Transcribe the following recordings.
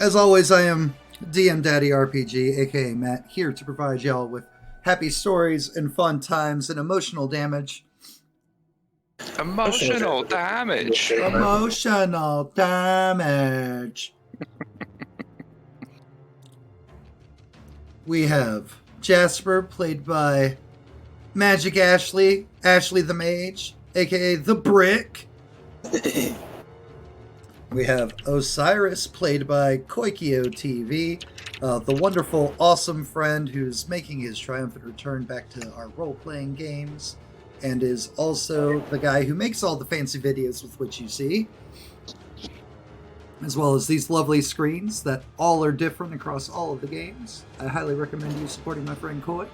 As always, I am DM Daddy RPG, aka Matt, here to provide y'all with happy stories and fun times and emotional damage. Emotional damage. Emotional damage. We have Jasper, played by Magic Ashley, Ashley the Mage, aka the Brick. We have Osiris, played by Koikyo TV, the wonderful, awesome friend who's making his triumphant return back to our role-playing games, and is also the guy who makes all the fancy videos with which you see, as well as these lovely screens that all are different across all of the games. I highly recommend you supporting my friend Koi.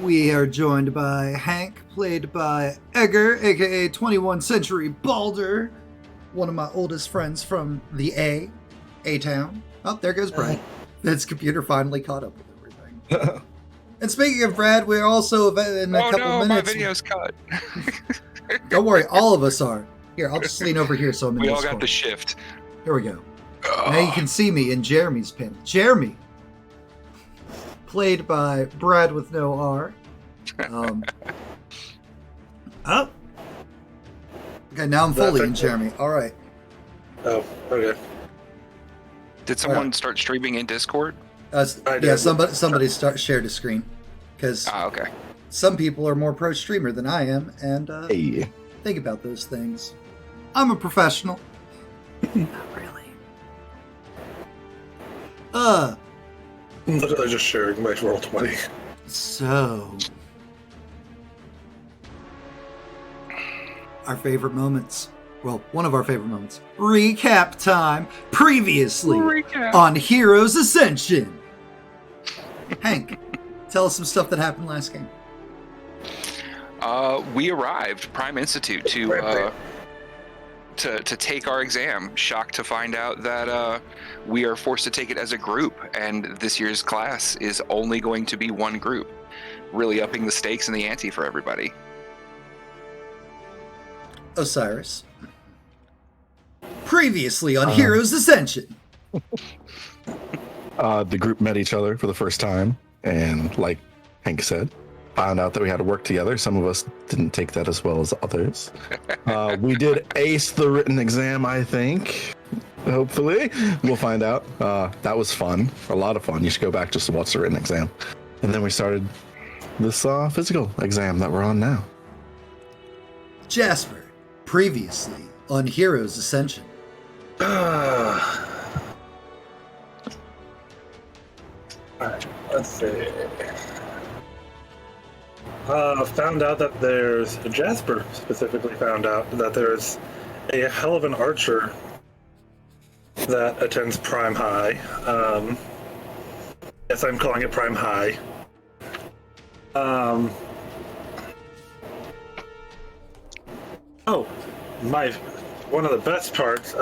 We are joined by Hank, played by Edgar, aka 21st Century Balder, one of my oldest friends from the A-Town. Oh, there goes Brad. His computer finally caught up with everything. And speaking of Brad, we're also in a couple minutes. My video's cut. Don't worry, all of us are. Here, I'll just lean over here so I'm in We this all got corner. the shift. Here we go. Now you can see me in Jeremy's panel. Jeremy, played by Brad with no R. Oh. Okay, now I'm fully in Jeremy. All right. Oh, okay. Did someone start streaming in Discord? Yeah, somebody shared a screen. Because Okay. some people are more pro streamer than I am, and Hey. think about those things. I'm a professional. Not really. I just shared my Roll20. So, our favorite moments. Well, one of our favorite moments. Recap time. Previously on Heroes Ascension. Hank, tell us some stuff that happened last game. We arrived, Prime Institute, to take our exam. Shocked to find out that we are forced to take it as a group, and this year's class is only going to be one group, really upping the stakes and the ante for everybody. Osiris. Previously on Heroes Ascension. The group met each other for the first time, and like Hank said, found out that we had to work together. Some of us didn't take that as well as others. We did ace the written exam, I think. Hopefully. We'll find out. That was fun. A lot of fun. You should go back just to watch the written exam. And then we started this physical exam that we're on now. Jasper. Previously on Heroes Ascension. Alright, let's see. Found out that Jasper specifically found out that there's a hell of an archer that attends Prime High. Yes, I'm calling it Prime High. Oh, one of the best parts,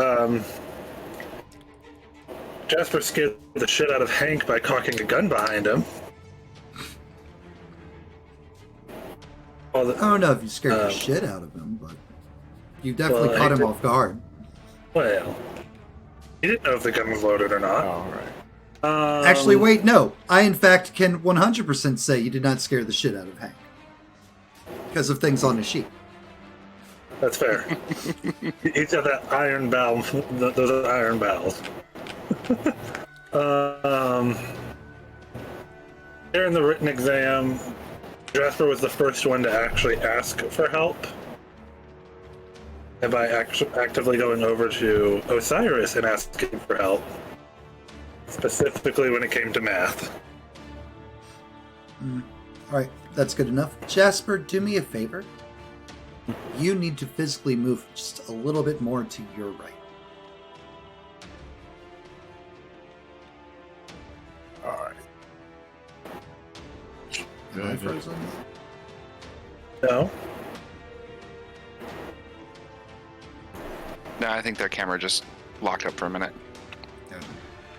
Jasper scared the shit out of Hank by cocking a gun behind him. I don't know if you scared the shit out of him, but you definitely caught him off guard. Well, he didn't know if the gun was loaded or not. All right. Actually, wait, no. I, in fact, can 100% say you did not scare the shit out of Hank. Because of things on his sheet. That's fair. He's got that iron bowel, those iron bowels. During the written exam, Jasper was the first one to actually ask for help. And by actively going over to Osiris and asking for help, specifically when it came to math. Alright, that's good enough. Jasper, do me a favor. You need to physically move just a little bit more to your right. Alright. Am I frozen? No? No, I think their camera just locked up for a minute.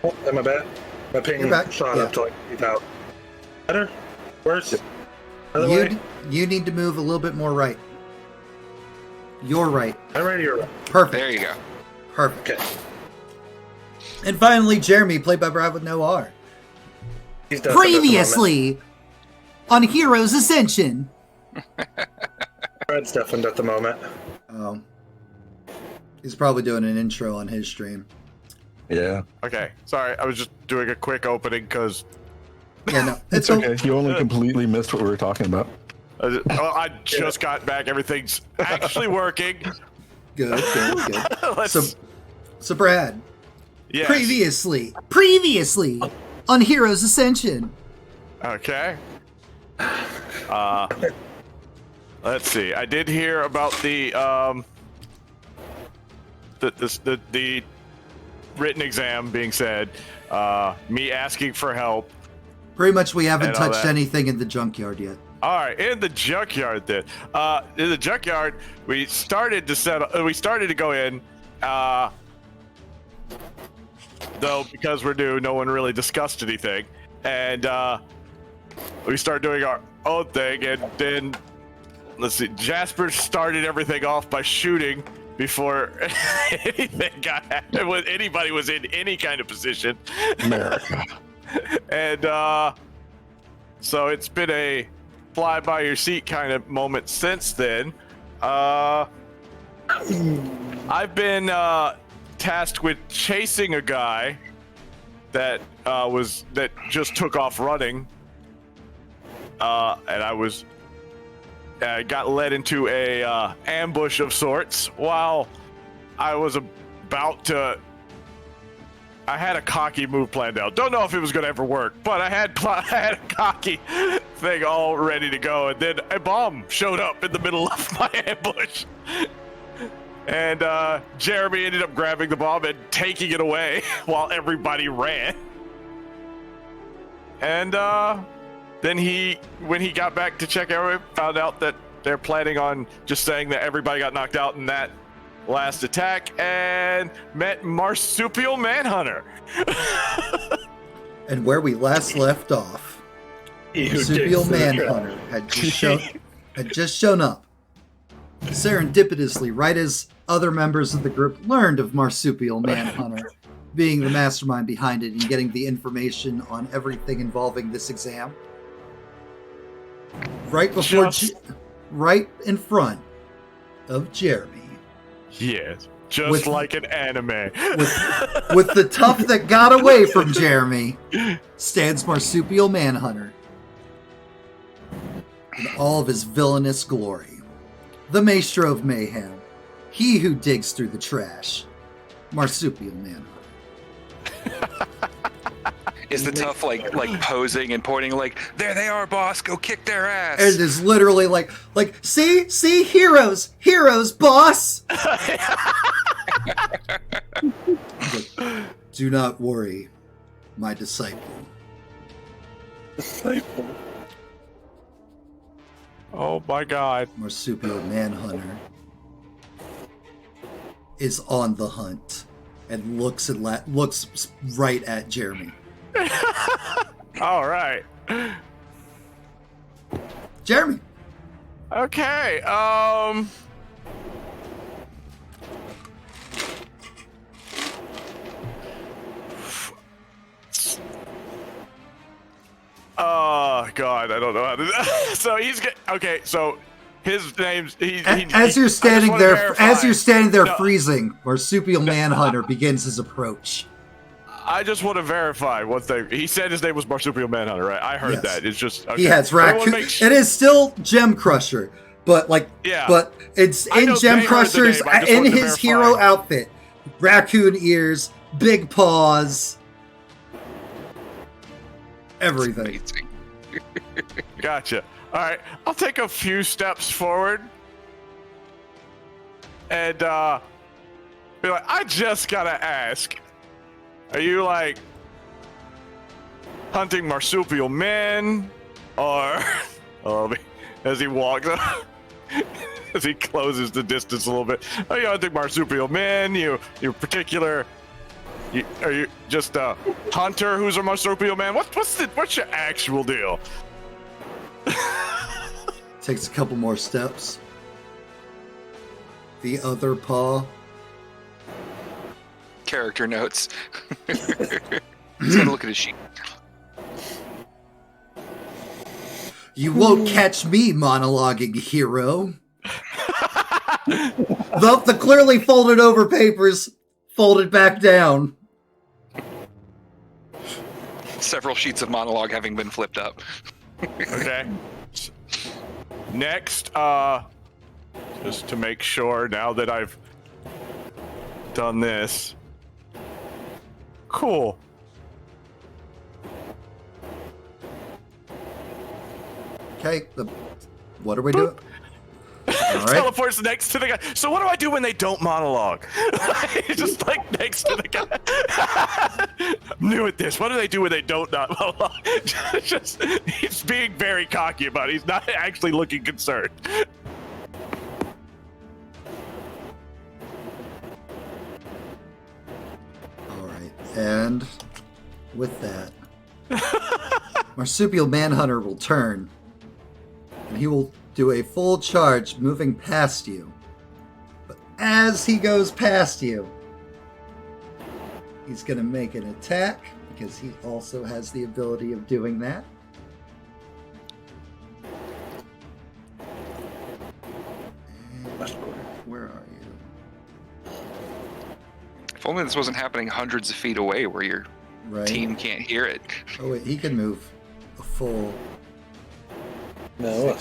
Oh, am I back? My ping shot up to like 8,000. Better? Worse? You need to move a little bit more right. Your right. I'm right here. Perfect. There you go. Perfect. Okay. And finally, Jeremy, played by Brad with no R. He's deaf at the Previously on Heroes Ascension. Brad's deafened at the moment. Oh. He's probably doing an intro on his stream. Yeah. Okay, sorry, I was just doing a quick opening because Yeah, no. It's okay. You only completely missed what we were talking about. I just got back. Everything's actually working. Good. Let's, So Brad, yes. previously on Heroes Ascension. Okay. Let's see. I did hear about the written exam being said. Me asking for help. Pretty much we haven't And all touched that. anything in the junkyard yet. All right, in the junkyard then. In the junkyard, we started to settle. We started to go in. Though because we're new, no one really discussed anything, and we started doing our own thing. And then, let's see, Jasper started everything off by shooting before anything when anybody was in any kind of position. America. And so it's been a fly by your seat kind of moment since then. I've been tasked with chasing a guy that just took off running, and I got led into a ambush of sorts while I was about to. I had a cocky move planned out. Don't know if it was going to ever work, but I had a cocky thing all ready to go, and then a bomb showed up in the middle of my ambush. And Jeremy ended up grabbing the bomb and taking it away while everybody ran. And then when he got back to check everything, found out that they're planning on just saying that everybody got knocked out in that last attack, and met Marsupial Manhunter. And where we last left off, Marsupial Manhunter had just shown up. Serendipitously, right as other members of the group learned of Marsupial Manhunter being the mastermind behind it and getting the information on everything involving this exam. Right before, right in front of Jeremy. Yes, just like an anime. With the tough that got away from Jeremy, stands Marsupial Manhunter in all of his villainous glory. The Maestro of Mayhem, he who digs through the trash, Marsupial Manhunter. Is the tough like posing and pointing like, there they are, boss, go kick their ass. It is literally like, see, heroes, boss. Do not worry, my disciple. Oh my god. Marsupial Manhunter is on the hunt and looks right at Jeremy. All right. Jeremy. Okay. Oh God, I don't know how to. So okay. So his name's as you're standing there, No. freezing, Marsupial Manhunter begins his approach. I just want to verify one thing. He said his name was Marsupial Manhunter, right? I heard Yes. that. It's just okay. He has raccoon. It is still Gem Crusher, but but it's I in know Gem they heard the Crusher's name, I just in wanted to his verify. hero outfit. Raccoon ears, big paws, everything. Amazing. Gotcha. All right, I'll take a few steps forward and be like, I just gotta ask, are you like hunting marsupial men, or as he walks as he closes the distance a little bit, are you hunting marsupial men? Are you just a hunter who's a marsupial man? What's your actual deal? Takes a couple more steps. The other paw character notes. He's gonna look at his sheet. You won't catch me monologuing, hero. The clearly folded over papers folded back down. Several sheets of monologue having been flipped up. Okay. Next, just to make sure now that I've done this. Cool. Okay, what are we doing? All right. Teleports next to the guy. So what do I do when they don't monologue? Just like next to the guy. I'm new at this. What do they do when they don't not monologue? Just he's being very cocky about it. He's not actually looking concerned. All right, and with that, Marsupial Manhunter will turn, and he will do a full charge moving past you. But as he goes past you, he's going to make an attack because he also has the ability of doing that. And where are you? If only this wasn't happening hundreds of feet away where your Right. team can't hear it. Oh wait, he can move a full No.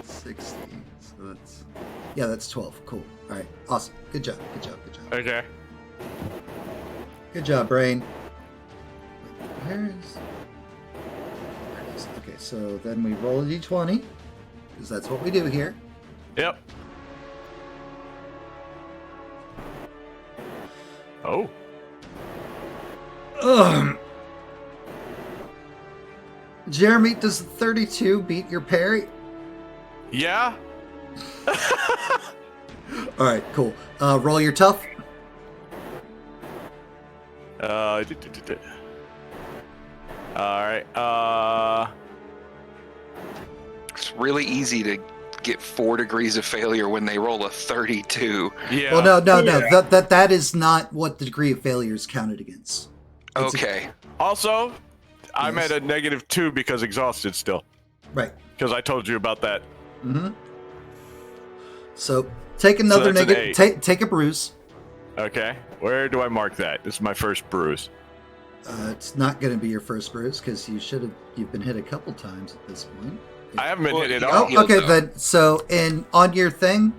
60. So that's 12. Cool. All right. Awesome. Good job. Good job. Good job. Okay. Good job, Brain. Wait, where is? Okay, so then we roll a d20 because that's what we do here. Yep. Oh. Ugh. Jeremy, does 32 beat your parry? Yeah. All right, cool. Roll your tough. All right. It's really easy to get 4 degrees of failure when they roll a 32. Yeah. Well, no. Yeah. That is not what the degree of failure is counted against. It's Okay. Also, I'm Yes. at a -2 because exhausted still. Right. Because I told you about that. Mm-hmm. So take another that's an negative. Take a bruise. Okay. Where do I mark that? This is my first bruise. It's not going to be your first bruise because you've been hit a couple times at this point. I haven't been Well, hit at you- all. Oh, healed, okay though. then. So on your thing,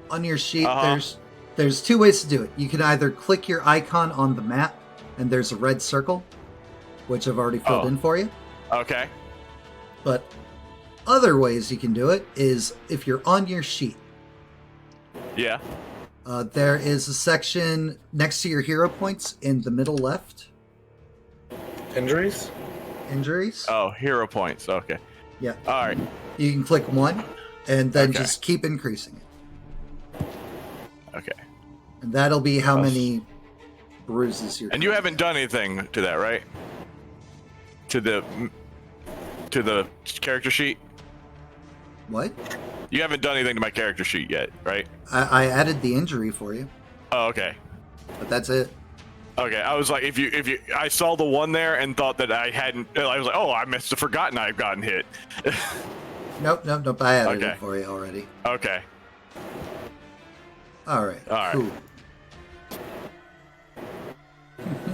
on your sheet, Uh-huh. there's 2 ways to do it. You can either click your icon on the map, and there's a red circle, which I've already filled Oh. in for you. Okay. But other ways you can do it is if you're on your sheet. Yeah. There is a section next to your hero points in the middle left. Injuries? Injuries. Oh, hero points. Okay. Yeah. All right. You can click 1, and then Okay. just keep increasing it. Okay. And that'll be how Oh. many bruises you're. And you haven't done anything to that, right? To the character sheet? What? You haven't done anything to my character sheet yet, right? I added the injury for you, Oh, okay. but that's it. Okay, I was like, if you, I saw the one there and thought that I hadn't. I was like, oh, I must have forgotten I've gotten hit. Nope. I added Okay. it for you already. Okay. All right. All right. Cool.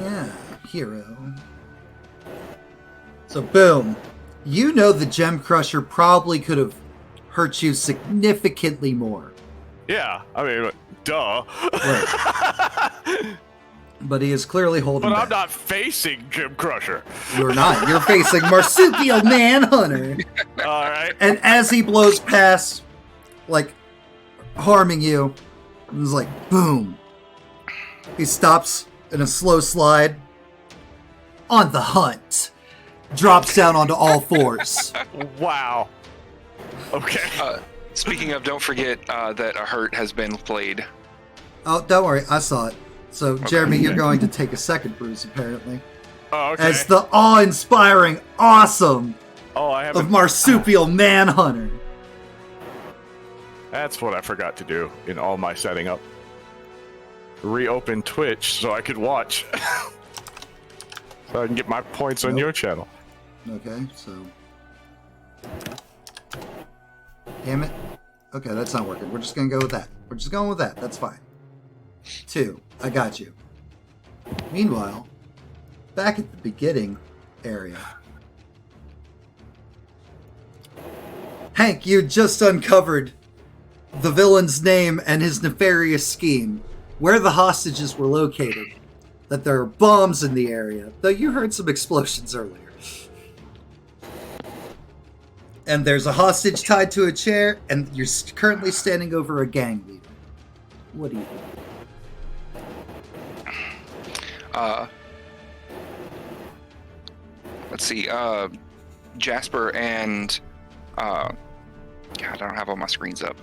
Yeah, hero. So boom, you know the Gem Crusher probably could have hurt you significantly more, Yeah. I mean, duh. but he is clearly holding But back. I'm not facing Jim Crusher. You're not. You're facing Marsupial Manhunter. All right. And as he blows past, like, harming you, it's like, boom. He stops in a slow slide. On the hunt. Drops down onto all 4s. Wow. Okay. Speaking of, don't forget that a hurt has been played. Oh, don't worry. I saw it. So, Jeremy, you're going to take a second bruise, apparently. Oh, okay. As the awe-inspiring awesome Oh, I haven't. of Marsupial Manhunter. That's what I forgot to do in all my setting up. reopen Twitch so I could watch. So I can get my points on your channel. Okay, so... Damn it. Okay, that's not working. We're just gonna go with that. We're just going with that. That's fine. 2. I got you. Meanwhile, back at the beginning area... Hank, you just uncovered the villain's name and his nefarious scheme, where the hostages were located, that there are bombs in the area, though you heard some explosions earlier. And there's a hostage tied to a chair, and you're currently standing over a gang leader. What do you do? Let's see. Jasper and God, I don't have all my screens up.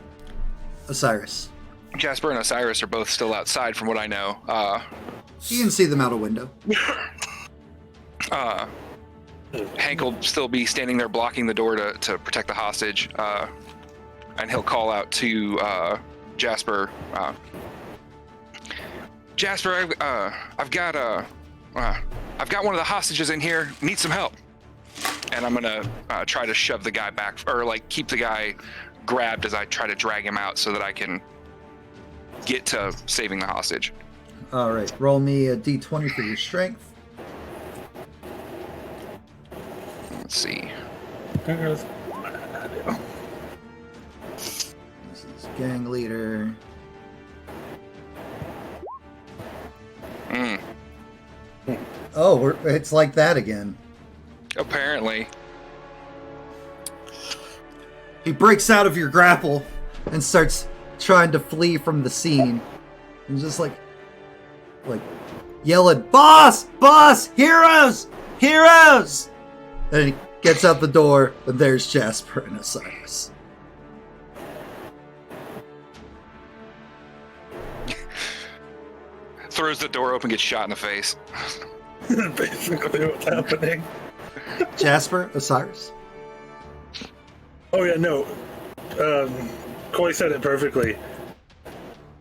Osiris. Jasper and Osiris are both still outside, from what I know. You can see them out a window. Hank will still be standing there blocking the door to protect the hostage, and he'll call out to Jasper. Jasper, I've got one of the hostages in here. Need some help. And I'm gonna try to shove the guy back, or like keep the guy grabbed as I try to drag him out so that I can get to saving the hostage. All right, roll me a d20 for your strength. Let's see. This is gang leader. Oh, it's like that again. Apparently. He breaks out of your grapple and starts trying to flee from the scene. And just like yelling, "Boss! Boss! Heroes! Heroes!" And he gets out the door, and there's Jasper and Osiris. Throws the door open, gets shot in the face. Basically what's happening. Jasper, Osiris. Oh yeah, no. Koi said it perfectly.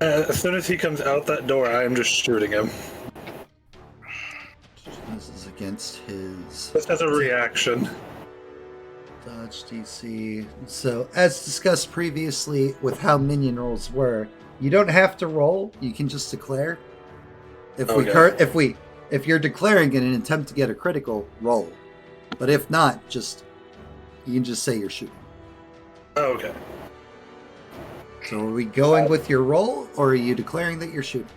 As soon as he comes out that door, I am just shooting him. This is against his... Just as a reaction. Dodge DC. So, as discussed previously with how minion rolls were, you don't have to roll, you can just declare. If you're declaring in an attempt to get a critical, roll. But if not, you can just say you're shooting. Oh, okay. So are we going with your roll, or are you declaring that you're shooting?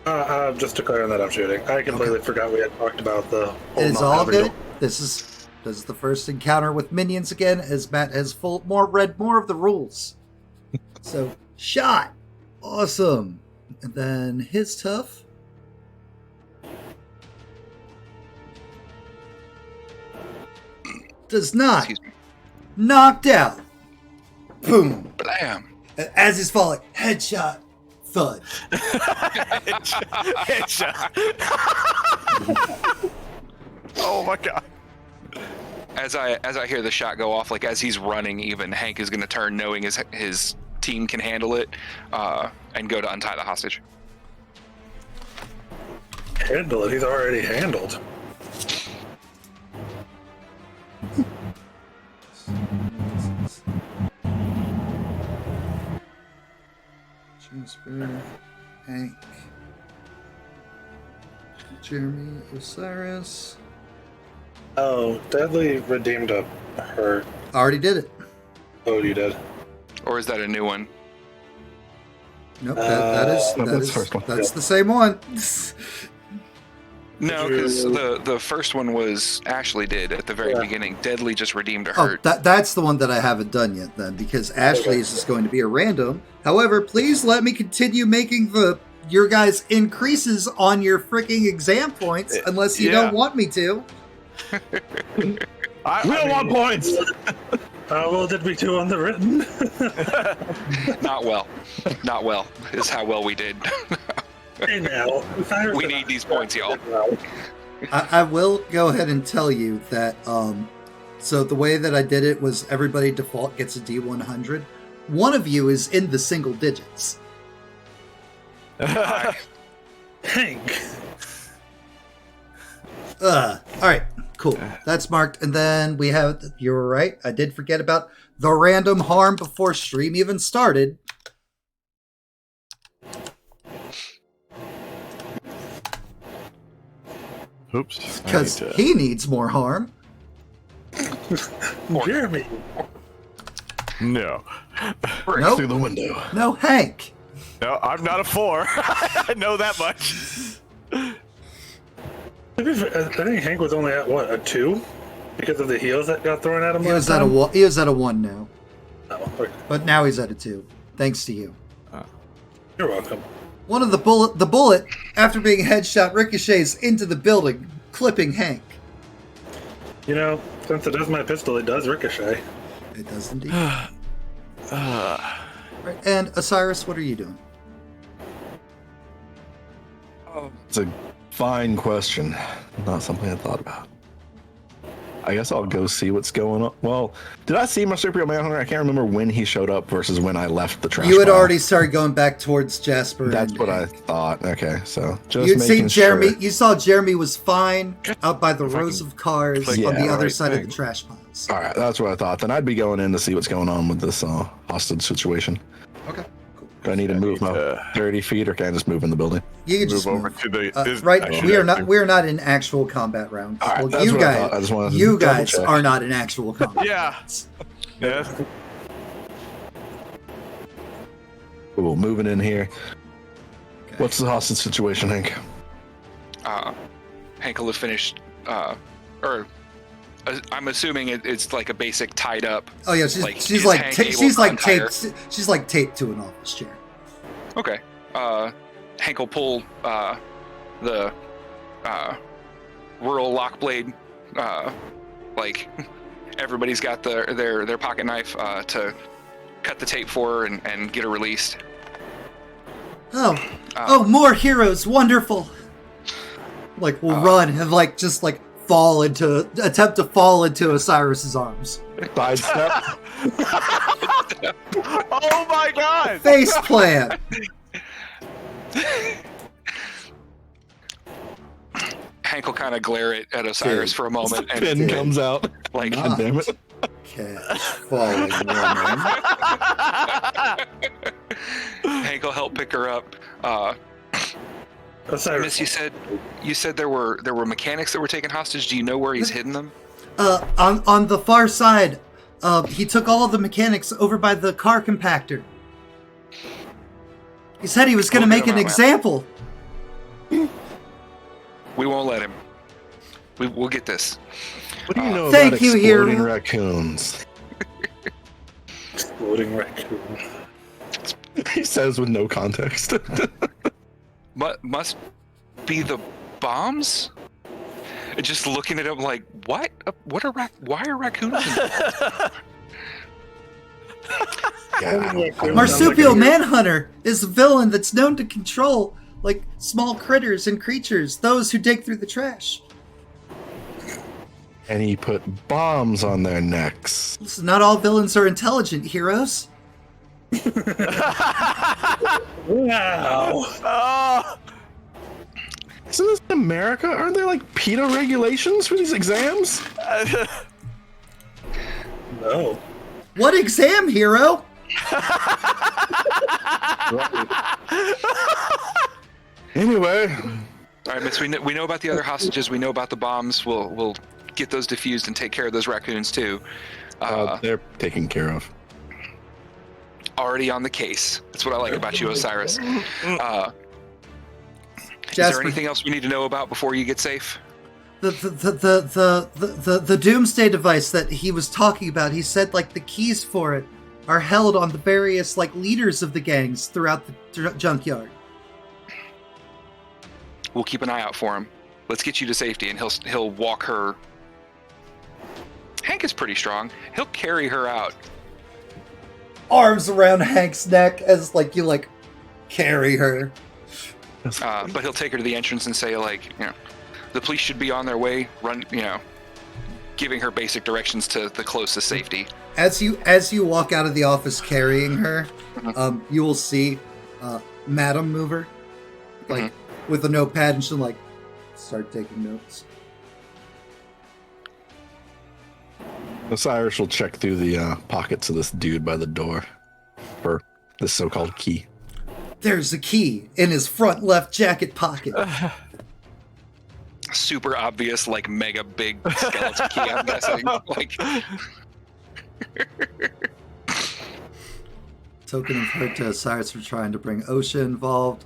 I'm just declaring that I'm shooting. I completely forgot we had talked about the whole It's not all having good. to- This is the first encounter with minions again, as Matt has read more of the rules. So, shot! Awesome! And then his tough. Does not. Excuse me. Knocked out. Boom. Blam. As he's falling, headshot. Thud. Headshot. Oh my god. As I hear the shot go off, like as he's running, even Hank is going to turn, knowing his team can handle it, and go to untie the hostage. Handle it. He's already handled. Jasper, Hank, Jeremy, Osiris. Oh, Deadly redeemed a hurt. I already did it. Oh, you did? Or is that a new one? Nope, No, that's that the is first one. that's the same one. No, Did because you- the first one was Ashley did at the very Yeah. beginning. Deadly just redeemed a Oh, hurt. that's the one that I haven't done yet then, because Ashley is just going to be a random. However, please let me continue making your guys' increases on your freaking exam points, unless you Yeah. don't want me to. We don't want points. How well did we do on the written? Not well. Not well is how well we did. Hey now, We need these points, y'all. I will go ahead and tell you that, so the way that I did it was everybody default gets a D100. One of you is in the single digits. Aye. Hank. All right, cool. That's marked. And then we have, you were right, I did forget about the random harm before stream even started. Oops. Because he needs more harm. Jeremy. No. Nope. Through the window. No, Hank. No, I'm not a 4. I know that much. I think Hank was only at what, a 2? Because of the heals that got thrown at him He last was at time? he was at a 1 now. Oh, okay. But now he's at a 2. Thanks to you. You're welcome. One of the bullet, after being headshot, ricochets into the building, clipping Hank. You know, since it is my pistol, it does ricochet. It does indeed. Right. And Osiris, what are you doing? It's a fine question. Not something I thought about. I guess I'll go see what's going on. Well, did I see Marsupial Manhunter? I can't remember when he showed up versus when I left the trash You had pile. already started going back towards Jasper. That's and what I Hank. thought. Okay, so just You'd seen making Jeremy. sure. You saw Jeremy was fine out by the If I rows can of cars click on the yeah, other right side of thing. the trash piles. All right, that's what I thought. Then I'd be going in to see what's going on with this hostage situation. Okay, cool. Do I need to move my 30 feet, or can I just move in the building? You can Move just over move. to the. Right, I should we are not. actually- We are not in actual combat rounds. All right, Well, that's you what I guys, thought. I just wanted to you double guys check. are not in actual combat. Yeah. rounds. Yeah. Cool, moving in here. Okay. What's the hostage situation, Hank? Hank will have finished, I'm assuming it's like a basic tied up. Oh yeah, she's Like, she's is like Hank ta- able she's to like untie her? taped. She's like taped to an office chair. Okay. Hank will pull the rural lockblade. Like everybody's got their pocket knife to cut the tape for her and get her released. Oh, more heroes! Wonderful. Like we'll run and like just like attempt to fall into Osiris's arms. Sidestep. Oh my God! Face plant. Hank will kind of glare at Osiris for a moment and Pin comes out. like Ah. God damn it. Catch falling woman. Hank will help pick her up. Osiris. Miss, you said there were mechanics that were taken hostage. Do you know where he's hidden them? On the far side, he took all of the mechanics over by the car compactor. He said he was going to We'll make get an him out, example. We won't let him. We'll get this. What do you know Thank about you, exploding hero. raccoons? Exploding raccoon. He says with no context. Must be the bombs? Just looking at him like, what? Why are raccoons involved? Yeah. Marsupial Manhunter is a villain that's known to control like small critters and creatures, those who dig through the trash. And he put bombs on their necks. Listen, not all villains are intelligent heroes. Wow. Oh, Isn't this America? Aren't there like PETA regulations for these exams? No. What exam, hero? Anyway, All right, Miss. We know about the other hostages. We know about the bombs. We'll get those diffused and take care of those raccoons too. they're taken care of. Already on the case. That's what I like about you, Osiris. Is there Jasper, anything else we need to know about before you get safe? the doomsday device that he was talking about, he said like the keys for it are held on the various like leaders of the gangs throughout the junkyard. We'll keep an eye out for him. Let's get you to safety, and he'll walk her. Hank is pretty strong. He'll carry her out. Arms around Hank's neck as like you like carry her. But he'll take her to the entrance and say, like, the police should be on their way. Run, giving her basic directions to the closest safety. As you walk out of the office carrying her, you will see Madam Mover like with a notepad, and she'll like start taking notes. Osiris will check through the pockets of this dude by the door for this so-called key. There's a key in his front left jacket pocket. Super obvious, like mega big skeleton key. I'm guessing. Like, Token of hurt to Osiris for trying to bring OSHA involved.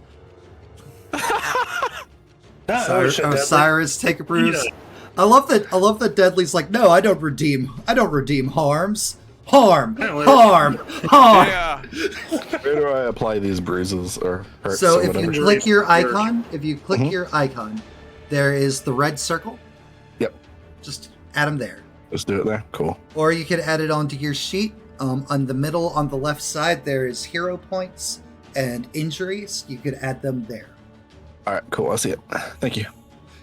Osiris, take a bruise. Yeah. I love that Deadly's like, no, I don't redeem harms. Harm. Yeah. Where do I apply these bruises or hurts? So or if whatever? you click your icon, your icon, there is the red circle. Yep. Just add them there. Just do it there. Cool. Or you could add it onto your sheet. On the middle, on the left side, there is hero points and injuries. You could add them there. All right, cool. I see it. Thank you.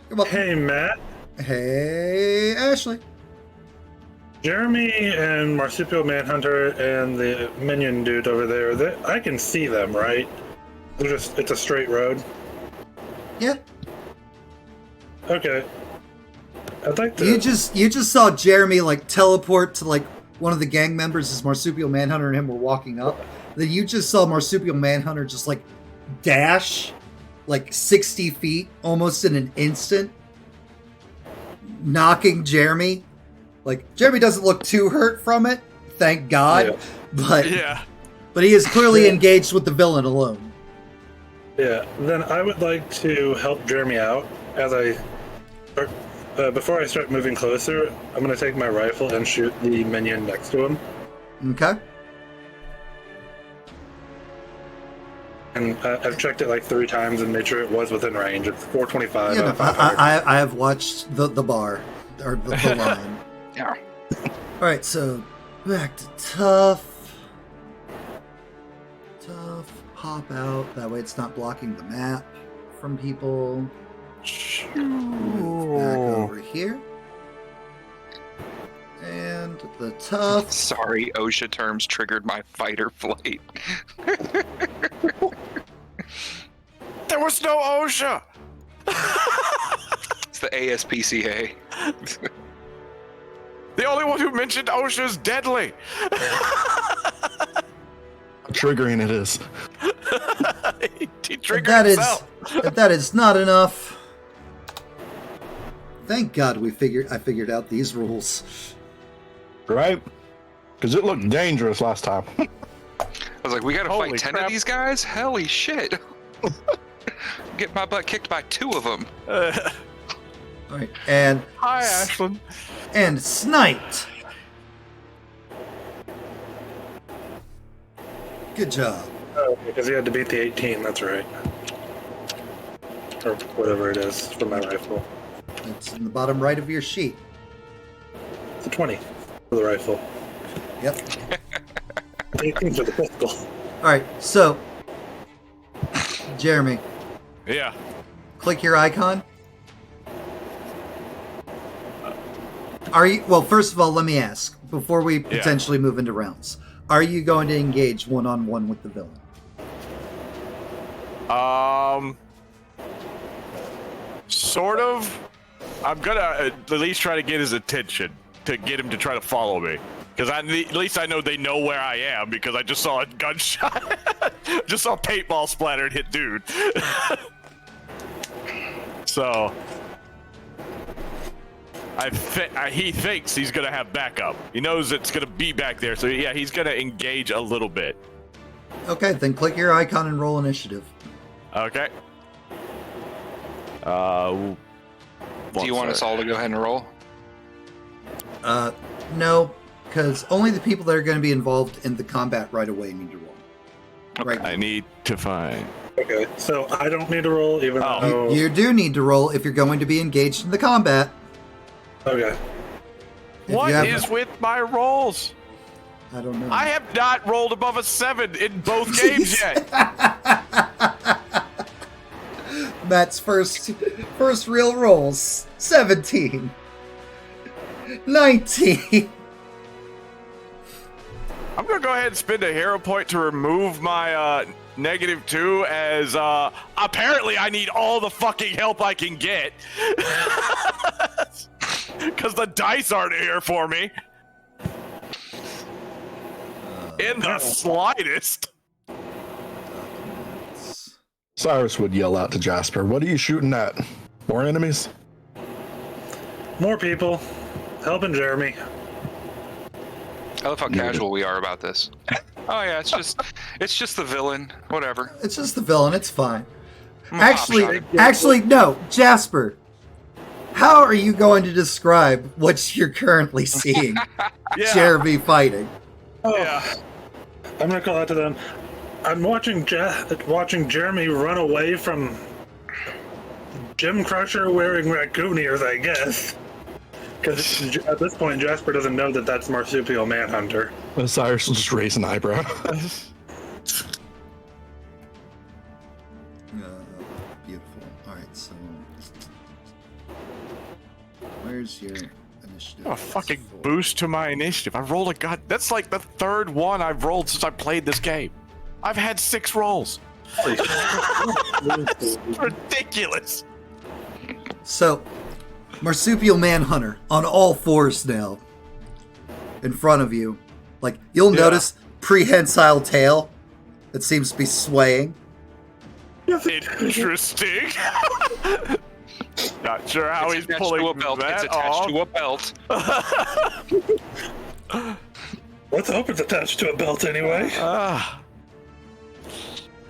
You're welcome. Hey, Matt. Hey, Ashley. Jeremy and Marsupial Manhunter and the minion dude over there, I can see them, right? It's a straight road. Yeah. Okay. I'd like to... You just saw Jeremy like teleport to like one of the gang members as Marsupial Manhunter and him were walking up. Then you just saw Marsupial Manhunter just like dash like 60 feet almost in an instant, knocking Jeremy. Like, Jeremy doesn't look too hurt from it, thank God. Yeah. But he is clearly engaged with the villain alone. Yeah, then I would like to help Jeremy out as I start, before I start moving closer. I'm going to take my rifle and shoot the minion next to him. Okay. And I've checked it like 3 times and made sure it was within range. It's 425. Yeah, no, I have watched the bar, or the line. yeah. Alright, so back to tough. Tough, pop out. That way it's not blocking the map from people. Move back over here. And the tough. Sorry, OSHA terms triggered my fight or flight. There was no OSHA. It's the ASPCA. The only one who mentioned OSHA is Deadly. Triggering it is. He triggered That is, himself. if that is not enough. Thank God I figured out these rules. Right? Because it looked dangerous last time. I was like, we gotta Holy fight 10 crap. of these guys? Holy shit. Get my butt kicked by 2 of them. Alright, and Hi, Ashlyn. and sniped. Good job. Oh, because he had to beat the 18, that's right. Or whatever it is for my rifle. It's in the bottom right of your sheet. It's a 20 for the rifle. Yep. 18 for the pistol. Alright, so Jeremy, Yeah. click your icon. Are you, well, first of all, let me ask, before we potentially move into rounds, are you going to engage one-on-one with the villain? Sort of. I'm gonna at least try to get his attention to get him to try to follow me. Because at least I know they know where I am because I just saw a gunshot. Just saw paintball splatter and hit dude. So he thinks he's gonna have backup. He knows it's gonna be back there. So yeah, he's gonna engage a little bit. Okay, then click your icon and roll initiative. Okay. Do you want us all to go ahead and roll? No, because only the people that are going to be involved in the combat right away need to roll. Right. I need to find. Okay, so I don't need to roll even though... You do need to roll if you're going to be engaged in the combat. Okay. If What you have- is with my rolls? I don't know. I have not rolled above a 7 in both games yet. Matt's first real rolls. 17. 19. I'm gonna go ahead and spend a hero point to remove my -2 as apparently I need all the fucking help I can get. Because the dice aren't here for me. In the slightest. Cyrus would yell out to Jasper, "What are you shooting at? More enemies?" More people. Helping Jeremy. I love how casual we are about this. Oh yeah, it's just the villain. Whatever. It's just the villain. It's fine. I'm gonna Actually, no, Jasper. How are you going to describe what you're currently seeing Yeah. Jeremy fighting? Oh, Yeah. I'm gonna call out to them. I'm watching Jeremy run away from Jim Crusher wearing raccoon ears, I guess. Because at this point, Jasper doesn't know that that's Marsupial Manhunter. Cyrus will just raise an eyebrow. Beautiful. All right, so where's your initiative? A fucking boost to my initiative. I rolled a god. That's like the third one I've rolled since I played this game. I've had 6 rolls. It's ridiculous. So, Marsupial Manhunter on all fours now, in front of you. Like, you'll notice prehensile tail that seems to be swaying. Interesting. Not sure how he's attached pulling to a belt. that It's attached off. to a belt. Let's hope it's attached to a belt anyway.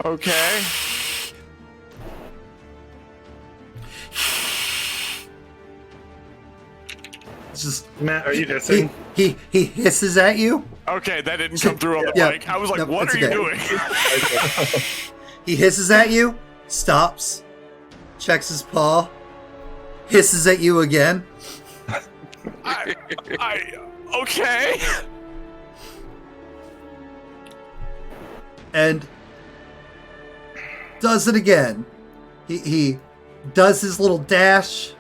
Okay. It's just Matt, are you hissing? he hisses at you. Okay, that didn't come through on the Yeah. mic. I was like, No, what it's are you okay. doing? He hisses at you, stops, checks his paw, hisses at you again. Okay. And does it again. He does his little dash,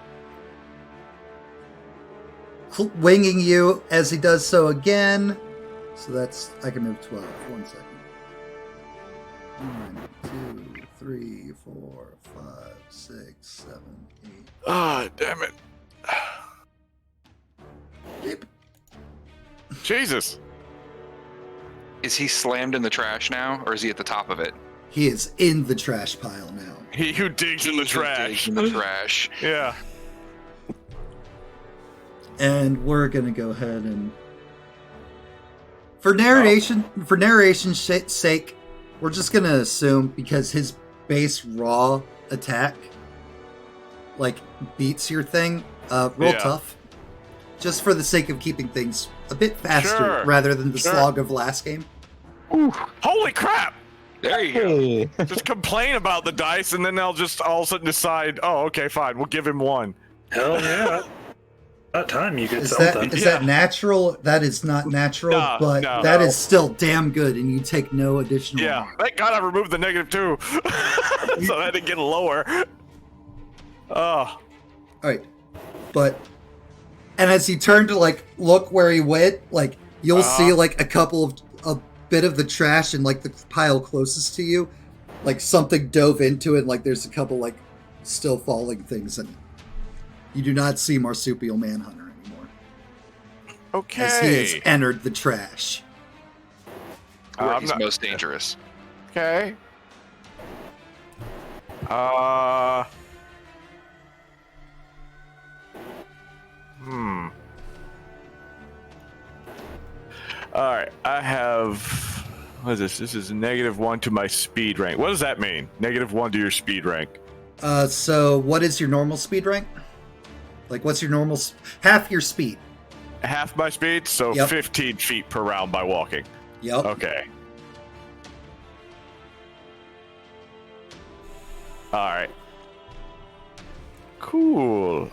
winging you as he does so again. So that's, I can move 12. 1 second. 1, 2, 3, 4, 5, 6, 7, 8. Ah, damn it. Beep. Jesus. Is he slammed in the trash now, or is he at the top of it? He is in the trash pile now. He who digs in the trash. In the trash. Yeah. And we're gonna go ahead and, for narration's sake, we're just gonna assume, because his base raw attack like beats your thing, roll Yeah. tough, just for the sake of keeping things a bit faster Sure. rather than the Sure. slog of last game. Holy crap! There you go. Just complain about the dice, and then they'll just all of a sudden decide, oh, okay, fine, we'll give him 1. Hell yeah. That time you get Is something. that natural? That is not natural, No, but no. that is still damn good, and you take no additional Yeah, harm. thank God I removed the -2, so I didn't get lower. Oh, All right, but and as he turned to like look where he went, like you'll see like a bit of the trash in like the pile closest to you, like something dove into it. Like there's a couple like still falling things, and you do not see Marsupial Manhunter anymore as he has okay. entered the trash. Where I'm he's not- most dangerous. Okay. Alright, I have... What is this? This is -1 to my speed rank. What does that mean? -1 to your speed rank. So what is your normal speed rank? Like what's your normal half your speed? Half my speed, so Yep. 15 feet per round by walking. Yep. Okay. Alright. Cool.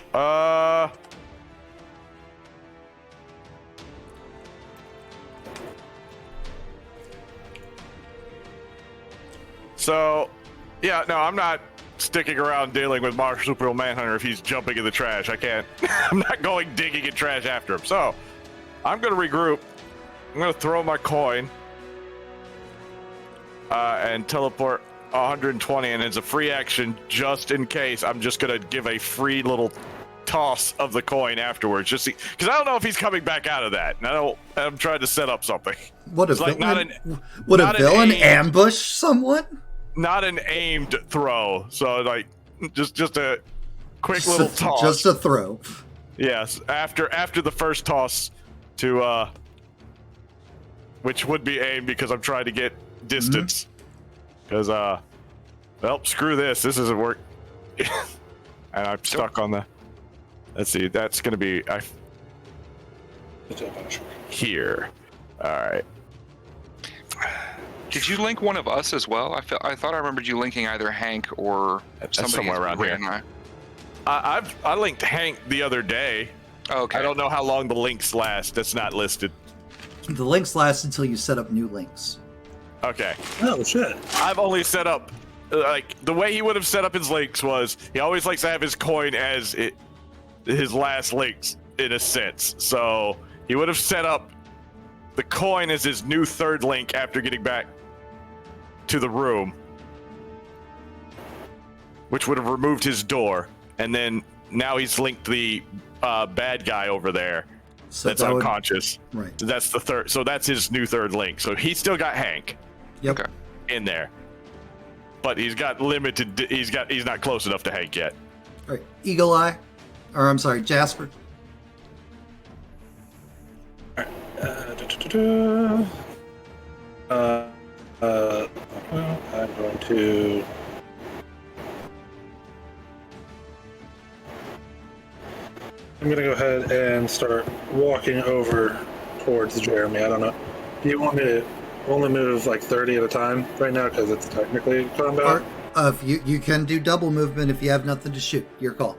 So, yeah, no, I'm not sticking around dealing with Marsupial Manhunter if he's jumping in the trash. I can't. I'm not going digging in trash after him. So, I'm going to regroup. I'm going to throw my coin. and teleport 120, and it's a free action just in case. I'm just gonna give a free little toss of the coin afterwards, just because I don't know if he's coming back out of that. And I'm trying to set up something. Would a It's like villain, would a villain ambush someone? Not an aimed throw, so like just a quick little toss. Just a throw. Yes, after the first toss to which would be aimed because I'm trying to get distance. Because well, screw this. This isn't work. And I'm stuck on the. Let's see. That's gonna be here. All right. Did you link one of us as well? I thought I remembered you linking either Hank or somebody somewhere around here. I linked Hank the other day. Okay. I don't know how long the links last. That's not listed. The links last until you set up new links. Okay. Oh shit! I've only set up like the way he would have set up his links was he always likes to have his coin as his last links in a sense. So he would have set up the coin as his new third link after getting back to the room, which would have removed his door, and then now he's linked the bad guy over there. So that's that unconscious. Right. That's the third. So that's his new third link. So he's still got Hank. Yep. Okay. In there, but he's got limited. He's not close enough to Hank yet. All right. Eagle Eye, or I'm sorry, Jasper. I'm going to. I'm going to go ahead and start walking over towards Jeremy. I don't know. Do you want me to only move like 30 at a time right now because it's technically combat? Or if you can do double movement if you have nothing to shoot. Your call.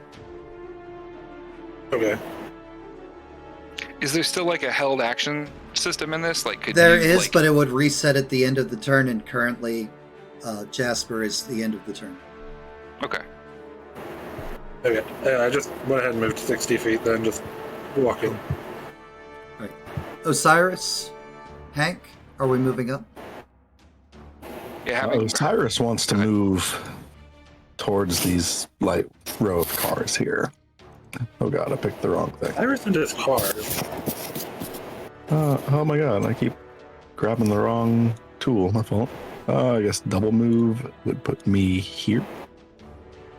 Okay. Is there still like a held action system in this? Like, There is, but it would reset at the end of the turn, and currently Jasper is the end of the turn. Okay. Okay. Yeah, I just went ahead and moved 60 feet then, just walking. All right. Osiris, Hank, are we moving up? Yeah. Having Cyrus wants to move towards these light row of cars here. Oh god, I picked the wrong thing. Iris into his cars. Oh my god, I keep grabbing the wrong tool. My fault. I guess double move would put me here.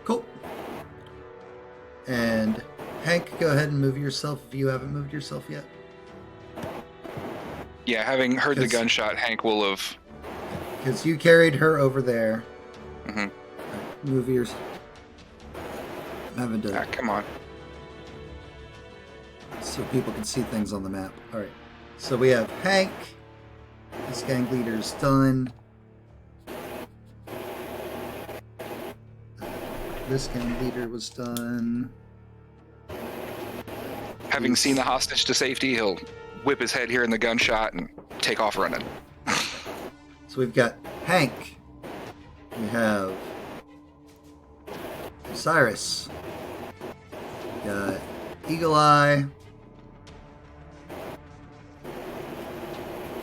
Cool. And Hank, go ahead and move yourself if you haven't moved yourself yet. Yeah, having heard the gunshot, Hank will have. Because you carried her over there. Mm-hmm. Right, move yours. I haven't done it. Come on. So people can see things on the map. All right. So we have Hank. This gang leader's done. This gang leader was done. Having seen the hostage to safety, he'll whip his head here in the gunshot and take off running. So we've got Hank. We have Cyrus. We got Eagle Eye.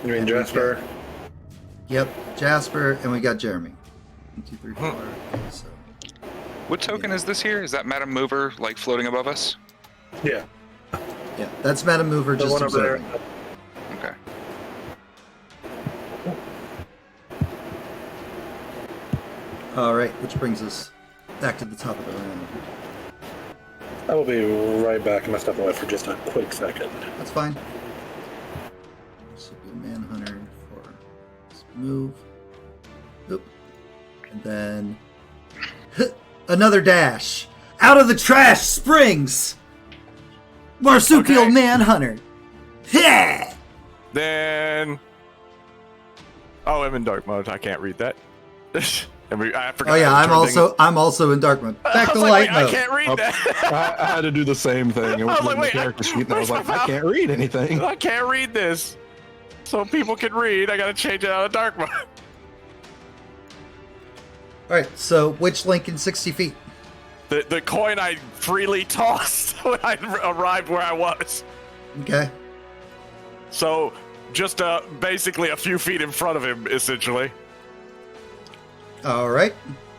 You mean Jasper? Yep, Jasper, and we got Jeremy. 1, 2, 3, 4. Okay, so What token is this here? Is that Madam Mover, like, floating above us? Yeah. yeah, that's Madam Mover The just one over there. observing. Okay. All right, which brings us back to the top of the round. I will be right back. I'm gonna step away for just a quick second. That's fine. Marsupial Manhunter for this move. Oop. And then another dash. Out of the trash springs Marsupial Manhunter. Yeah. Then. Oh, I'm in dark mode. I can't read that. I forgot. Oh yeah, how to turn I'm also in dark mode. Back to I was light like, wait, mode. I can't read that. I had to do the same thing. It was I was like, in the wait, character sheet, and I was where's like, my I can't read anything. I can't read this. So people can read. I gotta change it out of dark mode. All right, so which link in 60 feet? The coin I freely tossed when I arrived where I was. Okay. So just basically a few feet in front of him, essentially. All right.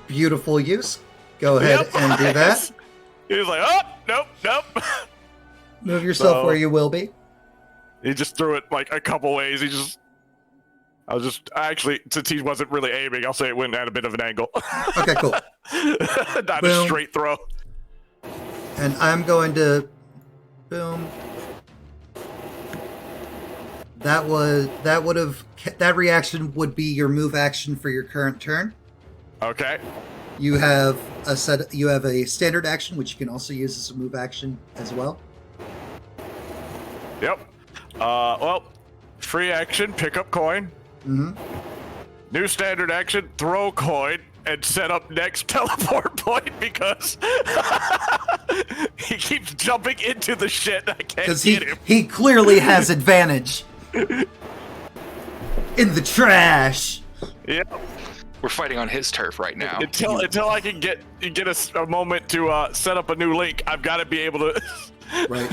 Beautiful use. Go ahead Yep. and do that. He was like, oh, nope. Move yourself So- where you will be. He just threw it like a couple ways. Actually, since he wasn't really aiming, I'll say it went at a bit of an angle. Okay, cool. Not Boom. a straight throw. And I'm going to boom. That reaction would be your move action for your current turn. Okay. You have a standard action, which you can also use as a move action as well. Yep. Well, free action, pick up coin. Mm-hmm. New standard action, throw coin, and set up next teleport point because he keeps jumping into the shit. I can't Because get him. he clearly has advantage. In the trash. Yep. We're fighting on his turf right now. Until I can get a moment to set up a new link, I've got to be able to. Right.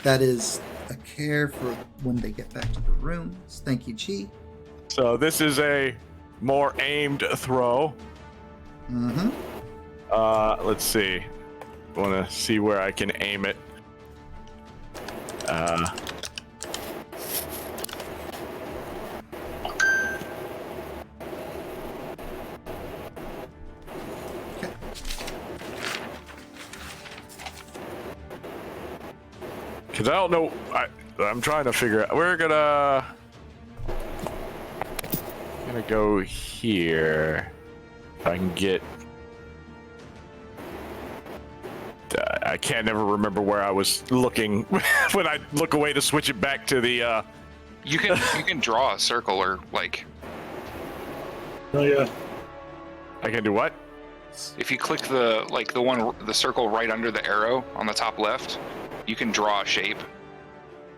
That is a care for when they get back to the rooms. Thank you, Chi. So this is a more aimed throw. Mm-hmm. Let's see. I want to see where I can aim it. Because I don't know. I'm trying to figure out. We're gonna go here. If I can get. I can't ever remember where I was looking when I look away to switch it back to the. You can draw a circle or like Oh yeah. I can do what? if you click the circle right under the arrow on the top left, you can draw a shape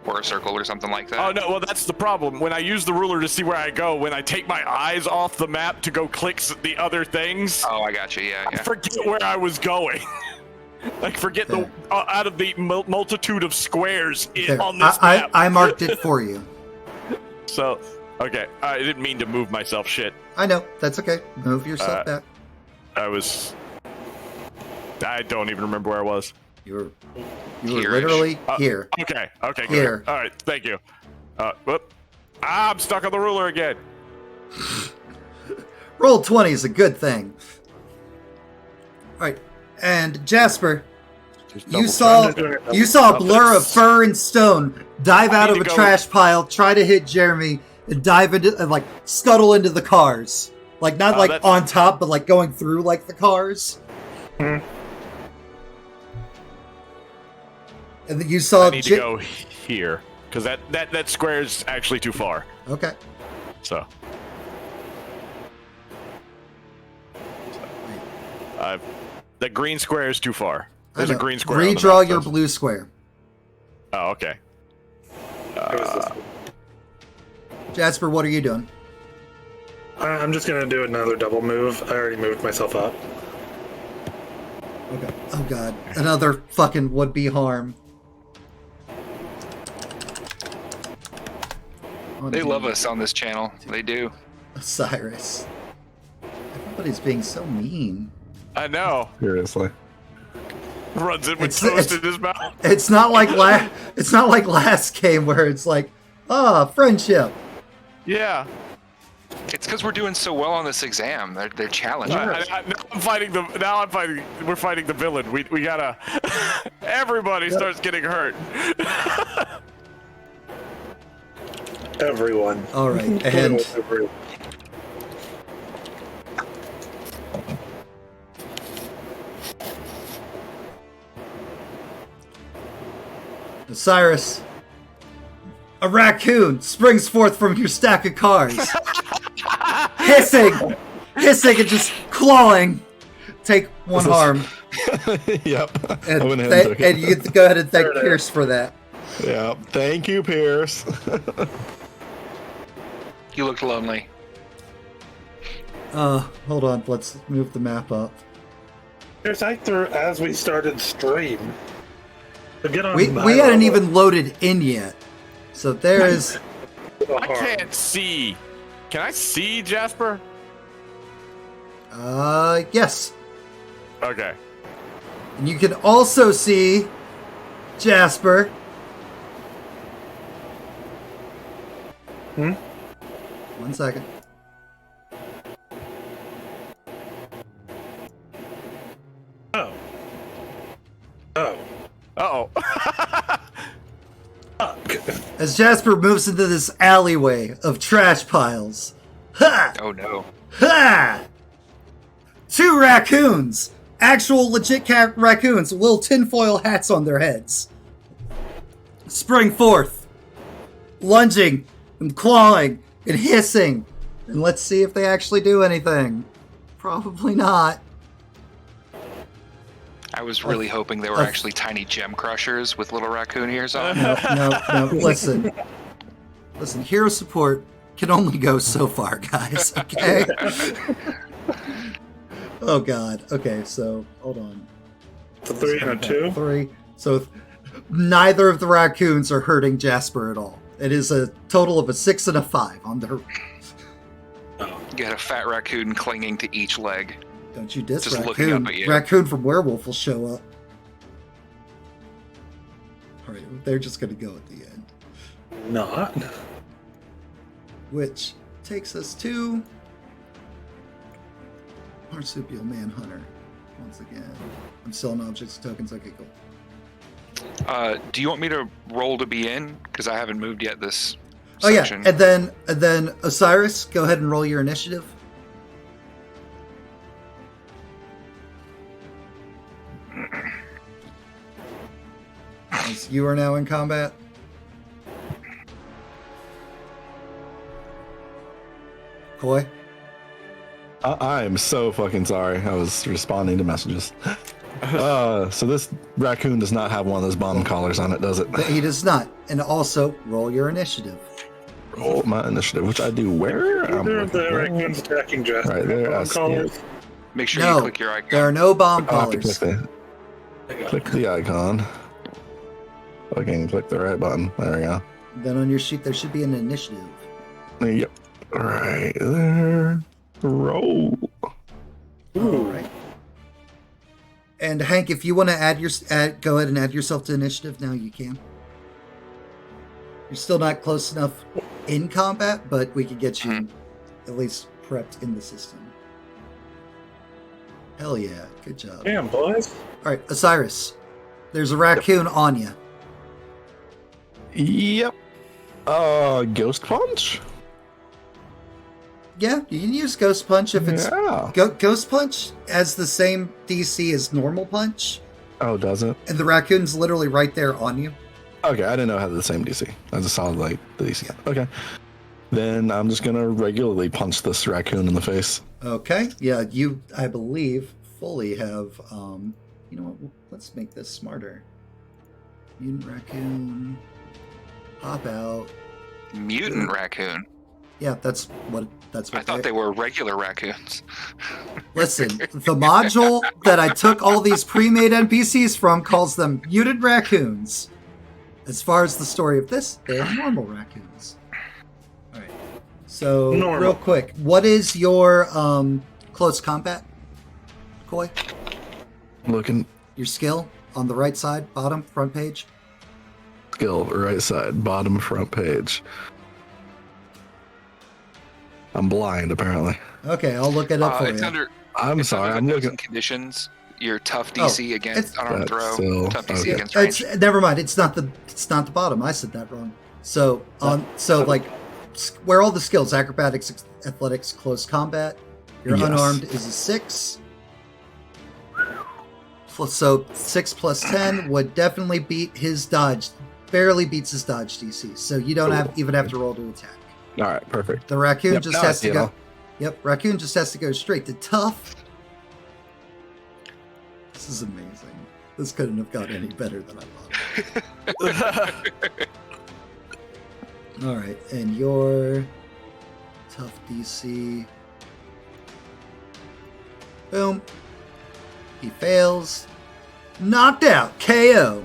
or a circle or something like that. Oh no, well that's the problem. When I use the ruler to see where I go, when I take my eyes off the map to go click the other things, Oh, I got you. Yeah, I yeah. forget where I was going. Like forget the out of the multitude of squares There. on this map. I marked it for you. So, okay, I didn't mean to move myself. Shit, I know. That's okay. Move yourself back. I don't even remember where I was. You were Here-ish. literally here. Okay, good. Here. All right, thank you. Whoop. I'm stuck on the ruler again. Roll 20 is a good thing. All right. And Jasper, you saw a blur of fur and stone dive out of a trash pile, try to hit Jeremy, and dive into and like scuttle into the cars. Like not like on top, but like going through like the cars. Mm-hmm. And then you saw I need to go here because that square is actually too far. Okay. So. The green square is too far. There's a green square. Redraw your blue square. Oh, okay. Jasper, what are you doing? I'm just gonna do another double move. I already moved myself up. Okay. Oh god, another fucking would-be harm. They love us on this channel. They do. Cyrus. Everybody's being so mean. I know. Seriously. Runs it with toast in his mouth. It's not like last game where it's like, friendship. Yeah. It's because we're doing so well on this exam. They're challenging us. We're fighting the villain. We gotta. Everybody starts getting hurt. Everyone. All right, and Everyone. Cyrus, a raccoon springs forth from your stack of cars, hissing, and just clawing. Take one harm, Yep. and, I went ahead and took it. and you get to go ahead and thank Pierce for that. Yeah. Thank you, Pierce. You looked lonely. Hold on, let's move the map up. Here's I threw as we started stream. So get on We my hadn't level. even loaded in yet, so there is. I can't see. Can I see Jasper? Yes. Okay. And you can also see Jasper. Hmm? 1 second. Oh. Oh. Uh-oh. As Jasper moves into this alleyway of trash piles. Ha! Oh no. Ha! 2 raccoons! Actual legit raccoons with little tinfoil hats on their heads. Spring forth. Lunging and clawing and hissing. And let's see if they actually do anything. Probably not. I was really hoping they were actually tiny gem crushers with little raccoon ears on. No. Listen. Listen, hero support can only go so far, guys, okay? Oh, God. Okay, so, hold on. It's a 3 and a 2. 3. So, neither of the raccoons are hurting Jasper at all. It is a total of a 6 and a 5 on their... You got a fat raccoon clinging to each leg. Don't you diss Just looking raccoon. up at you. Raccoon from Werewolf will show up. Alright, they're just gonna go at the end. Not. Which takes us to Marsupial Manhunter. Once again. I'm selling objects, tokens, okay, cool. Do you want me to roll to be in? Because I haven't moved yet this Oh section. yeah, and then Osiris, go ahead and roll your initiative. As you are now in combat. Koi? I am so fucking sorry. I was responding to messages. So this raccoon does not have one of those bottom collars on it, does it? He does not. And also, roll your initiative. Roll my initiative, which I do where? Either of the raccoons attacking Jasper. Right there, I On see collars. Make sure No, you click your icon. there are no bomb I'll have to click collars. click the icon. Fucking click the right button. There we go. Then on your sheet, there should be an initiative. Yep. Right there. Roll. All right. And Hank, if you want to go ahead and add yourself to initiative now, you can. You're still not close enough in combat, but we could get you at least prepped in the system. Hell yeah, good job. Damn, boys. All right, Osiris, there's a raccoon on you. Yep. Ghost punch? Yeah, you can use Ghost Punch if it's... Yeah. Ghost Punch has the same DC as normal punch, Oh, does it? and the raccoon's literally right there on you. Okay, I didn't know it had the same DC. I just saw like the DC. Okay. Then I'm just gonna regularly punch this raccoon in the face. Okay, yeah, you, I believe, fully have, you know what, let's make this smarter. Mutant raccoon, pop out. Mutant raccoon. Yeah, that's what I thought they were regular raccoons. Listen, the module that I took all these pre-made NPCs from calls them mutant raccoons. As far as the story of this, they're normal raccoons. All right. So, Normal. real quick, what is your close combat, Koi? Looking Your skill on the right side, bottom, front page? skill, right side, bottom front page. I'm blind, apparently. Okay, I'll look it up for It's you. under. I'm it's sorry, under I'm the looking. and conditions. Your tough DC against it's- unarmed That's throw. still- Tough DC okay. against range. It's never mind. It's not the bottom. I said that wrong. So like where all the skills, acrobatics, athletics, close combat, your Yes. unarmed is a 6. So 6 plus 10 would definitely beat his dodge. Barely beats his dodge DC. So you don't even have to roll to attack. All right, perfect. The raccoon Yep, just now I has see to it go. all. Yep, raccoon just has to go straight to tough. This is amazing. This couldn't have got any better than I thought. All right, and your tough DC. Boom. He fails. Knocked out. KO.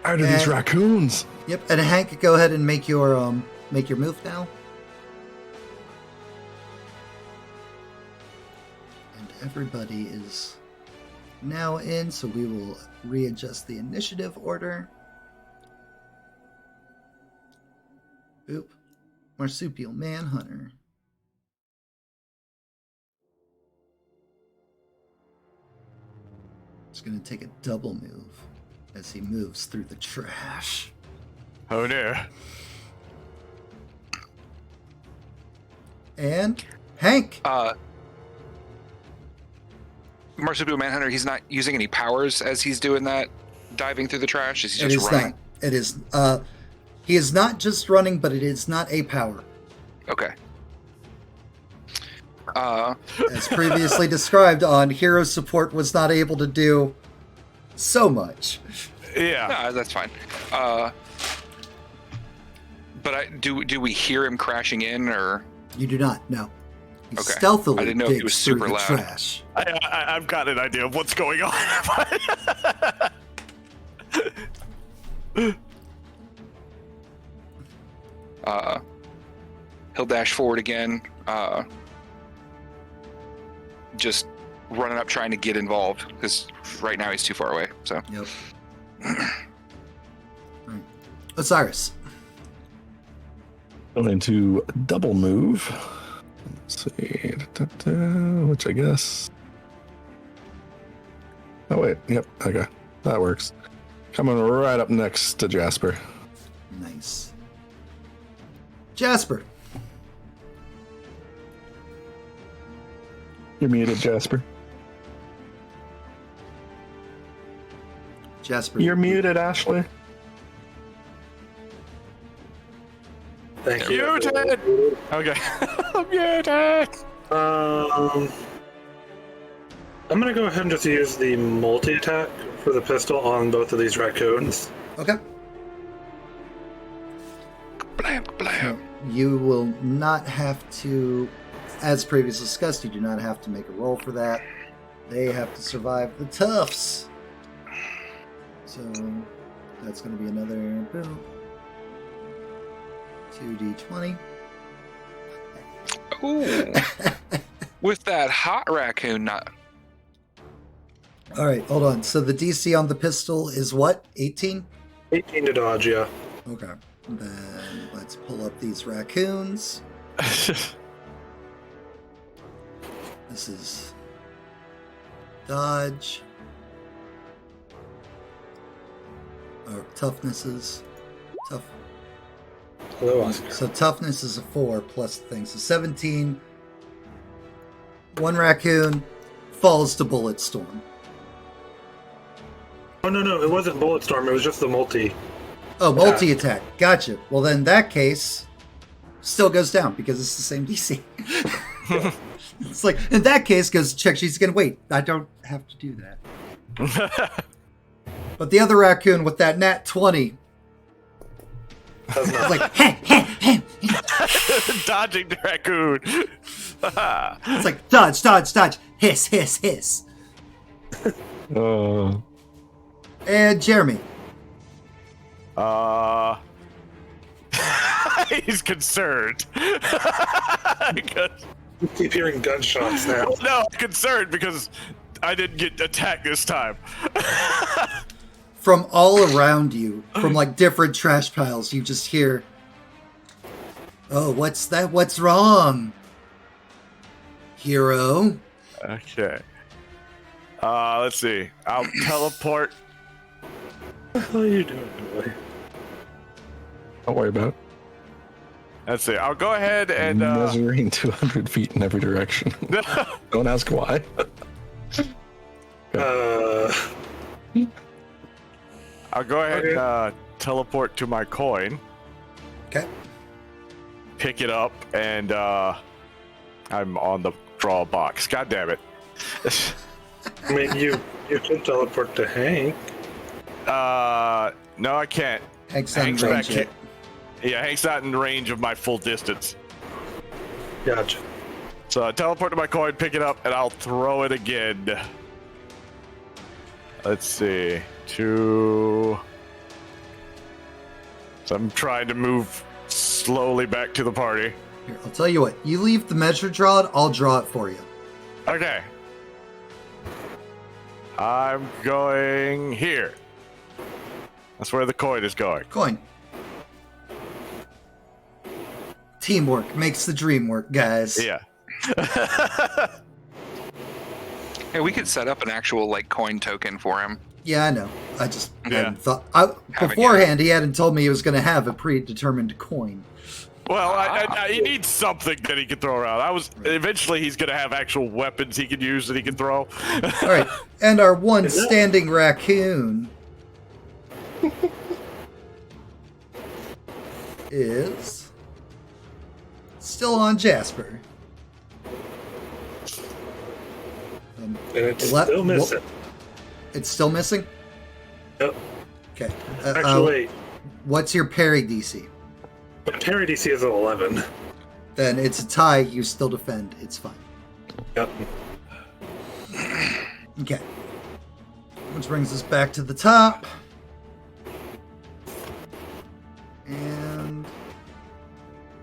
How do these And- raccoons? Yep. And Hank, go ahead and make your move now. Everybody is now in, so we will readjust the initiative order. Oop. Marsupial Manhunter. He's going to take a double move as he moves through the trash. Oh no. And Hank. Marsupial Manhunter, he's not using any powers as he's doing that, diving through the trash. Is he It just is running? not. It is. He is not just running, but it is not a power. Okay. As previously described on Hero Support was not able to do so much. Yeah. No, that's fine. But do we hear him crashing in, or? You do not, no. He Okay. stealthily I didn't know if he digs was through super the loud. trash. I've got an idea of what's going on. He'll dash forward again. Just running up, trying to get involved, because right now he's too far away. So. Yep. Right. Osiris. Going to double move. Let's see. Which I guess. Oh, wait. Yep. Okay. That works. Coming right up next to Jasper. Nice. Jasper. You're muted, Jasper. Jasper. You're muted, Ashley. Thank you. Muted! Okay. Muted! I'm gonna go ahead and just use the multi-attack for the pistol on both of these raccoons. Okay. Blam, blam. You will not have to, as previously discussed, you do not have to make a roll for that. They have to survive the toughs. So that's going to be another boom. 2d20. Ooh. With that hot raccoon, not. All right, hold on. So the DC on the pistol is what? 18? 18 to dodge, yeah. Okay. Then let's pull up these raccoons. This is dodge. Or toughness is tough. Hello, Oscar. So toughness is a 4 plus the thing. So 17. One raccoon falls to Bullet Storm. Oh, no, it wasn't Bulletstorm, it was just the multi. Oh, multi-attack. Gotcha. Well, then in that case, still goes down because it's the same DC. It's like, in that case, goes check she's going to wait. I don't have to do that. But the other raccoon with that nat 20, Does not. it's like, hey. Dodging the raccoon. It's like, dodge. Hiss. And Jeremy. He's concerned. Keep hearing gunshots now. No, I'm concerned because I didn't get attacked this time. From all around you, from like different trash piles, you just hear, oh, what's that? What's wrong? Hero? Okay. Let's see. I'll teleport. What the hell are you doing, boy? Don't worry about it. Let's see. I'll go ahead and Measuring 200 feet in every direction. Don't ask why. I'll go ahead Okay. and teleport to my coin, Okay. pick it up, and I'm on the draw box. God damn it. I mean, you can teleport to Hank. No, I can't. Hank's on Hank's range back yet. Yeah, Hank's not in range of my full distance. Gotcha. So I teleport to my coin, pick it up, and I'll throw it again. Let's see. 2. So I'm trying to move slowly back to the party. Here, I'll tell you what. You leave the measure draw it, I'll draw it for you. Okay. I'm going here. That's where the coin is going. Coin. Teamwork makes the dream work, guys. Yeah. Hey, we could set up an actual like coin token for him. Yeah, I know. I just Yeah. hadn't thought. Haven't Beforehand, he hadn't told me he was going to have a predetermined coin. Well, he needs something that he can throw around. Eventually he's gonna have actual weapons he can use that he can throw. All right, and our one standing raccoon is still on Jasper. And it's Le- still missing. It's still missing? Yep. Okay. Actually, wait. What's your parry DC? My parry DC is an 11. Then it's a tie. You still defend. It's fine. Yep. Okay. Which brings us back to the top. And...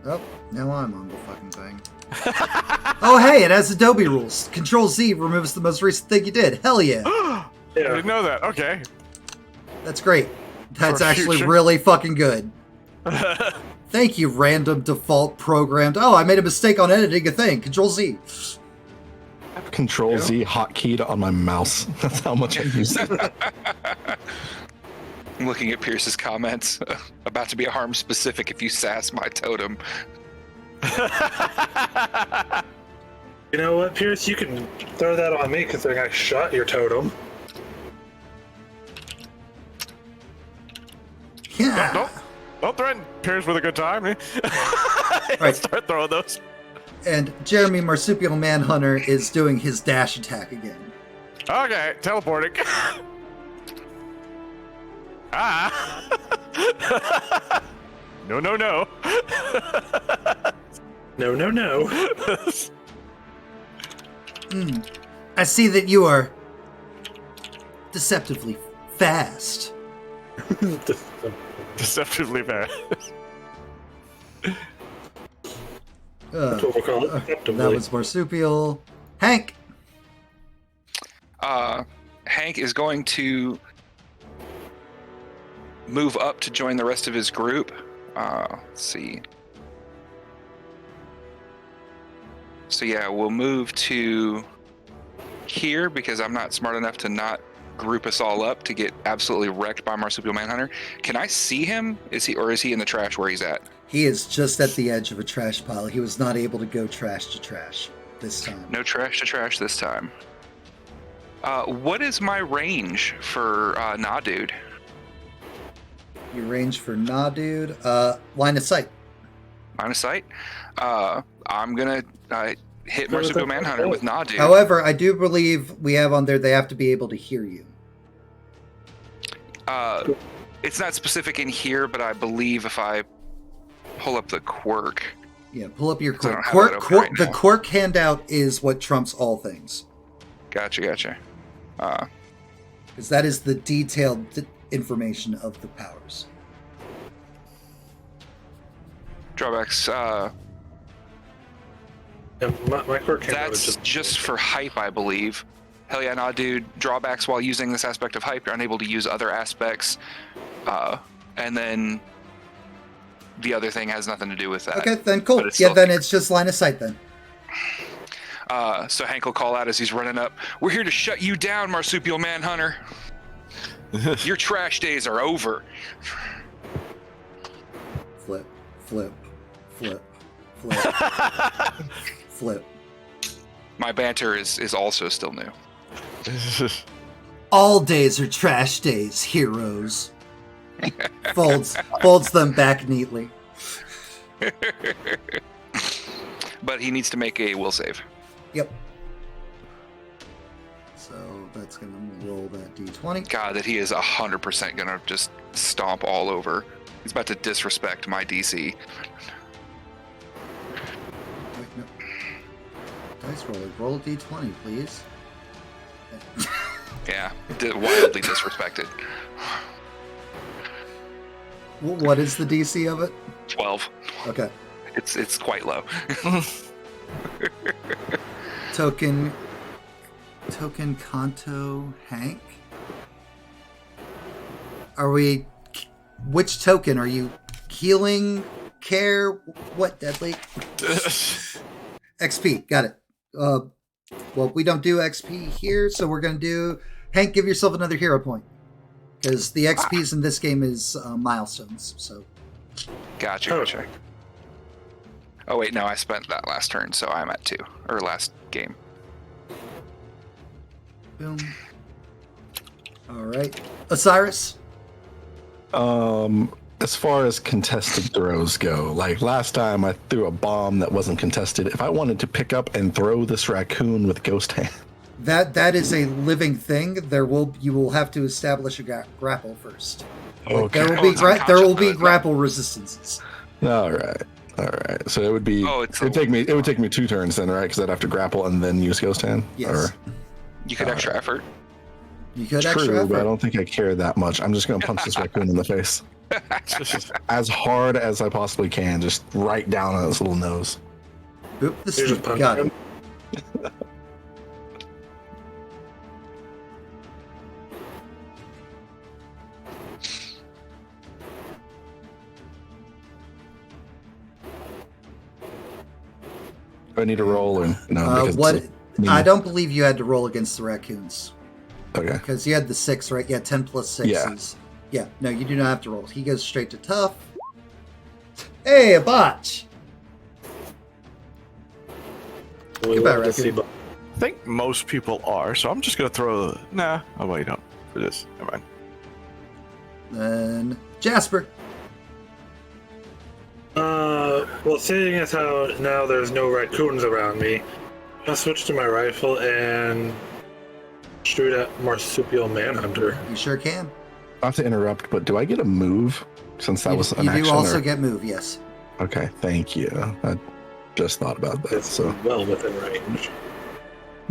oh, now I'm on the fucking thing. Oh, hey, it has Adobe rules. Control Z removes the most recent thing you did. Hell yeah. I didn't know that. Okay. That's great. That's For actually future. really fucking good. Thank you, random default programmed. Oh, I made a mistake on editing a thing. Control Z. Control Z hotkeyed on my mouse. That's how much I use it. I'm looking at Pierce's comments. About to be a harm specific if you sass my totem. You know what, Pierce? You can throw that on me considering I shot your totem. Yeah. Don't threaten Pierce with a good time. Right. Start throwing those. And Jeremy Marsupial Manhunter is doing his dash attack again. Okay, teleporting. No, no, no. No, no, no. I see that you are deceptively fast. Deceptively fast. That's what we'll call it. That Deceptively. was Marsupial. Hank! Hank is going to move up to join the rest of his group. Let's see. So yeah, we'll move to here because I'm not smart enough to not group us all up to get absolutely wrecked by Marsupial Manhunter. Can I see him? Is he in the trash where he's at? He is just at the edge of a trash pile. He was not able to go trash to trash this time. No trash to trash this time. What is my range for Nah Dude? Your range for Nah Dude, line of sight. Line of sight? I'm gonna hit Marsupial Manhunter with Nah Dude. However, I do believe we have on there they have to be able to hear you. It's not specific in here, but I believe if I pull up the quirk. Yeah, pull up your I don't quirk. have that open right The now. quirk handout is what trumps all things. Gotcha. Because that is the detailed information of the powers. Drawbacks. Yeah, my quirk handout is That's just for hype, I believe. Hell yeah, Nah Dude. Drawbacks while using this aspect of hype, you're unable to use other aspects. And then the other thing has nothing to do with that. Okay, then cool. But it's Yeah, still then here. it's just line of sight then. So Hank will call out as he's running up. We're here to shut you down, Marsupial Manhunter. Your trash days are over. Flip, flip, flip, flip, flip. My banter is also still new. All days are trash days, heroes. Folds them back neatly. But he needs to make a will save. Yep. So that's gonna roll that d20. God, that he is 100% gonna just stomp all over. He's about to disrespect my DC. Wait, no. Dice roller, roll a d20, please. Yeah, wildly disrespected. What is the DC of it? 12. Okay. It's quite low. Token Token, Kanto, Hank. Are we... Which token? Are you healing, care, what, Deadly? XP, got it. Well, we don't do XP here, so we're going to do... Hank, give yourself another hero point. Because the XPs in this game is milestones, so... Gotcha. Oh, wait, no, I spent that last turn, so I'm at 2. Or last game. Boom. All right. Osiris? As far as contested throws go, like last time I threw a bomb that wasn't contested. If I wanted to pick up and throw this raccoon with ghost hand, That is a living thing. You will have to establish a grapple first. Okay. There will be it's unconscious, there will be though. grapple resistances. all right. So it would be. It would take me 2 turns then, right? Because I'd have to grapple and then use ghost hand. Yes. You could extra effort. You could True, extra but I effort. don't think I care that much. I'm just gonna punch this raccoon in the face as hard as I possibly can, just right down on its little nose. Boop the You're just steep. punching Got him. it. Do I need to roll or no? Because What? it's I don't believe you had to roll against the raccoons Okay. because you had the 6, right? Yeah, 10 plus 6 Yeah. is. Yeah, no, you do not have to roll. He goes straight to tough. Hey, a botch. We Goodbye, love to see raccoon. I think most people are, so I'm just gonna throw. Nah, I'll wait up for this. Never mind. Then Jasper. Well, seeing as how now there's no raccoons around me, I'll switch to my rifle and shoot at Marsupial Manhunter. You sure can. Not to interrupt, but do I get a move since that was an You action? do also or- get move, yes. Okay, thank you. I just thought about that. It's So well within range.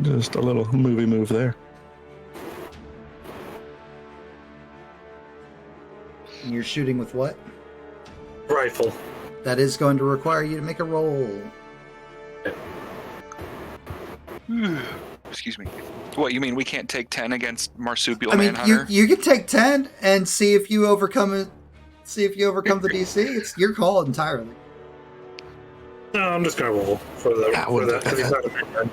just a little movie move there. And you're shooting with what? Rifle. That is going to require you to make a roll. Excuse me. What, you mean we can't take 10 against Marsupial I mean, Manhunter? you can take 10 and see if you overcome it. See if you overcome the DC. It's your call entirely. No, I'm just gonna roll for the Yeah, I for wouldn't that do because he's that. not a minion.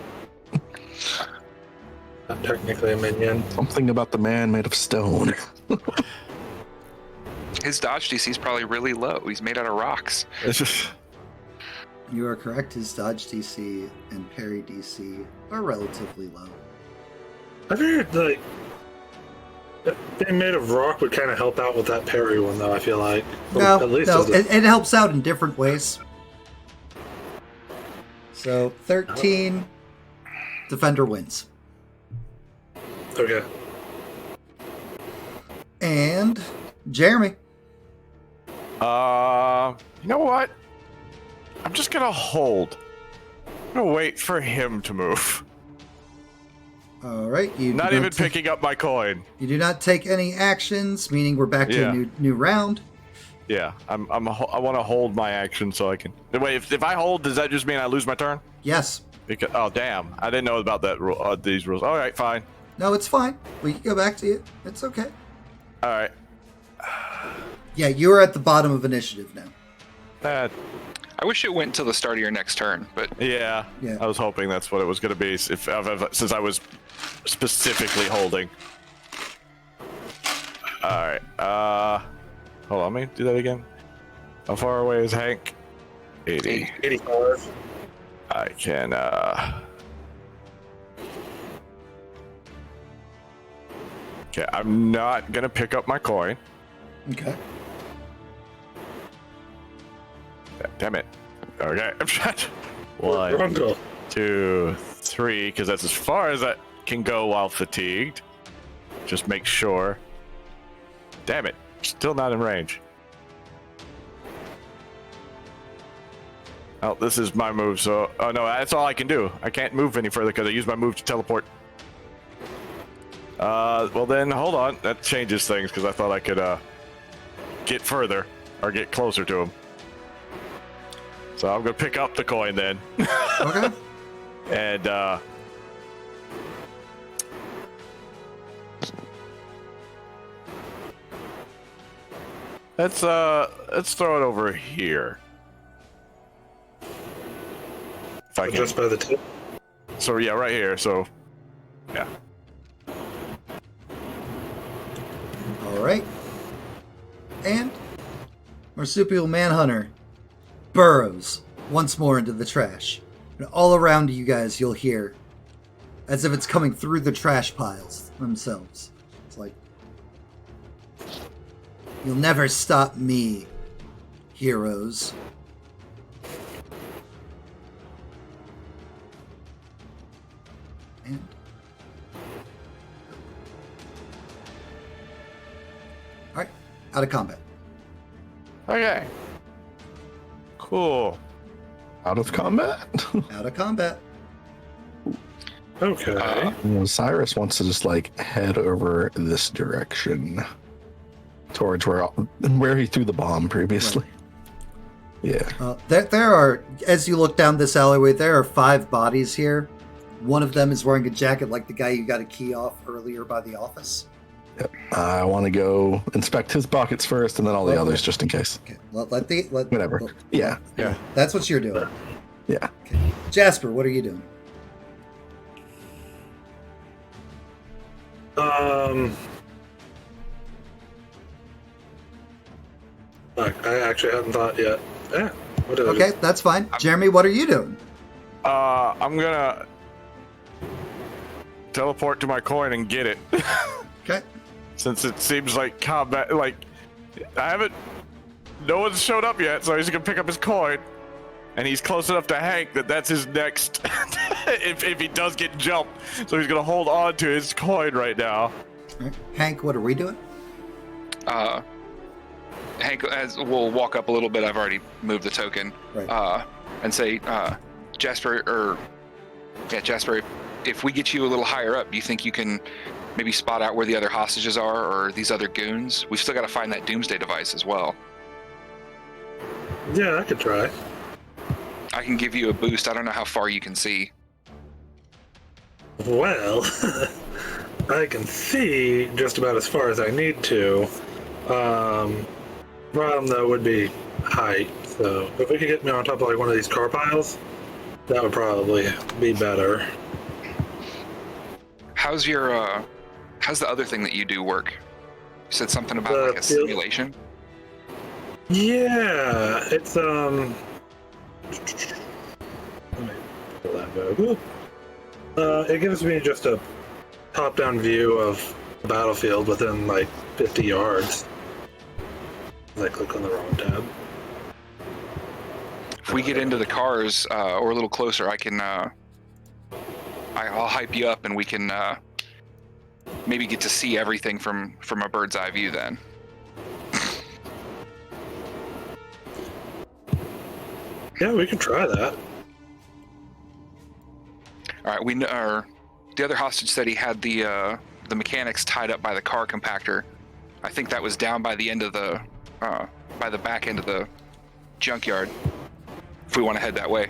Not technically a minion. Something about the man made of stone. His dodge DC is probably really low. He's made out of rocks. It's just. You are correct. His dodge DC and parry DC are relatively low. I figured like being made of rock would kind of help out with that parry one, though. I feel like. No, At least no, as a- it helps out in different ways. So 13, defender wins, okay. and Jeremy. You know what? I'm just gonna hold. I'm gonna wait for him to move. All right, you Not do even not ta- picking up my coin. You do not take any actions, meaning we're back to Yeah. a new round. Yeah, I want to hold my action so I can. Wait, if I hold, does that just mean I lose my turn? Yes. Because oh damn, I didn't know about that rule. These rules. All right, fine. No, it's fine. We can go back to you. It's okay. All right. Yeah, you're at the bottom of initiative now. I wish it went till the start of your next turn, but Yeah, Yeah. I was hoping that's what it was going to be. Since I was specifically holding. All right. Hold on. Let me do that again. How far away is Hank? 80. 85. I can. Okay, I'm not gonna pick up my coin. Okay. Damn it. Okay. One, Bronco. 2, 3, because that's as far as I can go while fatigued. Just make sure. Damn it. Still not in range. Oh, this is my move, so... Oh, no, that's all I can do. I can't move any further because I used my move to teleport. Well then, hold on. That changes things because I thought I could, get further or get closer to him. So I'm gonna pick up the coin then. Okay. And Let's throw it over here. If I can. Just by the tip. So yeah, right here. So yeah. All right. And Marsupial Manhunter burrows once more into the trash. And all around you guys, you'll hear as if it's coming through the trash piles themselves. It's like, you'll never stop me, heroes. And all right, out of combat. Okay. Cool. Out of combat. Out of combat. Okay. Cyrus wants to just like head over this direction towards where he threw the bomb previously. Yeah. There are, as you look down this alleyway, there are 5 bodies here. One of them is wearing a jacket like the guy you got a key off earlier by the office. Yep. I want to go inspect his pockets first, and then all the others, just in case. Okay, let Whatever. Yeah. That's what you're doing. Yeah. Okay. Jasper, what are you doing? Fuck, I actually haven't thought yet. Yeah. What did I Okay, that's fine. Jeremy, what are you doing? I'm gonna teleport to my coin and get it. Okay. Since it seems like combat, like no one's showed up yet, so he's gonna pick up his coin, and he's close enough to Hank that's his next. if he does get jumped, so he's gonna hold on to his coin right now. All right. Hank, what are we doing? Hank will walk up a little bit. I've already moved the token. Right. And say, Jasper, if we get you a little higher up, do you think you can maybe spot out where the other hostages are or these other goons? We've still got to find that doomsday device as well. Yeah, I could try. I can give you a boost. I don't know how far you can see. Well, I can see just about as far as I need to. Problem though would be height. So if we could get me on top of like one of these car piles, that would probably be better. How's the other thing that you do work? You said something about like a simulation? Yeah, it's let me pull that back. It gives me just a top-down view of the battlefield within like 50 yards. I click on the wrong tab. If we get into the cars or a little closer, I can I'll hype you up and we can maybe get to see everything from a bird's eye view then. Yeah, we can try that. All right, the other hostage said he had the mechanics tied up by the car compactor. I think that was down by the end of the by the back end of the junkyard. If we want to head that way.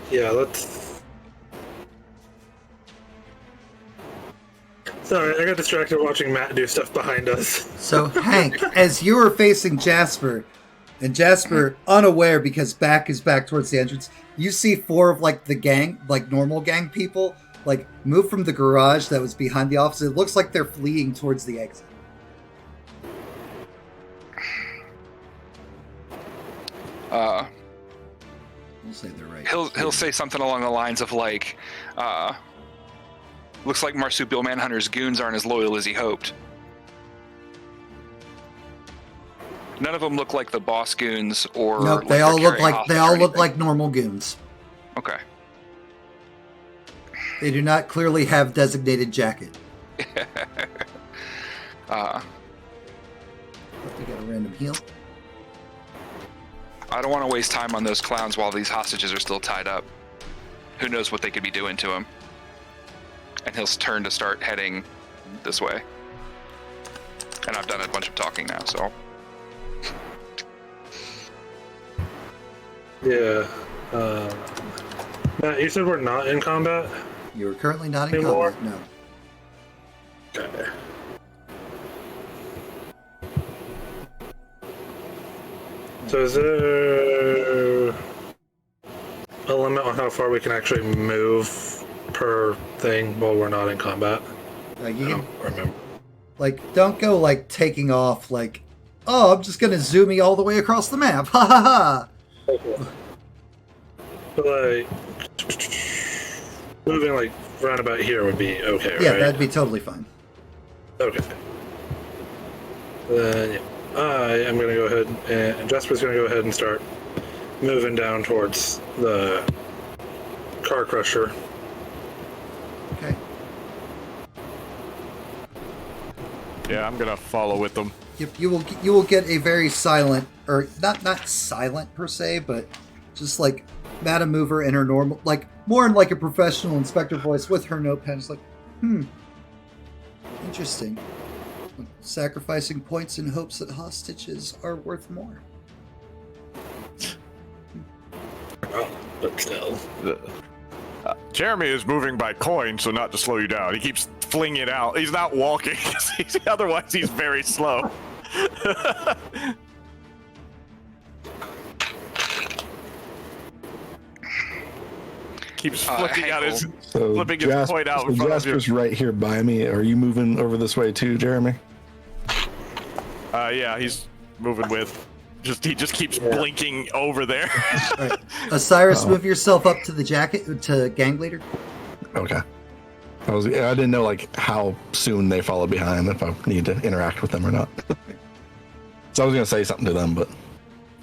Yeah, let's. Sorry, I got distracted watching Matt do stuff behind us. So, Hank, as you were facing Jasper, and Jasper, unaware because back is back towards the entrance, you see 4 of like the gang, like normal gang people, like move from the garage that was behind the office. It looks like they're fleeing towards the exit. We'll say they're right. He'll say something along the lines of like, looks like Marsupial Manhunter's goons aren't as loyal as he hoped. None of them look like the boss goons or. Nope, like they all they're look carrying like they hostage all or look anything. like normal goons. Okay. They do not clearly have designated jacket. They got a random heal. I don't want to waste time on those clowns while these hostages are still tied up. Who knows what they could be doing to him? And he'll turn to start heading this way. And I've done a bunch of talking now, so. Yeah. Matt, you said we're not in combat? You're currently not in Anymore? combat, no. Okay. So is there a limit on how far we can actually move per thing while we're not in combat? You I can, don't remember. like, don't go, like, taking off, like, oh, I'm just gonna zoom me all the way across the map. Ha ha ha! Okay. But like moving like roundabout here would be okay, Yeah, right? that'd be totally fine. Okay. Then yeah, I am gonna go ahead and Jasper's gonna go ahead and start moving down towards the car crusher. Okay. Yeah, I'm gonna follow with them. You will get a very silent, or not silent per se, but just like Madam Mover in her normal, like more in like a professional inspector voice with her notepad. It's like, interesting. Sacrificing points in hopes that hostages are worth more. Oh, but still. Jeremy is moving by coin, so not to slow you down. He keeps flinging it out. He's not walking. Otherwise, he's very slow. Keeps flipping out his, So flipping his coin out in front of you. Jasper's right here by me. Are you moving over this way too, Jeremy? Yeah, he's moving with. He just keeps blinking over there. All right. Osiris, move yourself up to the jacket to gang leader. Okay. I didn't know like how soon they follow behind, if I need to interact with them or not. So I was gonna say something to them, but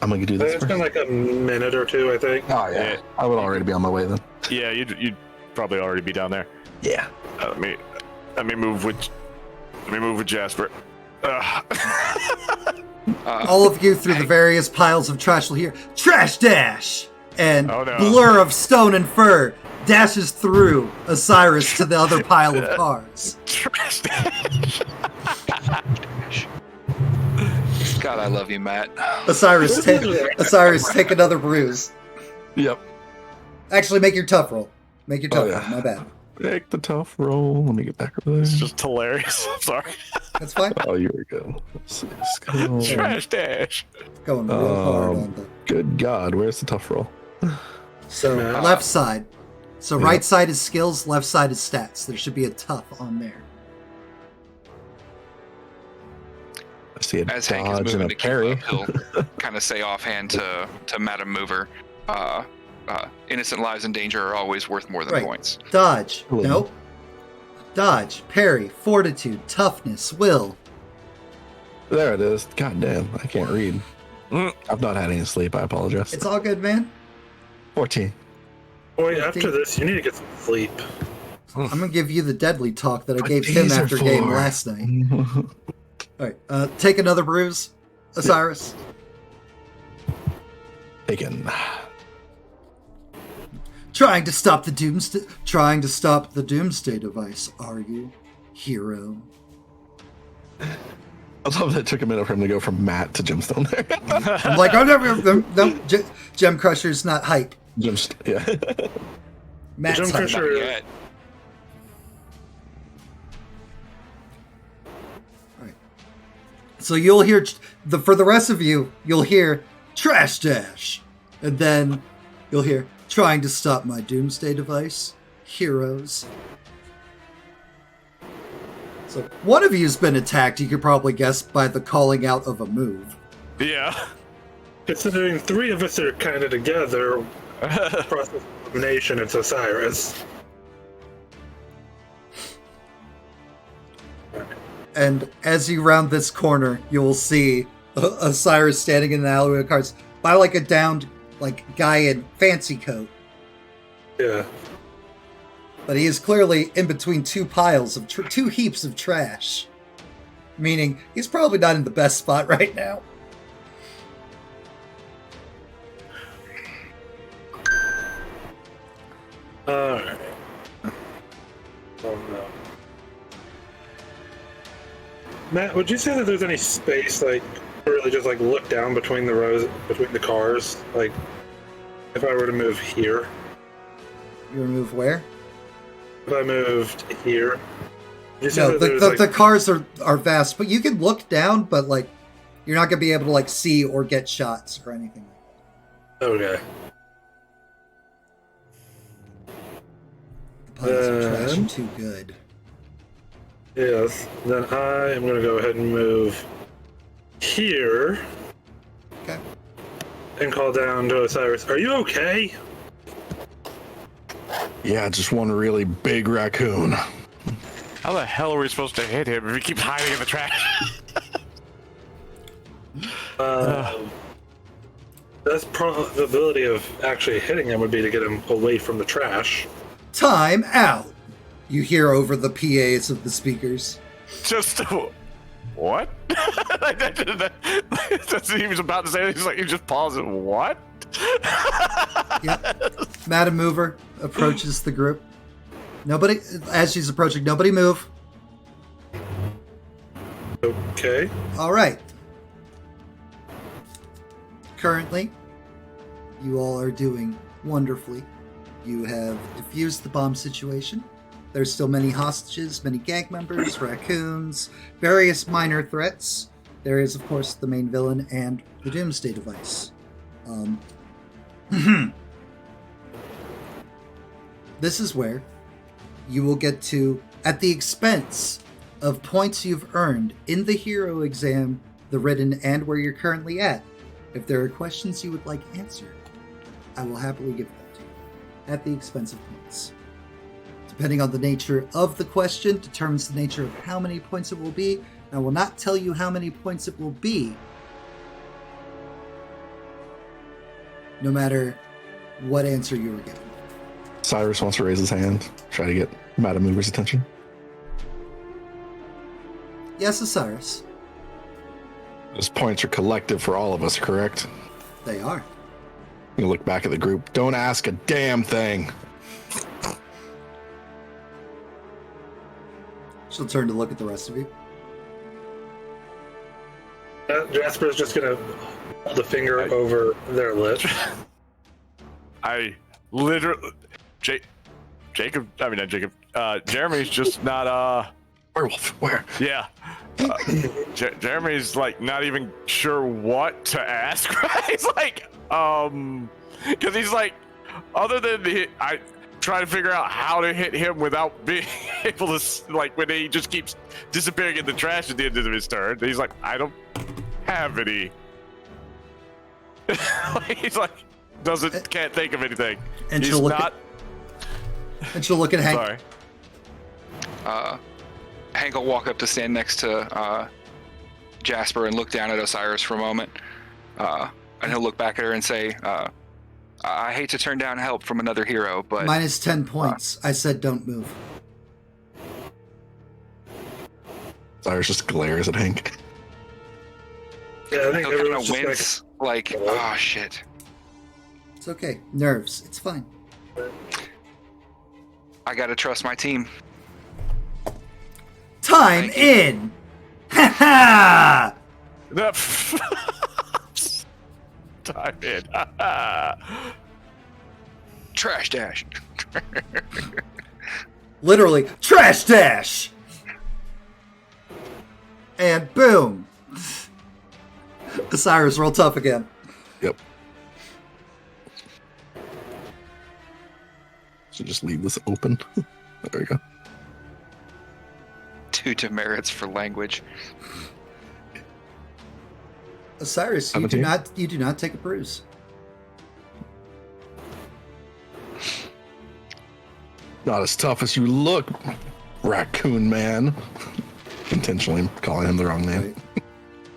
I'm gonna do this It's first. been like a minute or two, I think. Oh yeah. I would already be on my way then. Yeah, you'd probably already be down there. Yeah. Let me move with Jasper. All of you through the various piles of trash will hear trash dash, and Oh, no. blur of stone and fur dashes through Osiris to the other pile of cars. God, I love you, Matt. Osiris, take another bruise. Yep. Actually, make your tough roll. Make your tough Oh, yeah. roll. My bad. Take the tough roll. Let me get back over there. It's just hilarious. I'm sorry. That's fine. Oh, here we go. Let's see. Let's go. Trash dash. Going real hard on the. Good God, where's the tough roll? So left side. So right side is skills, left side is stats. There should be a tough on there. I see a As Hank is dodge and moving a to keep parry. up, he'll kind of say offhand to Madam Mover, innocent lives in danger are always worth more than Right. points. Dodge. Cool. Nope. Dodge, parry, fortitude, toughness, will. There it is. God damn, I can't read. Mm. I've not had any sleep. I apologize. It's all good, man. 14. Boy, after this, you need to get some sleep. I'm gonna give you the deadly talk that I What gave him these are after game for. last night. All right, take another bruise, Osiris. Taken. Trying to stop the doomsday device, are you, hero? I love that it took a minute for him to go from Matt to Gemstone there. I'm like, oh no, Gem Crusher's not hype. Yeah. Matt's Gem hype. Crusher- Sure. Yet. So you'll hear for the rest of you, you'll hear trash dash, and then you'll hear trying to stop my doomsday device, heroes. So one of you's been attacked. You could probably guess by the calling out of a move. Yeah. Considering three of us are kind of together, process of elimination, it's Osiris. And as you round this corner, you will see Osiris standing in the alleyway of cars by like a downed guy in fancy coat. Yeah. But he is clearly in between two piles of two heaps of trash. Meaning he's probably not in the best spot right now. Alright. Oh no. Matt, would you say that there's any space, to really just, look down between the rows, between the cars? Like, if I were to move here? You want to move where? If I moved here? Would you say No, that there's, the cars are vast, but you can look down, but You're not gonna be able to like see or get shots or anything like that. Okay. The piles of trash are too good. Yes. Then I am going to go ahead and move here Okay. and call down to Osiris. Are you okay? Yeah, just one really big raccoon. How the hell are we supposed to hit him if he keeps hiding in the trash? That's probability of actually hitting him would be to get him away from the trash. Time out. You hear over the PAs of the speakers. Just what? He was about to say it. He's like, he just paused. What? Yep. Madam Mover approaches the group. Nobody, as she's approaching, nobody move. Okay. All right. Currently, you all are doing wonderfully. You have defused the bomb situation. There's still many hostages, many gang members, raccoons, various minor threats. There is, of course, the main villain and the Doomsday device. This is where you will get to, at the expense of points you've earned in the hero exam, the written, and where you're currently at. If there are questions you would like answered, I will happily give them to you, at the expense of points. Depending on the nature of the question, determines the nature of how many points it will be. I will not tell you how many points it will be, no matter what answer you were given. Cyrus wants to raise his hand, try to get Madam Mover's attention. Yes, Osiris. Those points are collective for all of us, correct? They are. You look back at the group. Don't ask a damn thing. She'll turn to look at the rest of you. Jasper's just going to hold a finger over their lips. I literally, Jeremy's just not, Werewolf, where? yeah. Jeremy's like not even sure what to ask, right? He's like, because he's like, other than I try to figure out how to hit him without being able to, like, when he just keeps disappearing in the trash at the end of his turn. He's like, I don't have any. He's like, can't think of anything. And He's she'll look not. And she'll look at Hank. Sorry. Hank will walk up to stand next to Jasper and look down at Osiris for a moment. And he'll look back at her and say, I hate to turn down help from another hero, but... Minus 10 points. I said don't move. Cyrus just glares at Hank. Yeah, I think he'll kind everyone's of just wince, like, oh, shit. It's okay. Nerves. It's fine. I gotta trust my team. Time Thank you. in! Ha ha! Time in. Trash dash. Literally, trash dash! And boom! Osiris, roll tough again. Yep. Should just leave this open. There we go. 2 demerits for language. Osiris, you do not take a bruise. Not as tough as you look, raccoon man. Intentionally calling him the wrong name.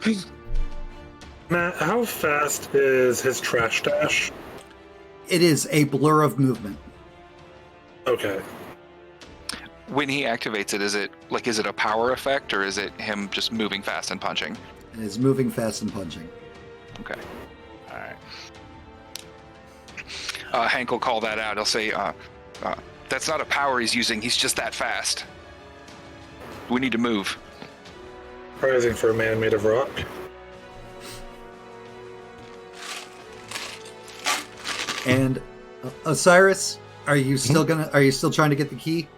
Right. Matt, how fast is his trash dash? It is a blur of movement. Okay. When he activates it, is it a power effect, or is it him just moving fast and punching? It is moving fast and punching. Okay. All right. Hank will call that out. He'll say, that's not a power he's using. He's just that fast. We need to move. Surprising for a man made of rock. And Osiris, are you still trying to get the key?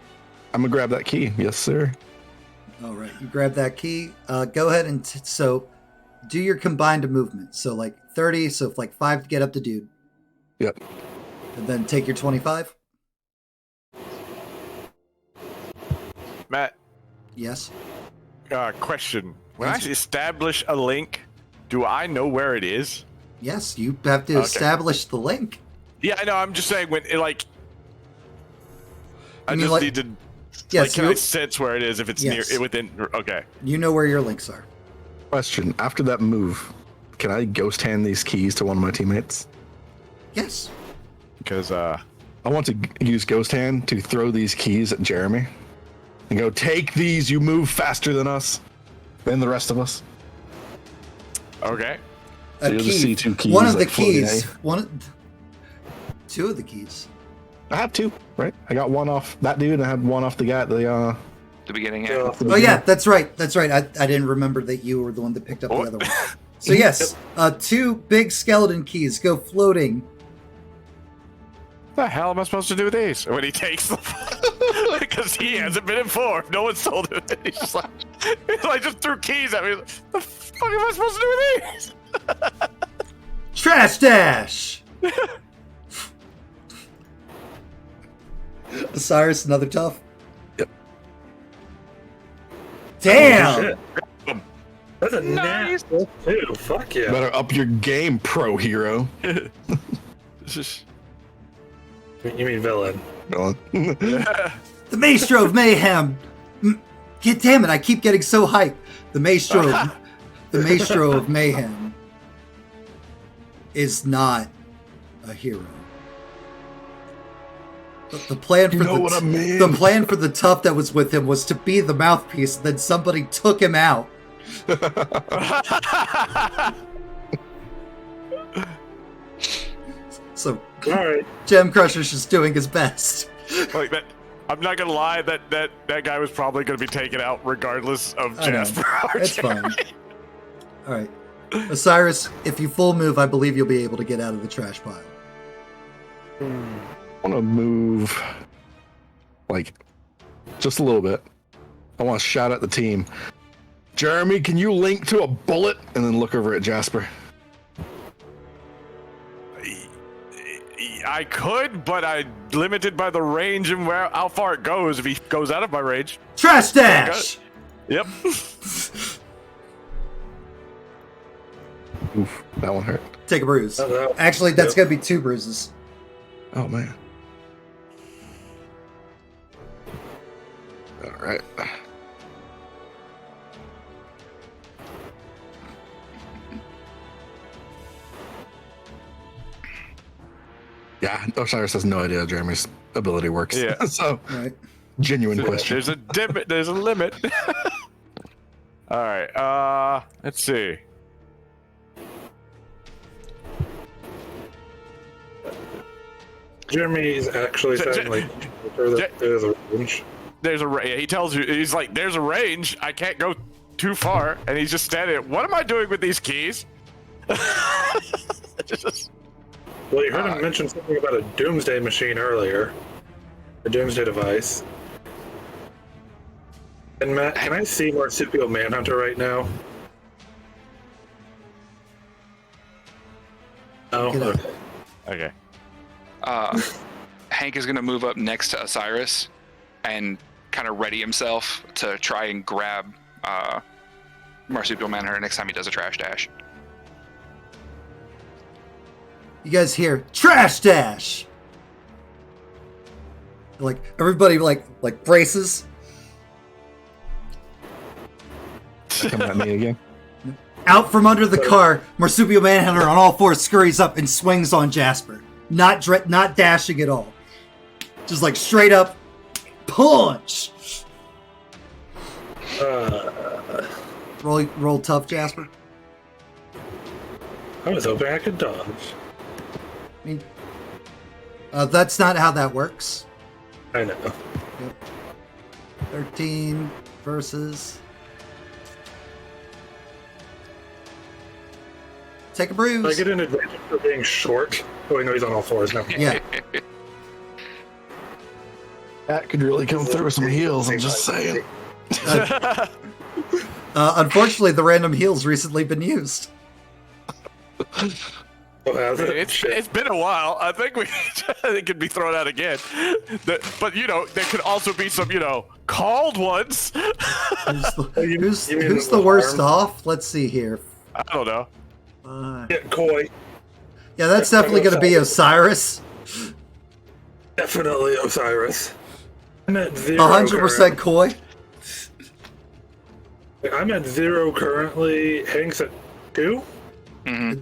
I'm gonna grab that key. Yes, sir. All right, you grab that key. Go ahead and so do your combined movement. So like 30, so like 5 to get up to dude. Yep. And then take your 25. Matt, Yes. question. When I Yes. establish a link, do I know where it is? Yes, you have to Okay. establish the link. Yeah, I know. I'm just saying when like. I You mean just like- need to. Yes, like, can I sense where it is if it's Yes. near within? Okay. you know where your links are. Question: after that move, can I ghost hand these keys to one of my teammates? Yes. Because I want to use ghost hand to throw these keys at Jeremy, and go, "Take these. You move faster than us, than the rest of us." okay. So you'll just see 2 keys. One of the like, floating keys. away. 2 of the keys. I have 2, right? I got 1 off that dude, and I had 1 off the guy. The beginning. Yeah. Oh yeah, that's right. That's right. I didn't remember that you were the one that picked up the other one. So yes, 2 big skeleton keys go floating. What the hell am I supposed to do with these? When he takes them, because he hasn't been informed. No one's told him. He's just like, just threw keys at me. The fuck am I supposed to do with these? Trash dash. Osiris, another tough. Yep. Damn. Shit. That's a Nice. nice too. Fuck yeah. Better up your game, pro hero. This is. You mean villain? The Maestro of Mayhem. God damn it! I keep getting so hyped. The Maestro of Mayhem is not a hero. The plan for You know what I mean? the plan for the tough that was with him was to be the mouthpiece. Then somebody took him out. So All right. Gem Crusher's just doing his best. Like that. I'm not gonna lie. That guy was probably gonna be taken out regardless of I know. Jasper. It's fine. All right, Osiris. If you full move, I believe you'll be able to get out of the trash pile. I want to move, like, just a little bit. I want to shout at the team. Jeremy, can you link to a bullet? And then look over at Jasper. I could, but I'm limited by the range and how far it goes. If he goes out of my range. Trash dash. Yep. Oof, that one hurt. Take a bruise. Oh, Actually, that's Yep. gonna be 2 bruises. Oh, man. All right. Yeah, Osiris has no idea how Jeremy's ability works. Yeah. So, All right. genuine question. There's a limit. There's a limit. All right. Let's see. Jeremy's actually saying like there's a range. There's a he tells you he's like there's a range. I can't go too far, and he's just standing there. What am I doing with these keys? Just- Well, you heard him mention something about a doomsday machine earlier. A doomsday device. And Matt, can I see Marsupial Manhunter right now? Oh, Get out. okay. okay. Hank is going to move up next to Osiris and kind of ready himself to try and grab Marsupial Manhunter next time he does a trash dash. You guys hear trash dash. Like everybody like braces. Coming at me again. Out from under the car, Marsupial Manhunter on all 4 scurries up and swings on Jasper. Not dashing at all. Just like straight up punch. Roll tough, Jasper. I was hoping I could dodge. I mean, that's not how that works. I know. 13 versus. Take a bruise. I get an advantage for being short. Oh, I know he's on all 4s now. Yeah. That could really come through some heals, I'm just saying. Unfortunately, the random heal's recently been used. Oh, has it? It's been a while. I think it could be thrown out again. But there could also be some called ones. Who's you mean the worst off? Let's see here. I don't know. Yeah, Koi. Yeah, that's definitely going to be Osiris. Definitely Osiris. I'm at 0. 100% Koi. I'm at 0 currently. Hank's at 2. Mm-hmm.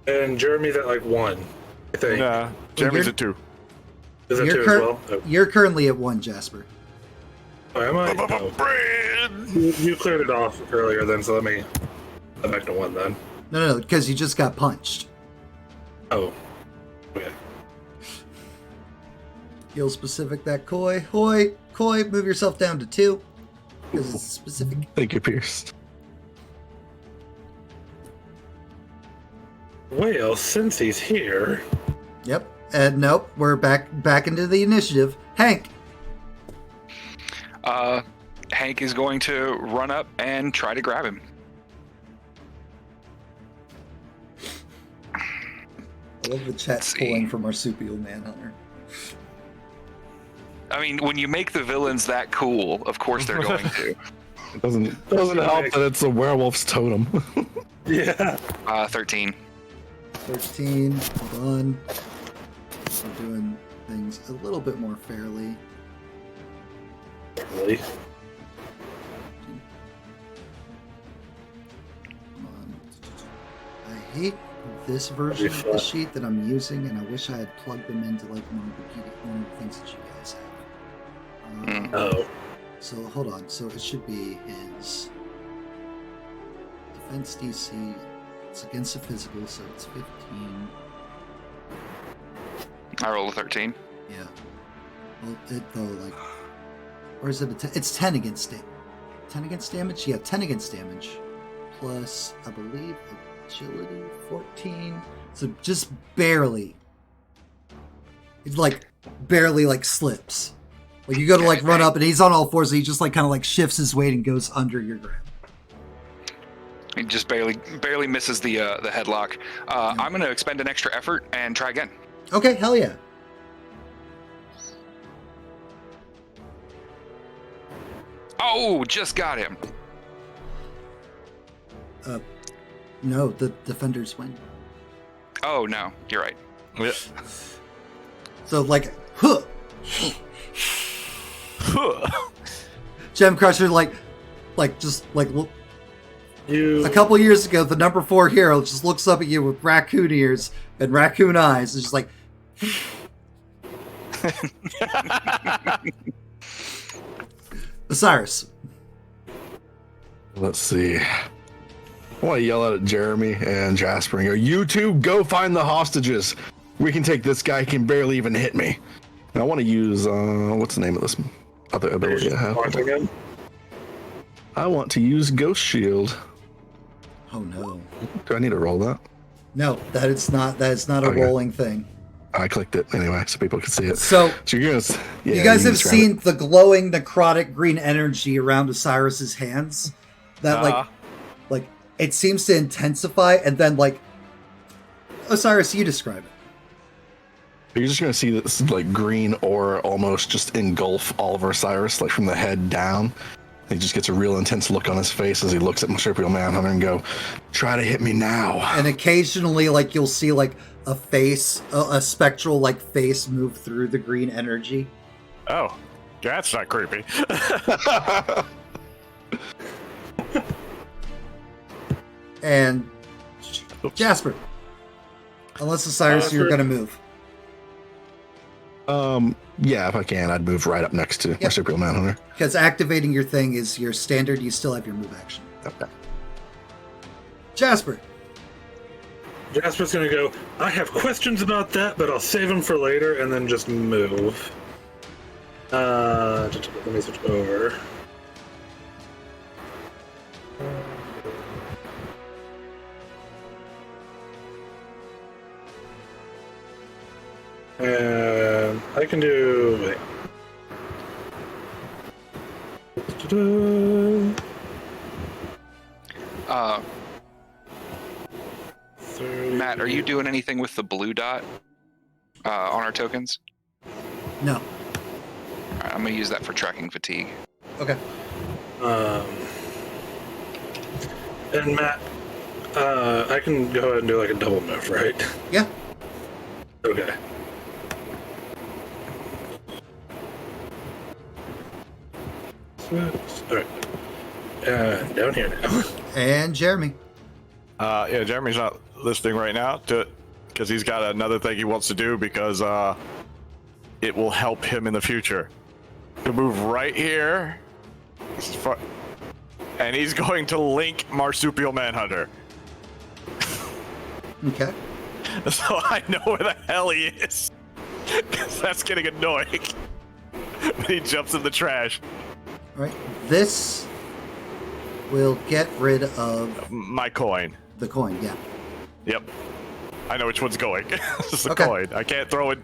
And Jeremy's at like 1, I think. Nah, Jeremy's at 2. Is that 2 as well? Oh. You're currently at 1, Jasper. Oh, am I? Oh. You cleared it off earlier then, so let me go back to 1 then. No, because you just got punched. Oh. Okay. Heal specific that Koi. Koi, move yourself down to 2. Because it's specific. Thank you, Pierce. Well, since he's here... Yep. And nope, we're back into the initiative. Hank. Hank is going to run up and try to grab him. I love the chat pulling from Marsupial Manhunter. I mean, when you make the villains that cool, of course they're going to. It doesn't help that it's a werewolf's totem. Yeah. 13. 13. Hold on. We're doing things a little bit more fairly. Really? Come on. I hate this version of the sheet that I'm using, and I wish I had plugged them into like one of the things that you guys have. Oh. So hold on. So it should be his defense DC. It's against a physical, so it's 15. I rolled a 13. Yeah. Well, or is it a 10? It's 10 against 10 against damage? Yeah, 10 against damage. Plus, I believe, agility, 14. So just barely. It's barely slips. Like you go to run up and he's on all fours, and he just kind of shifts his weight and goes under your grip. He just barely misses the headlock. I'm going to expend an extra effort and try again. Okay, hell yeah. Oh, just got him. No, the defenders win. Oh, no, you're right. Yeah. So, huh. Gem Crusher, a couple years ago, the number 4 hero just looks up at you with raccoon ears and raccoon eyes. It's just like... Osiris. Let's see. I want to yell out at Jeremy and Jasper and go, you two go find the hostages. We can take this guy. He can barely even hit me. And I want to use, what's the name of this other ability I have? Again? I want to use Ghost Shield. Oh no. Do I need to roll that? No, that is not a Okay. rolling thing. I clicked it anyway so people can see it. So you're gonna, you guys have seen the glowing necrotic green energy around Osiris's hands? That it seems to intensify and then Osiris, you describe it. You're just gonna see this green aura almost just engulf all of Osiris, from the head down. He just gets a real intense look on his face as he looks at Marsupial Manhunter and go, try to hit me now. And occasionally, you'll see a face, a spectral face move through the green energy. Oh, that's not creepy. And Jasper, unless Osiris, you're gonna move. Yeah, if I can, I'd move right up next to Marsupial Manhunter. Because activating your thing is your standard. You still have your move action. Okay. Jasper. Jasper's gonna go, I have questions about that, but I'll save them for later and then just move. Let me switch over. And I can do... Wait. Matt, are you doing anything with the blue dot on our tokens? No. All right, I'm gonna use that for tracking fatigue. Okay. And Matt, I can go ahead and do like a double move, right? Yeah. Okay. Alright. Down here now. And Jeremy. Yeah, Jeremy's not listening right now because he's got another thing he wants to do because it will help him in the future. To move right here, and he's going to link Marsupial Manhunter. Okay. So I know where the hell he is. Because that's getting annoying. When he jumps in the trash. All right. This will get rid of My coin. the coin. Yeah. Yep. I know which one's going. It's the Okay. coin. I can't throw it.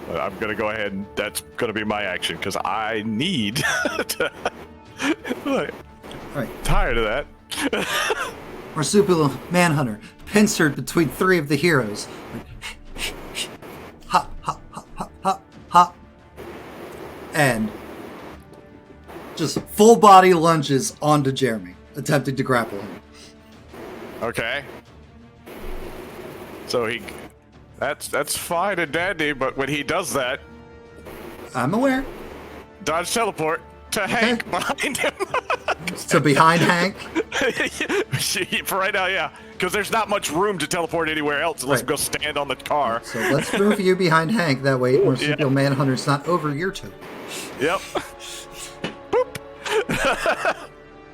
But I'm going to go ahead and that's going to be my action because I need to. All right. Tired of that. Marsupial Manhunter pincered between three of the heroes. Like, hop, hop, hop, hop, hop, hop. And just full body lunges onto Jeremy, attempting to grapple him. Okay. So that's fine and dandy, but when he does that, I'm aware. dodge teleport to Hank behind him. So behind Hank. For right now, yeah. Because there's not much room to teleport anywhere else unless Right. we go stand on the car. So let's move you behind Hank. That way Marsupial Manhunter's not over your toe. Yep.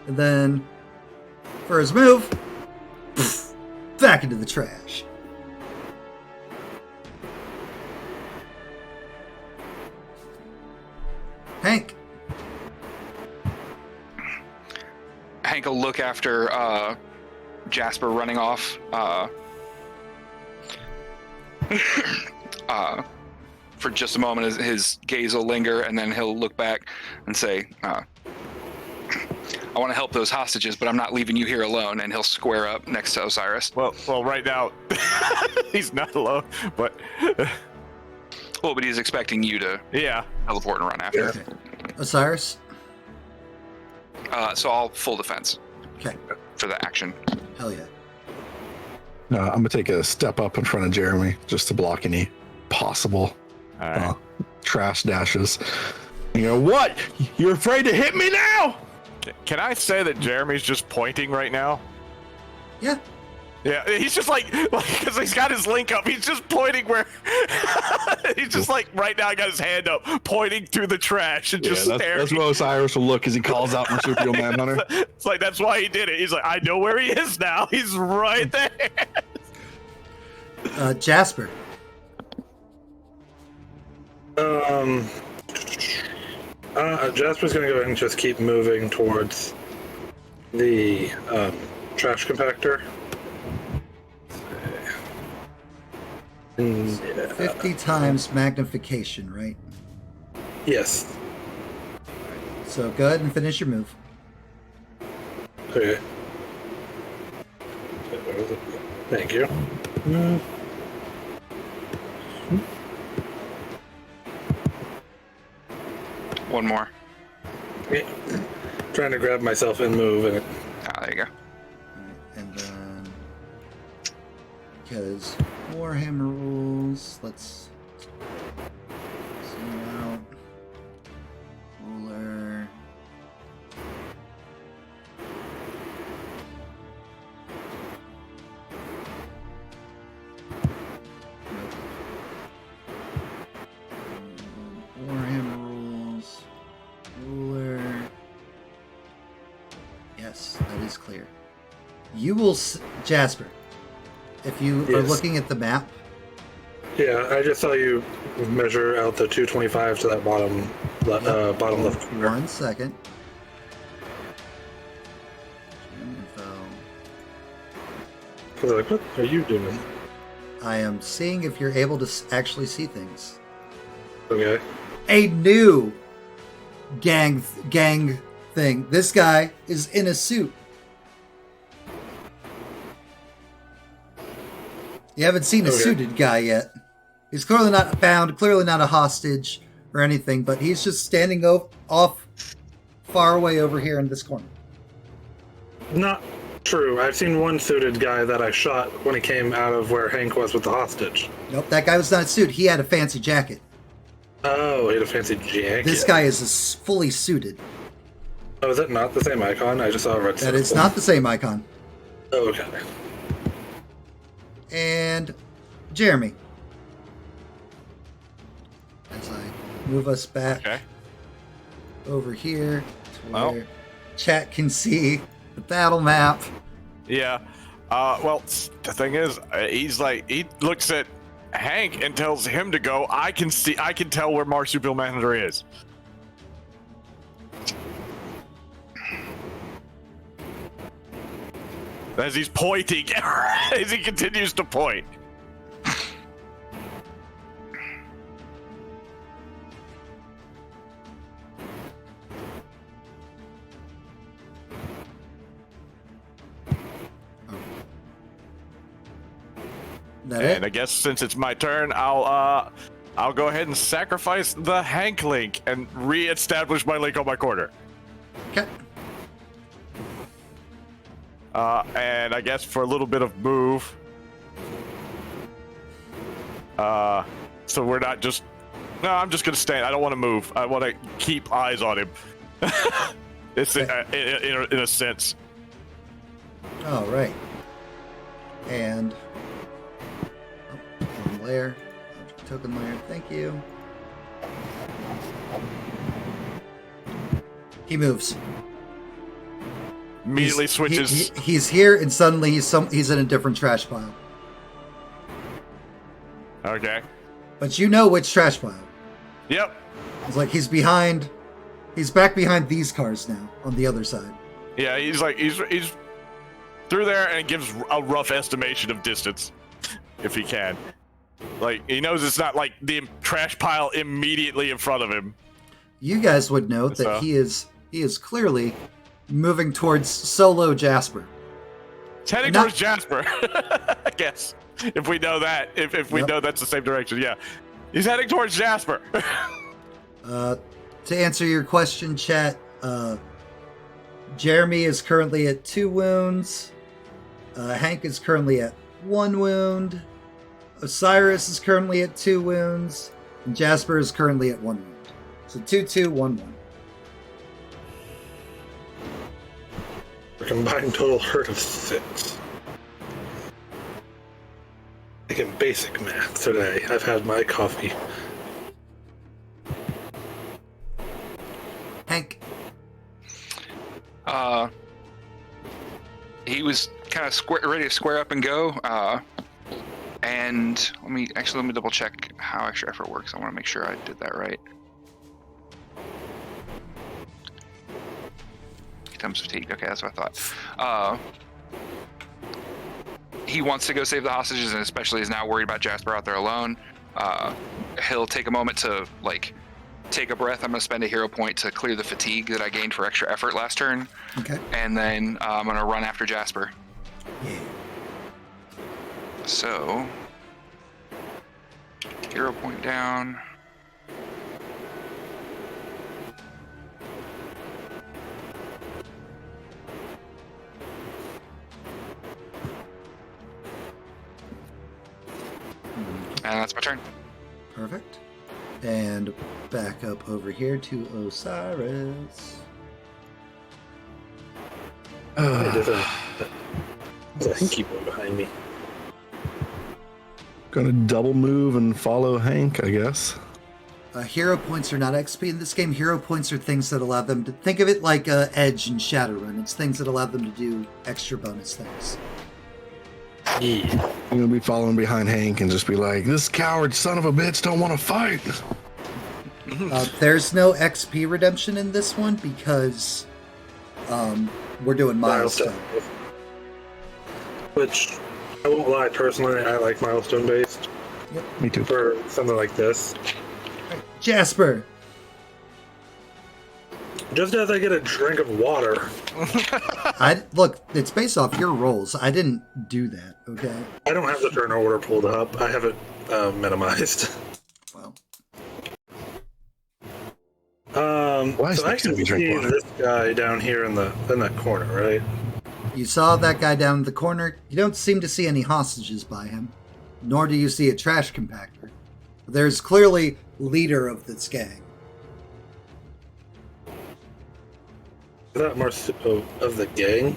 And then, for his move, back into the trash. Hank. Hank will look after Jasper running off for just a moment. His gaze will linger, and then he'll look back and say, I want to help those hostages, but I'm not leaving you here alone. And he'll square up next to Osiris. Well, right now, he's not alone, but Well, but he's expecting you to yeah. teleport and run after. Okay. Osiris. So I'll full defense Okay. for the action. Hell yeah. I'm gonna take a step up in front of Jeremy just to block any possible All right. trash dashes. You know what? You're afraid to hit me now? Can I say that Jeremy's just pointing right now? Yeah. Yeah, he's just like because he's got his link up. He's just pointing where he's just like right now. Got his hand up, pointing through the trash and just staring. that's what Osiris will look as he calls out Marsupial Manhunter. It's like that's why he did it. He's like, I know where he is now. He's right there. Jasper. Jasper's gonna go ahead and just keep moving towards the trash compactor. And, 50 times magnification, right? yes. So go ahead and finish your move. Okay. Thank you. One more. Yeah. Trying to grab myself and move, and There you go. And then, because Warhammer rules, let's zoom out. Ruler. Warhammer rules. Ruler. Yes, that is clear. You will, Jasper, if you are Yes. looking at the map, yeah, I just saw you measure out the 225 to that bottom left corner. 1 second. Info. I was like, what are you doing? I am seeing if you're able to actually see things. Okay. A new gang thing. This guy is in a suit. You haven't seen a suited guy yet. He's clearly not bound, clearly not a hostage or anything, but he's just standing off far away over here in this corner. Not true. I've seen one suited guy that I shot when he came out of where Hank was with the hostage. Nope, that guy was not suited. He had a fancy jacket. Oh, he had a fancy jacket. This guy is fully suited. Oh, is it not the same icon? I just saw a red circle. That is not the same icon. Oh, okay. And Jeremy. As I move us back over here to where chat can see the battle map. Yeah. Well, the thing is, he looks at Hank and tells him to go. I can tell where Marsupial Manhunter is. As he's pointing, as he continues to point. And I guess since it's my turn, I'll go ahead and sacrifice the Hank link and re-establish my link on my corner. Okay. And I guess for a little bit of move, so we're not just. No, I'm just gonna stand. I don't want to move. I want to keep eyes on him. It's in a sense. All right. And one layer, token layer. Thank you. He moves. Immediately switches. He's here, and suddenly he's in a different trash pile. Okay. But you know which trash pile. Yep. It's like he's back behind these cars now on the other side. Yeah, he's through there and gives a rough estimation of distance, if he can. Like, he knows it's not like the trash pile immediately in front of him. You guys would note that he is clearly moving towards solo Jasper. It's heading towards Jasper, I guess. If we know that, if we know that's the same direction, yeah. He's heading towards Jasper. To answer your question, chat, Jeremy is currently at 2 wounds. Hank is currently at 1 wound. Osiris is currently at 2 wounds. And Jasper is currently at 1 wound. So 2-2, 1-1. A combined total hurt of 6. Taking basic math today. I've had my coffee. Hank. He was kind of ready to square up and go. And let me double check how extra effort works. I want to make sure I did that right. Times fatigue. Okay, that's what I thought. He wants to go save the hostages, and especially is now worried about Jasper out there alone. He'll take a moment to take a breath. I'm going to spend a hero point to clear the fatigue that I gained for extra effort last turn. Okay. And then I'm going to run after Jasper. Yeah. So, hero point down. And that's my turn. Perfect. And back up over here to Osiris. There's a Hinky behind me. Gonna double move and follow Hank, I guess. Hero points are not XP in this game. Hero points are things that allow them to think of it like Edge and Shadowrun. It's things that allow them to do extra bonus things. Yeah. I'm gonna be following behind Hank and just be like, "This coward son of a bitch don't want to fight." There's no XP redemption in this one because we're doing milestone. Which, I won't lie, personally, I like milestone based. Yep. Me too. For something like this. Jasper. Just as I get a drink of water. Look, it's based off your rolls. I didn't do that, okay? I don't have the turn order pulled up. I have it minimized. Well, Why is So I next to can me drink see water? this guy down here in that corner, right? you saw that guy down in the corner. You don't seem to see any hostages by him, nor do you see a trash compactor. There's clearly leader of this gang. Is that of the gang?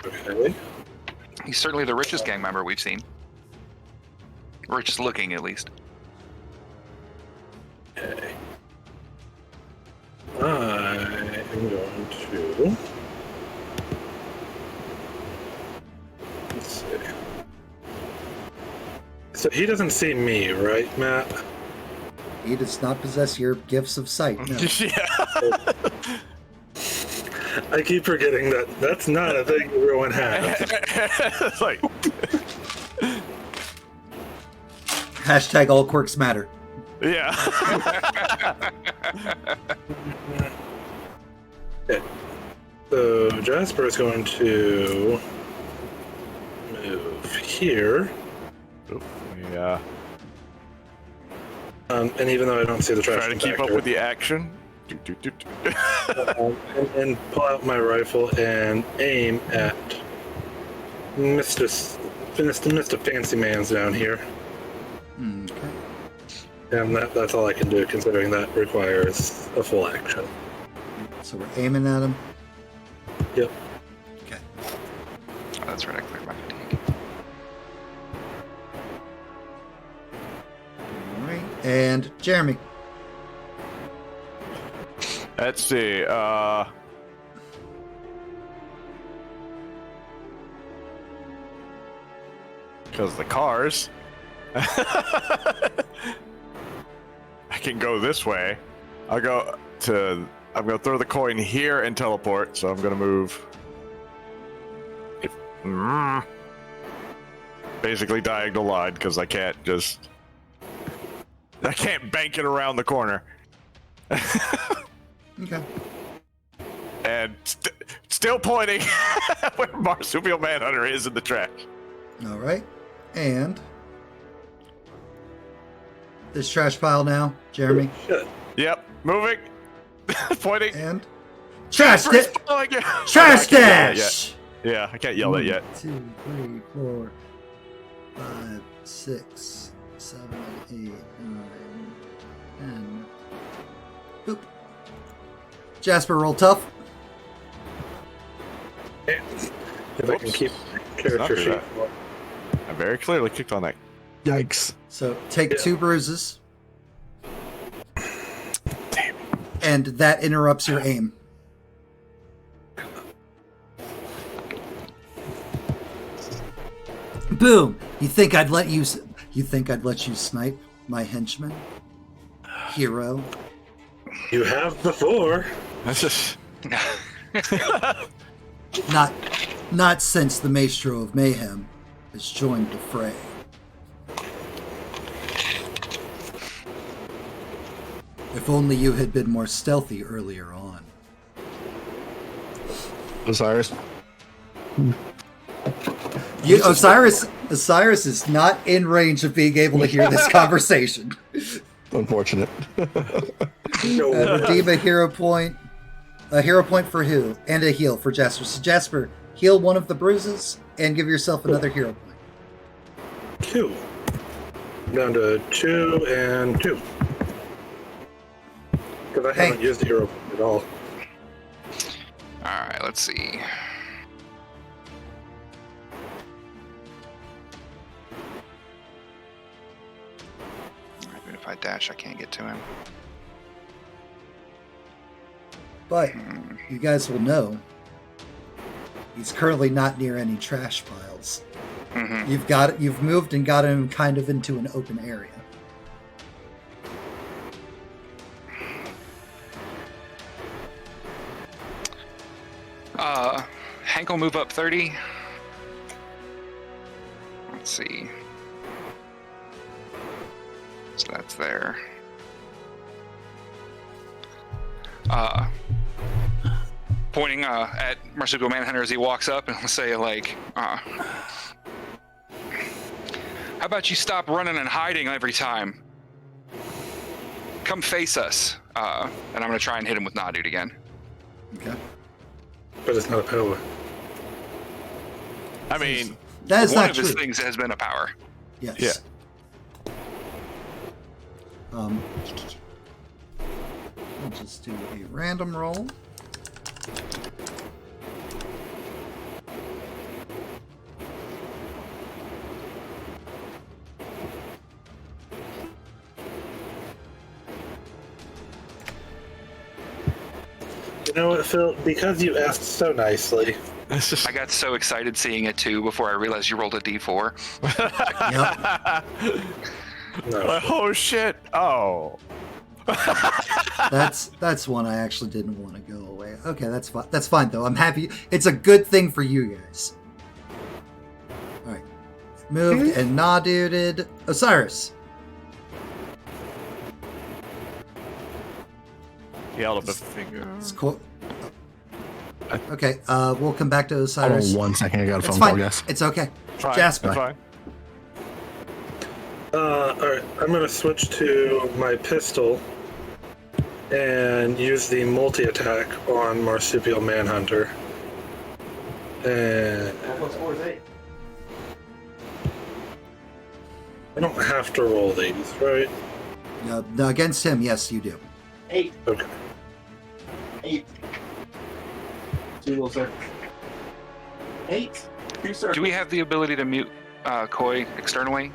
Okay. He's certainly the richest gang member we've seen. Richest looking, at least. Okay. I am going to. Let's see. So he doesn't see me, right, Matt? He does not possess your gifts of sight. No. Yeah. I keep forgetting that that's not a thing everyone has. It's like, Hashtag all quirks matter. yeah. Okay. So Jasper is going to move here. Yeah. And even though I don't see the trash Try to keep up compactor, with the action. and pull out my rifle and aim at Mr. Fancy Man's down here. Okay. And that's all I can do, considering that requires a full action. So we're aiming at him. Yep. Okay. Oh, that's right, I cleared my fatigue. All right. And Jeremy. Let's see. Because the cars. I can go this way. I'm going to throw the coin here and teleport, so I'm going to move. Basically diagonal line, because I can't bank it around the corner. Okay. And still pointing where Marsupial Manhunter is in the trash. All right. And this trash pile now, Jeremy. Shit. Yep, moving, pointing. And trash Trash it. Trash dash. Yeah, I can't yell that yet. 2, 3, 4, 5, 6, 7, 8, 9, 10. Boop. Jasper, roll tough. If I can Whoops. keep character Not do sheet. that. I very clearly kicked on that. Yikes. So take Yeah. 2 bruises, Damn. and that interrupts your aim. Boom! You think I'd let you snipe my henchman, hero? You have before. That's just. Not since the Maestro of Mayhem has joined the fray. If only you had been more stealthy earlier on. Osiris. Osiris is not in range of being able to hear this conversation. Unfortunate. No. Redeem a hero point. A hero point for who? And a heal for Jasper. So Jasper, heal one of the bruises and give yourself another hero point. 2. Down to 2 and 2. Because I haven't used the hero point at all. Alright, let's see. Even if I dash, I can't get to him. But you guys will know he's currently not near any trash piles. Mm-hmm. You've moved and got him kind of into an open area. Hank will move up 30. Let's see. So that's there. pointing at Marsupial Manhunter as he walks up, and he'll say, like, how about you stop running and hiding every time? Come face us. And I'm going to try and hit him with Nah Dude again. Okay. But it's not a power. I mean, That is one not of true. his things has been a power. Yes. Yeah. I'll just do a random roll. You know what, Phil? Because you asked so nicely. it's just I got so excited seeing it too before I realized you rolled a d4. Yep. No. oh shit! Oh, That's one I actually didn't want to go away. Okay, that's fine. That's fine though. I'm happy. It's a good thing for you guys. All right, moved and Nah Duded. Osiris. he held up a finger. It's cool. Okay, we'll come back to Hold Osiris. on 1 second. I got a It's phone fine. call, guys. It's okay. Fine, Jasper. fine. Alright, I'm gonna switch to my pistol and use the multi-attack on Marsupial Manhunter. And I don't have to roll these, right? No, against him, yes, you do. 8. Okay. 8. 2 little circles. 8. 2 circles. Do we have the ability to mute Koi externally?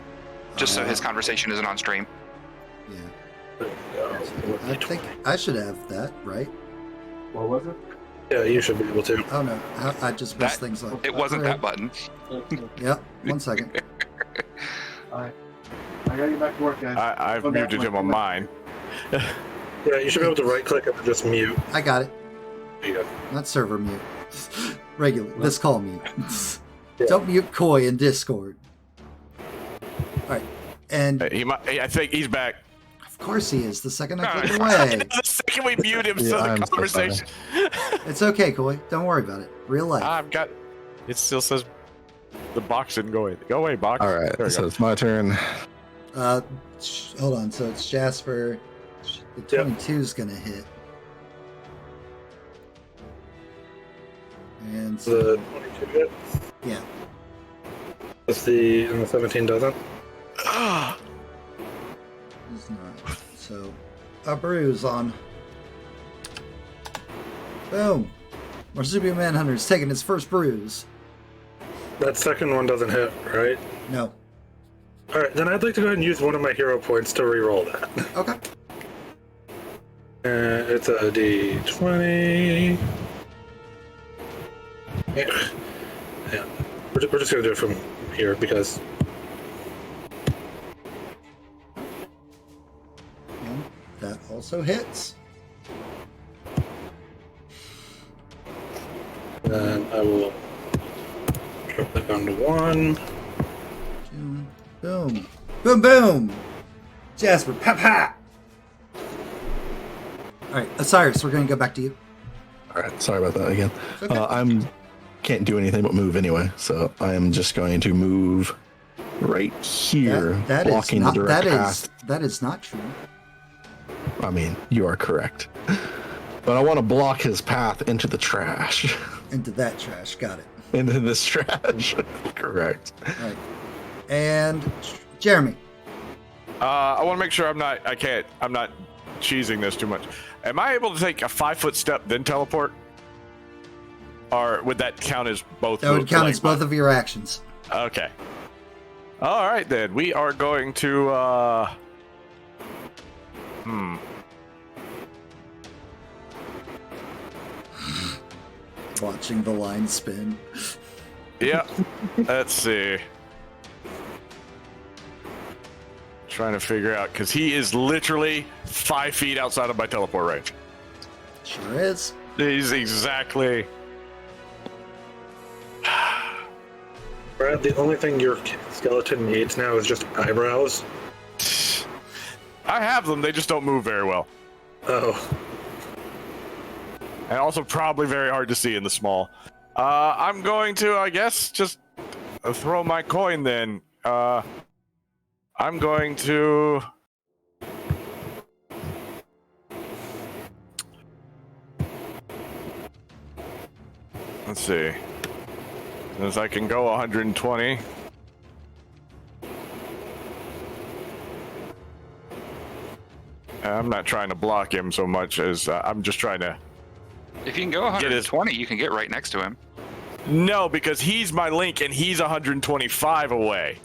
Just so his conversation isn't on stream. Yeah. I think I should have that, right? What was it? Yeah, you should be able to. Oh no, I just messed That- things up. It wasn't that button. Yep. 1 second. Alright. I gotta get back to work, guys. I've Go back muted to him work. on mine. Yeah, you should be able to right-click and just mute. I got it. There you go. Not server mute. Regular. This call mute. Yeah. Don't mute Koi in Discord. Alright. And He might. I think he's back. of course he is, the second I click No, away. The second we mute him, Yeah, so I'm the so conversation. It's okay, Koi. Don't worry about it. Real life. I've got. It still says the box didn't go away. Go away, box. All right, There we so go. it's my turn. Hold on. So it's Jasper. The Yep. 22 is gonna hit. And so, The 22 hit. yeah. And the 17 doesn't. He's not. So, a bruise on. Boom. Marsupial Manhunter's taking his first bruise. That second one doesn't hit, right? No. Alright, then I'd like to go ahead and use one of my hero points to re-roll that. Okay. It's a d20. Yeah. We're just gonna do it from here because And that also hits. then I will drop that down to 1. Boom. Boom. Boom, boom. Jasper, pap, pap. All right, Osiris, we're going to go back to you. All right, sorry about that again. It's okay. I'm can't do anything but move anyway, so I am just going to move right here, That is blocking not, the direct that path. is that is not true. I mean, you are correct, but I want to block his path into the trash, Into that trash. Got it. into this trash. Correct. All right. And Jeremy. I want to make sure I'm not cheesing this too much. Am I able to take a 5-foot step then teleport? Or would that count as both? That would count like, as both of your actions. Okay. All right then. We are going to. Watching the line spin. Yeah. Let's see. Trying to figure out because he is literally 5 feet outside of my teleport range. Sure is. He's exactly. Brad, the only thing your skeleton needs now is just eyebrows. I have them. They just don't move very well. Oh. And also probably very hard to see in the small. I'm going to, I guess, just throw my coin then. I'm going to... Let's see. Since I can go 120. I'm not trying to block him so much as I'm just trying to... If you can go 120, you can get right next to him. No, because he's my link and he's 125 away.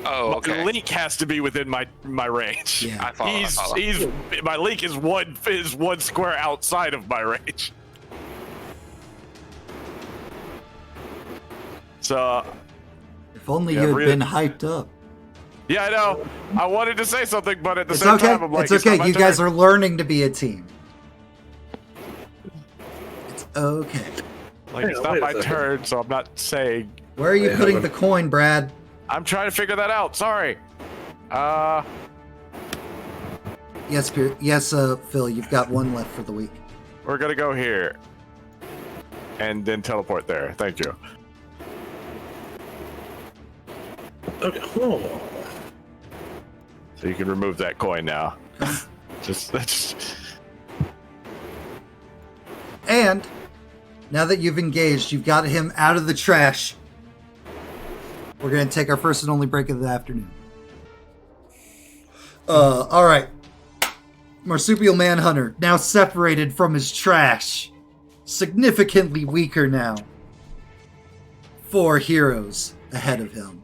Oh, okay. My link has to be within my range. Yeah. I follow. He's my link is one square outside of my range. So If only Yeah, you had really- been hyped up. yeah, I know. I wanted to say something, but at the It's same okay. time, I'm like, It's okay. not You my guys turn. are learning to be a team. It's okay. Like, it's Hang on, not wait a my second. turn, so I'm not saying. Where are you Wait, putting hold the on. coin, Brad? I'm trying to figure that out. Sorry. Yes, Phil. You've got one left for the week. We're gonna go here, and then teleport there. Thank you. Okay. Oh. So you can remove that coin now. That's. And now that you've engaged, you've got him out of the trash. We're gonna take our first and only break of the afternoon. All right. Marsupial Manhunter now separated from his trash, significantly weaker now. 4 heroes ahead of him.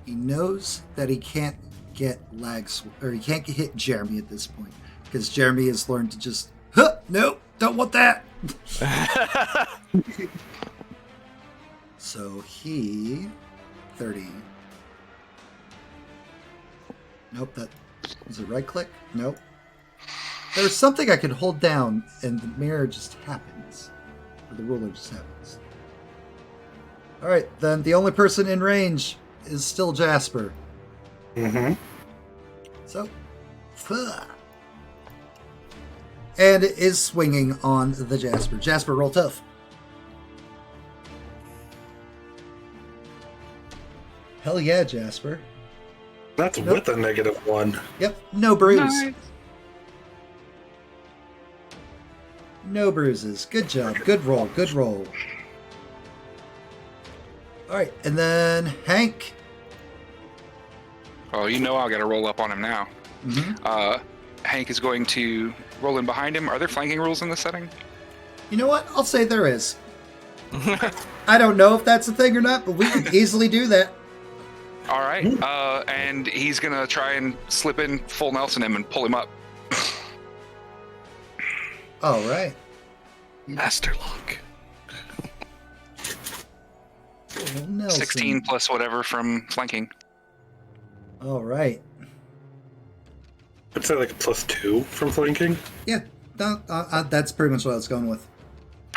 He knows that he can't get he can't hit Jeremy at this point because Jeremy has learned to just, nope, don't want that. So he 30. Nope, that was a right click. Nope. There's something I could hold down and the mirror just happens. Or the ruler just happens. Alright, then the only person in range is still Jasper. Mm-hmm. So, and it is swinging on the Jasper. Jasper, roll tough. Hell yeah, Jasper. That's with a -1. Yep, no bruise. No bruises. Good job. Good roll. Good roll. Alright, and then Hank. Oh, you know I got to roll up on him now. Mm-hmm. Hank is going to roll in behind him. Are there flanking rules in this setting? You know what? I'll say there is. I don't know if that's a thing or not, but we can easily do that. All right. And he's going to try and slip in full Nelson him and pull him up. Alright. Master lock. Nelson. 16 plus whatever from flanking. Alright. I'd say like a +2 from flanking. Yeah, that's pretty much what I was going with.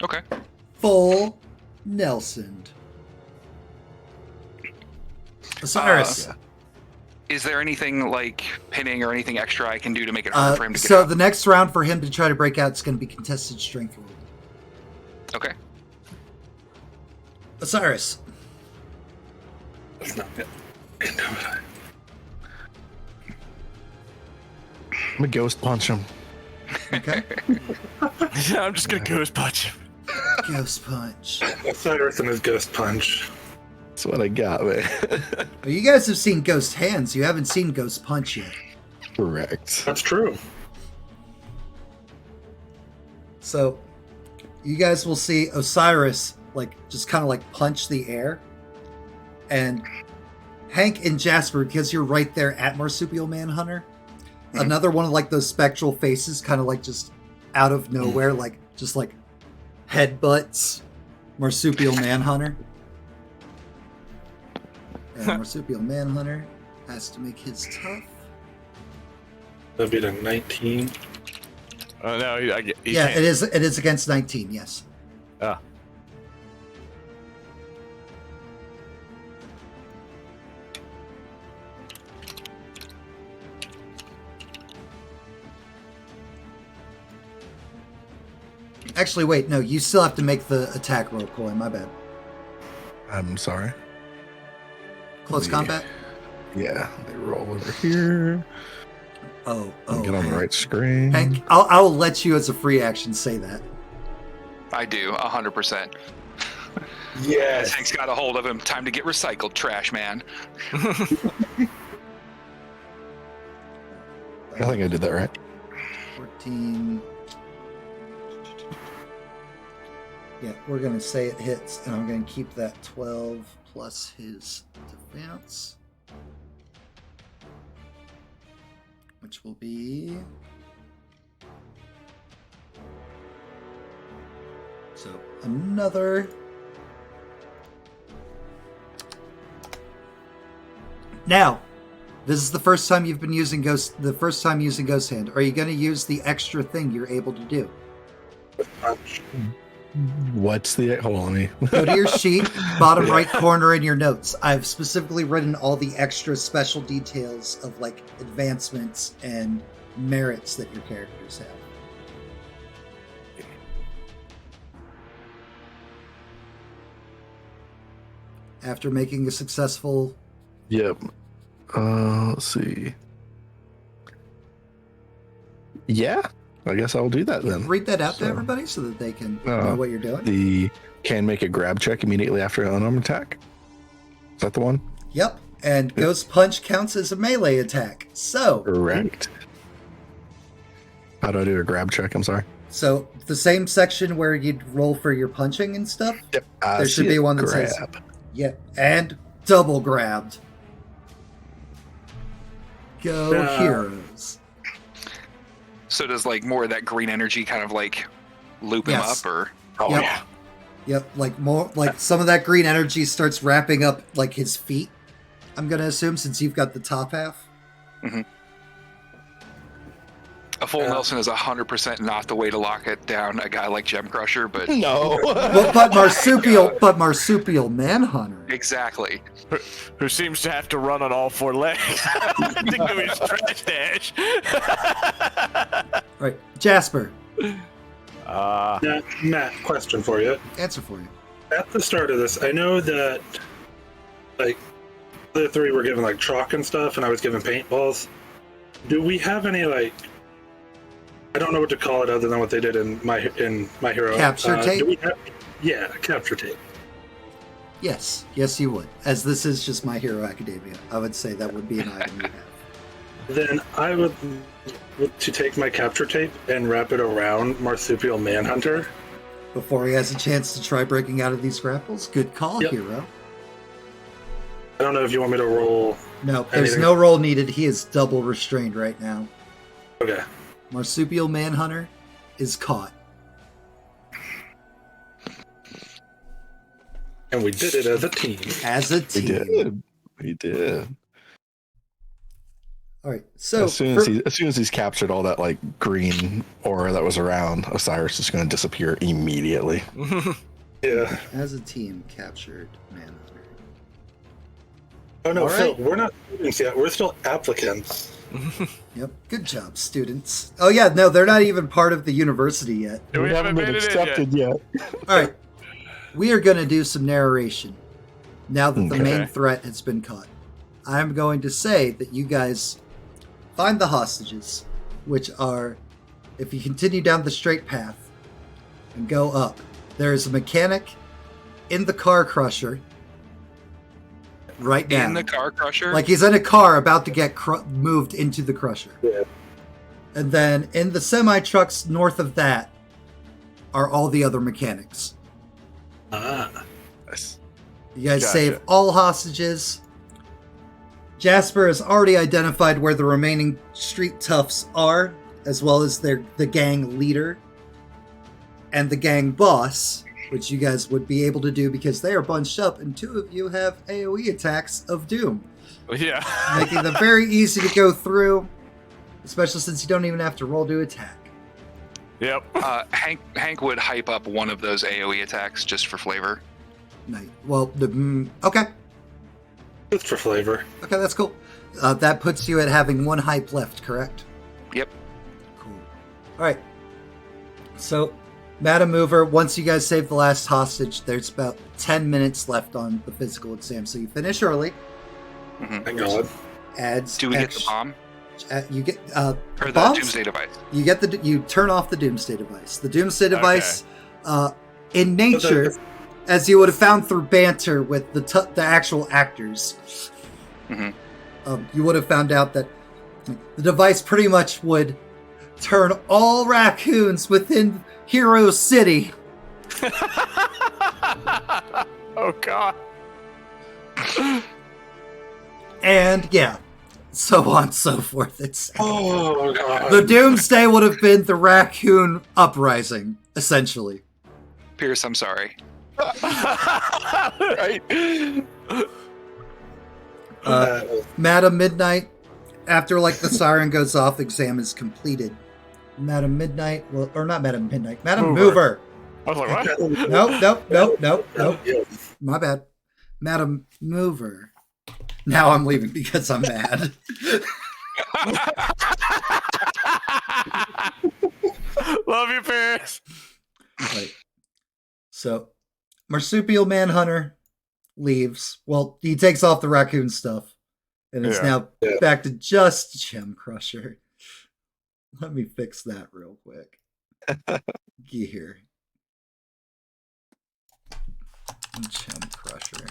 Okay. Full Nelson. Osiris. Is there anything like pinning or anything extra I can do to make it hard for him to get So out? the next round for him to try to break out is going to be contested strength roll. Okay. Osiris. That's not it. I'm gonna ghost punch him. Okay. I'm just gonna ghost punch him. Ghost punch. Osiris and his ghost punch. That's what I got, man. Well, you guys have seen Ghost Hands. You haven't seen Ghost Punch yet. Correct. That's true. So you guys will see Osiris just kind of punch the air. And Hank and Jasper, because you're right there at Marsupial Manhunter, another one of those spectral faces kind of just out of nowhere, just headbutts Marsupial Manhunter. And Marsupial Manhunter has to make his tough. That'd be the 19. Oh no, he Yeah, can't. it is. It is against 19. Yes. Ah. Actually, wait, no, you still have to make the attack roll, Coy. My bad. I'm sorry. Close combat? Yeah, they roll over here. Oh, Get on the Hank. right screen. Hank, I'll let you as a free action say that. I do, 100%. Yes. Hank's got a hold of him. Time to get recycled, trash man. I think I did that right. 14. Yeah, we're going to say it hits, and I'm going to keep that 12 plus his defense, which will be... So, another... Now, this is the first time you've been using Ghost Hand. Are you going to use the extra thing you're able to do? What's the... Hold on, let me... Go to your sheet, bottom right corner in your notes. I've specifically written all the extra special details of like advancements and merits that your characters have. After making a successful... Yep. Let's see. Yeah, I guess I'll do that then. Read that out to So- everybody so that they can know what you're doing. The can make a grab check immediately after an unarmed attack. Is that the one? Yep. And Ghost Punch counts as a melee attack. So, Correct. How do I do a grab check? I'm sorry. so the same section where you'd roll for your punching and stuff, Yep. there should be one that says, yeah, and double grabbed. Go No. heroes. So does like more of that green energy kind of like loop him Yes. up, or Oh, Yep. yeah. Yep, like more like some of that green energy starts wrapping up like his feet. I'm gonna assume since you've got the top half. a full Nelson is 100% not the way to lock it down a guy like Gem Crusher, but No. But Marsupial Manhunter. exactly. Who seems to have to run on all four legs to do his trash dash. All right, Jasper, Matt, question for you. answer for you. At the start of this, I know that like the three were given like chalk and stuff, and I was given paintballs. Do we have any like I don't know what to call it other than what they did in my hero Capture tape? Do we have, yeah, capture tape. Yes, you would. As this is just My Hero Academia, I would say that would be an item you have. Then I would to take my capture tape and wrap it around Marsupial Manhunter. Before he has a chance to try breaking out of these grapples, good call, Yep. hero. I don't know if you want me to roll. No, there's Anything? no roll needed. He is double restrained right now. Okay. Marsupial Manhunter is caught. And we did it as a team. As a We team. did. We did. All right, so As soon as he's captured all that like green aura that was around, Osiris is going to disappear immediately. Yeah. as a team, captured Manhunter. Oh no, All Phil, right. we're not students yet. We're still applicants. Yep, good job, students. Oh yeah, no, they're not even part of the university yet. We haven't made it in yet. All right, we are going to do some narration now that the main Okay. threat has been caught. I'm going to say that you guys find the hostages, which are, if you continue down the straight path and go up, there is a mechanic in the car crusher right now. In the car crusher? Like he's in a car about to get moved into the crusher. Yeah. And then in the semi trucks north of that are all the other mechanics. Ah. Nice. You guys Gotcha. save all hostages. Jasper has already identified where the remaining street toughs are, as well as the gang leader and the gang boss, which you guys would be able to do because they are bunched up, and two of you have AoE attacks of Doom, Yeah. making them very easy to go through, especially since you don't even have to roll to attack. Yep. Hank would hype up one of those AoE attacks just for flavor. Nice. Well, okay. Just for flavor. Okay, that's cool. That puts you at having one hype left, correct? Yep. Cool. All right. So, Madam Mover, once you guys save the last hostage, there's about 10 minutes left on the physical exam, so you finish early. Thank God. Adds Do we get the bomb? You get Or the bombs? Doomsday device? You turn off the Doomsday device. The Doomsday device, in nature, as you would have found through banter with the actual actors, you would have found out that the device pretty much would turn all raccoons within Hero City. Oh God. And yeah, so on and so forth. It's Oh God. the Doomsday would have been the raccoon uprising, essentially. Pierce, I'm sorry. Right. Madam Midnight, after like the siren goes off, exam is completed. Madam Midnight, well, or not Madam Midnight, Madam Mover. I was like, what? Nope. My bad. Madam Mover. Now I'm leaving because I'm mad. Love you, Pierce. Right. So, Marsupial Manhunter leaves. Well, he takes off the raccoon stuff. And it's now back to just Gem Crusher. Let me fix that real quick. Gear. Gem Crusher.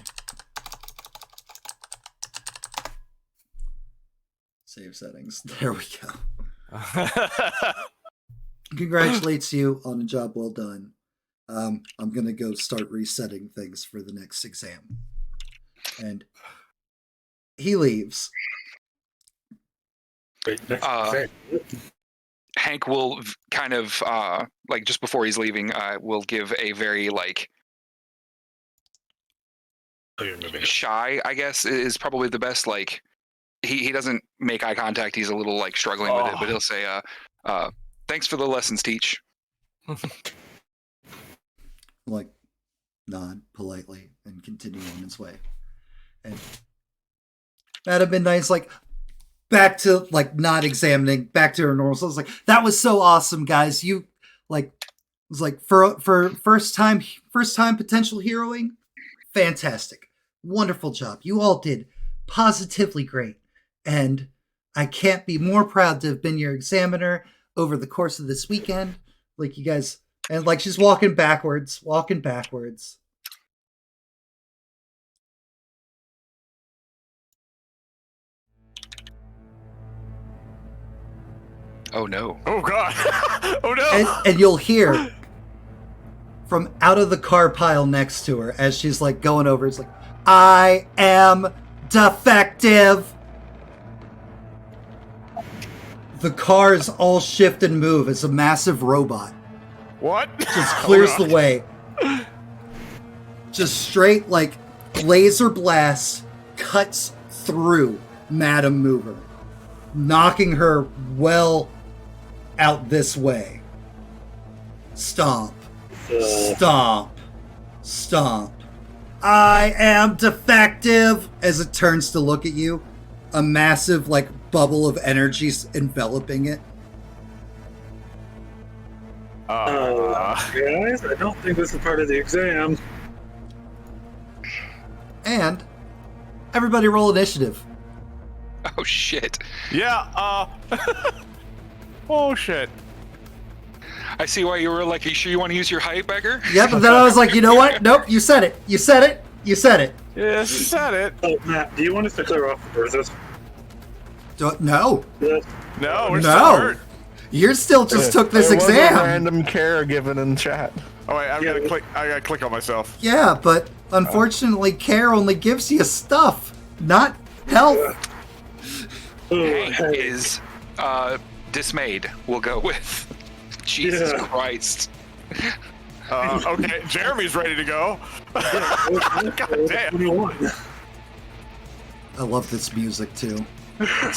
Save settings. There we go. Congratulates you on a job well done. I'm gonna go start resetting things for the next exam. And he leaves. Hank will kind of like just before he's leaving, will give a very like shy, I guess is probably the best. Like he doesn't make eye contact. He's a little like struggling with it, but he'll say, "Thanks for the lessons, teach." Like nod politely and continue on his way. And Madam Midnight's like back to like not examining, back to her normal. So I was like, that was so awesome, guys. You like was like for first time potential heroing, fantastic. Wonderful job. You all did positively great. And I can't be more proud to have been your examiner over the course of this weekend. Like you guys, and like she's walking backwards. Oh no. Oh God. Oh no. And you'll hear from out of the car pile next to her as she's like going over, it's like, I am defective. The cars all shift and move as a massive robot What? just clears the way. Just straight like laser blast cuts through Madam Mover, knocking her well out this way. Stomp. Stomp. Stomp. I am defective. As it turns to look at you, a massive like bubble of energy enveloping it. Guys, I don't think this is part of the exam. And everybody roll initiative. Oh shit. Yeah. Oh shit. I see why you were like, are you sure you want to use your hype, Beggar? Yep, and then I was like, you know what? Nope, you said it. You said it. You said it. Yes, you said it. Oh, Matt, do you want us to clear off the bruises? No. Yes. No, we're No. still hurt. You still just took this There was a exam. random care given in chat. Oh wait, I gotta click on myself. Yeah, but unfortunately, care only gives you stuff, not health. Hank Hey. is dismayed. We'll go with. Jesus Yeah. Christ. Okay, Jeremy's ready to go. God damn. What do you want? I love this music too.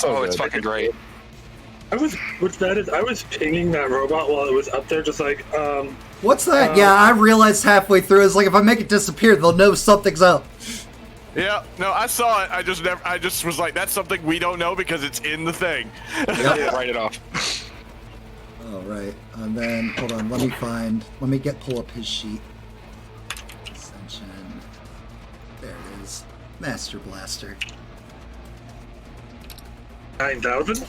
Oh, it's fucking great. I was pinging that robot while it was up there, just like, What's that? Yeah, I realized halfway through. It's like if I make it disappear, they'll know something's up. Yeah, no, I saw it. I just was like, that's something we don't know because it's in the thing. Yeah, write it off. All right, and then hold on. Let me pull up his sheet. Ascension. There it is. Master Blaster. 9,000?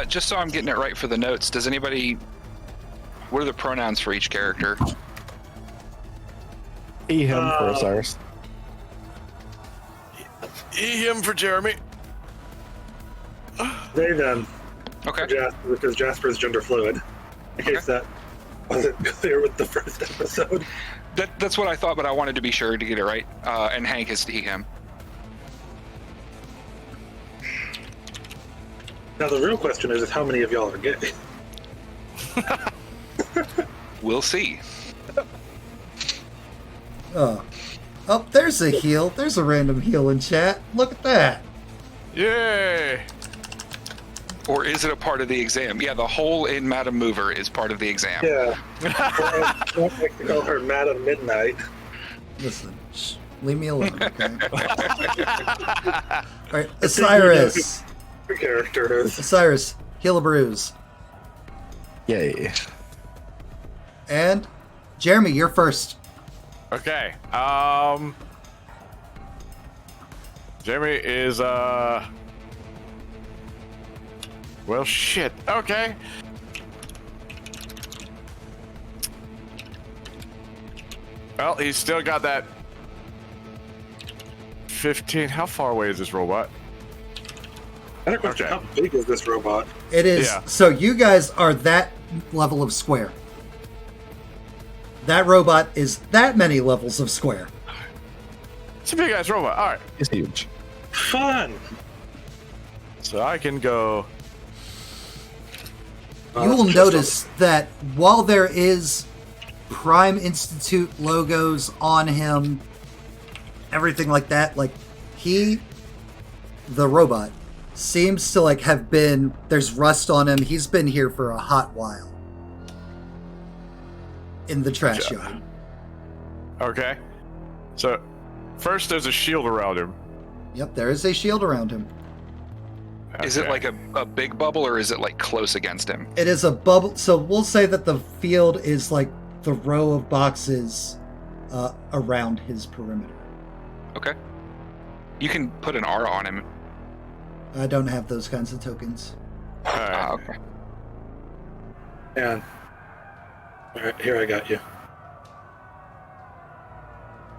Just so I'm getting it right for the notes, does anybody... What are the pronouns for each character? He, him for Osiris. Him for Jeremy. They then. Okay. Because Jasper is gender fluid. In case that wasn't clear with the first episode. That's what I thought, but I wanted to be sure to get it right. And Hank is he, him. Now the real question is how many of y'all are gay? We'll see. Oh, there's a heal. There's a random heal in chat. Look at that. Yay! Or is it a part of the exam? Yeah, the hole in Madam Mover is part of the exam. Yeah. I don't like to call her Madam Midnight. Listen, leave me alone, okay? All right, Osiris. Her character is. Osiris, heal a bruise. Yay. And Jeremy, you're first. Okay. Jeremy is well, shit. Okay. Well, he's still got that 15. How far away is this robot? I had a question. Okay. How big is this robot? It is. Yeah. So you guys are that level of square. That robot is that many levels of square. It's a big ass robot. All right. He's huge. Fun! So I can go. You will notice that while there is Prime Institute logos on him, everything like that, like the robot, seems to like have been, there's rust on him. He's been here for a hot while. In the trash yard. Okay. So first there's a shield around him. Yep, there is a shield around him. Is it Okay. like a big bubble or is it like close against him? It is a bubble, so we'll say that the field is like the row of boxes around his perimeter. Okay. You can put an aura on him. I don't have those kinds of tokens. All right. Okay. And alright, here I got you.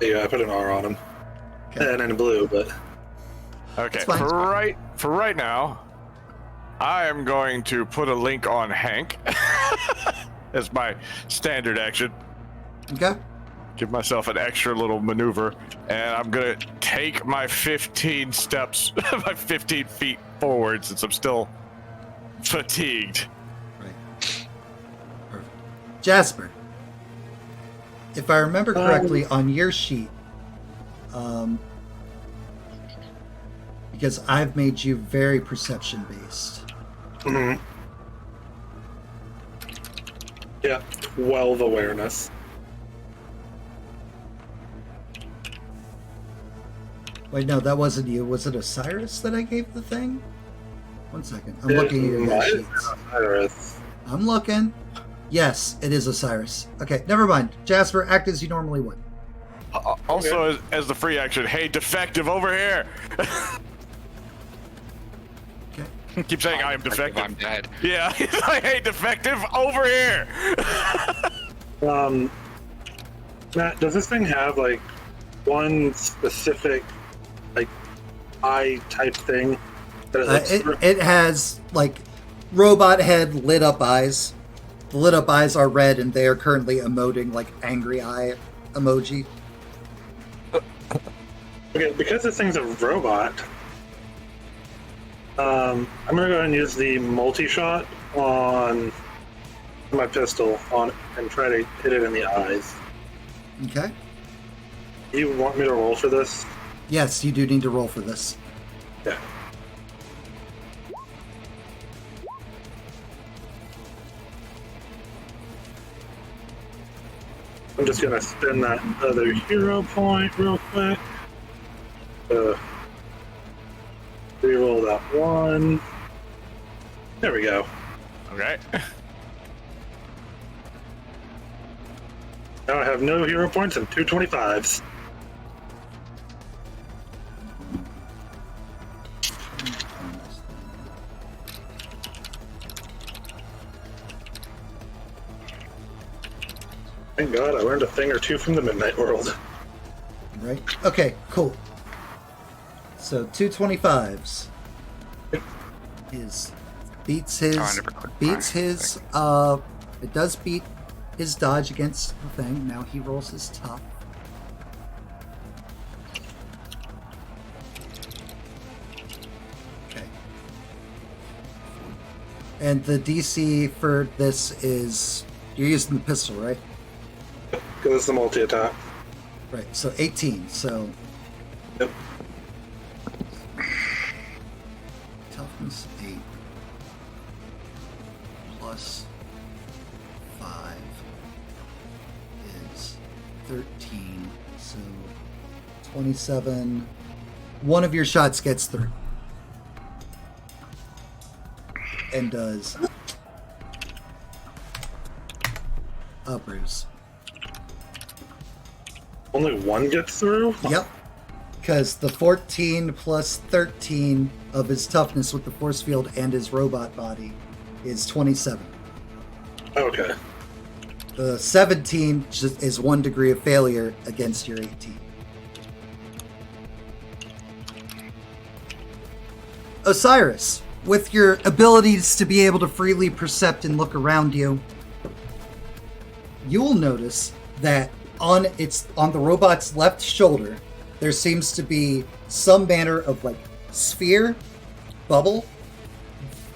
Yeah, I put an R on him. Okay. And in blue, but Okay, It's fine. for right now, I am going to put a link on Hank as my standard action. Okay. Give myself an extra little maneuver, and I'm gonna take my 15 steps, my 15 feet forward since I'm still fatigued. Right. Perfect. Jasper, if I remember correctly, on your sheet, because I've made you very perception based. mhm. Yeah, 12 awareness. Wait, no, that wasn't you. Was it Osiris that I gave the thing? 1 second. I'm looking at your guys' sheets. Iris. I'm looking. Yes, it is Osiris. Okay, never mind. Jasper, act as you normally would. Also, as the free action, hey, defective over here. Okay. Keep saying I am defective. I'm dead. Yeah, he's like, hey, defective over here. Matt, does this thing have like one specific like eye type thing that it looks through? It has like robot head lit up eyes. The lit up eyes are red and they are currently emoting like angry eye emoji. Okay, because this thing's a robot, I'm gonna go ahead and use the multi-shot on my pistol and try to hit it in the eyes. Okay. Do you want me to roll for this? Yes, you do need to roll for this. Yeah. I'm just gonna spend that other hero point real quick. Reroll that one. There we go. Okay. Now I have no hero points and 225s. Thank God I learned a thing or two from the Midnight World. Right? Okay, cool. So 225s beats his Oh, I never clicked beats mine. his it does beat his dodge against the thing. Now he rolls his top. Okay. And the DC for this is you're using the pistol, right? Because it's the multi-attack. Right. So 18. So Yep. toughness 8 plus 5 is 13. So 27. One of your shots gets through. And does a bruise. Only one gets through? Yep. Because the 14 plus 13 of his toughness with the force field and his robot body is 27. Okay. The 17 is 1 degree of failure against your 18. Osiris, with your abilities to be able to freely percept and look around you, you'll notice that on the robot's left shoulder, there seems to be some manner of like sphere, bubble,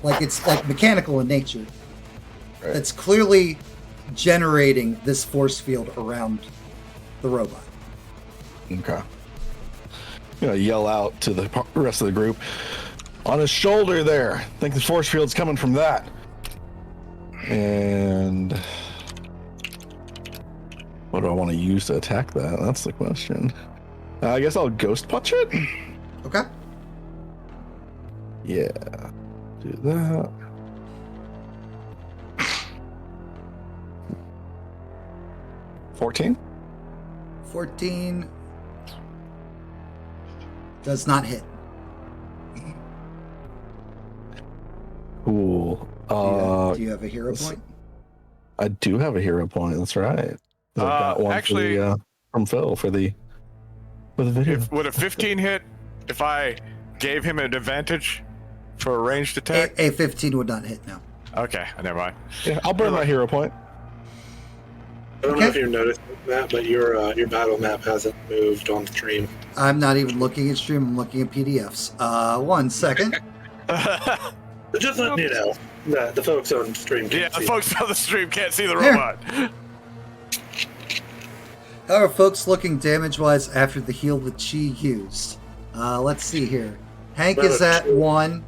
like it's like mechanical in nature. Right. That's clearly generating this force field around the robot. Okay. I'm gonna yell out to the rest of the group. On his shoulder there. I think the force field's coming from that. And what do I want to use to attack that? That's the question. I guess I'll ghost punch it. Okay. Yeah. Do that. $14? 14 does not hit. Cool. Do you have a hero let's- point? I do have a hero point. That's right. I've got one actually- for the, from Phil for the video. Would a 15 hit if I gave him an advantage for a ranged attack? A 15 would not hit now. Okay, never mind. Yeah, I'll burn my hero point. I don't know if Okay. you noticed that, but your battle map hasn't moved on stream. I'm not even looking at stream. I'm looking at PDFs. 1 second. But just letting you know that the folks on stream can Yeah, the see. folks on the stream can't see the Here. robot. How are folks looking damage-wise after the heal that she used? Let's see here. Hank is at 1.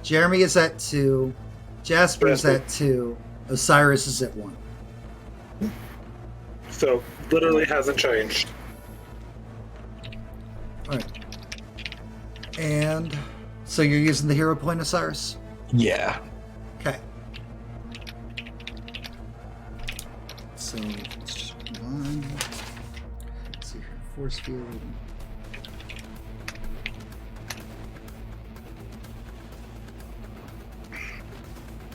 Jeremy is at 2. Jasper is at 2. Osiris is at 1. So literally hasn't changed. All right. And so you're using the hero point, Osiris? Yeah. Okay. So, 1. Let's see here. Force field.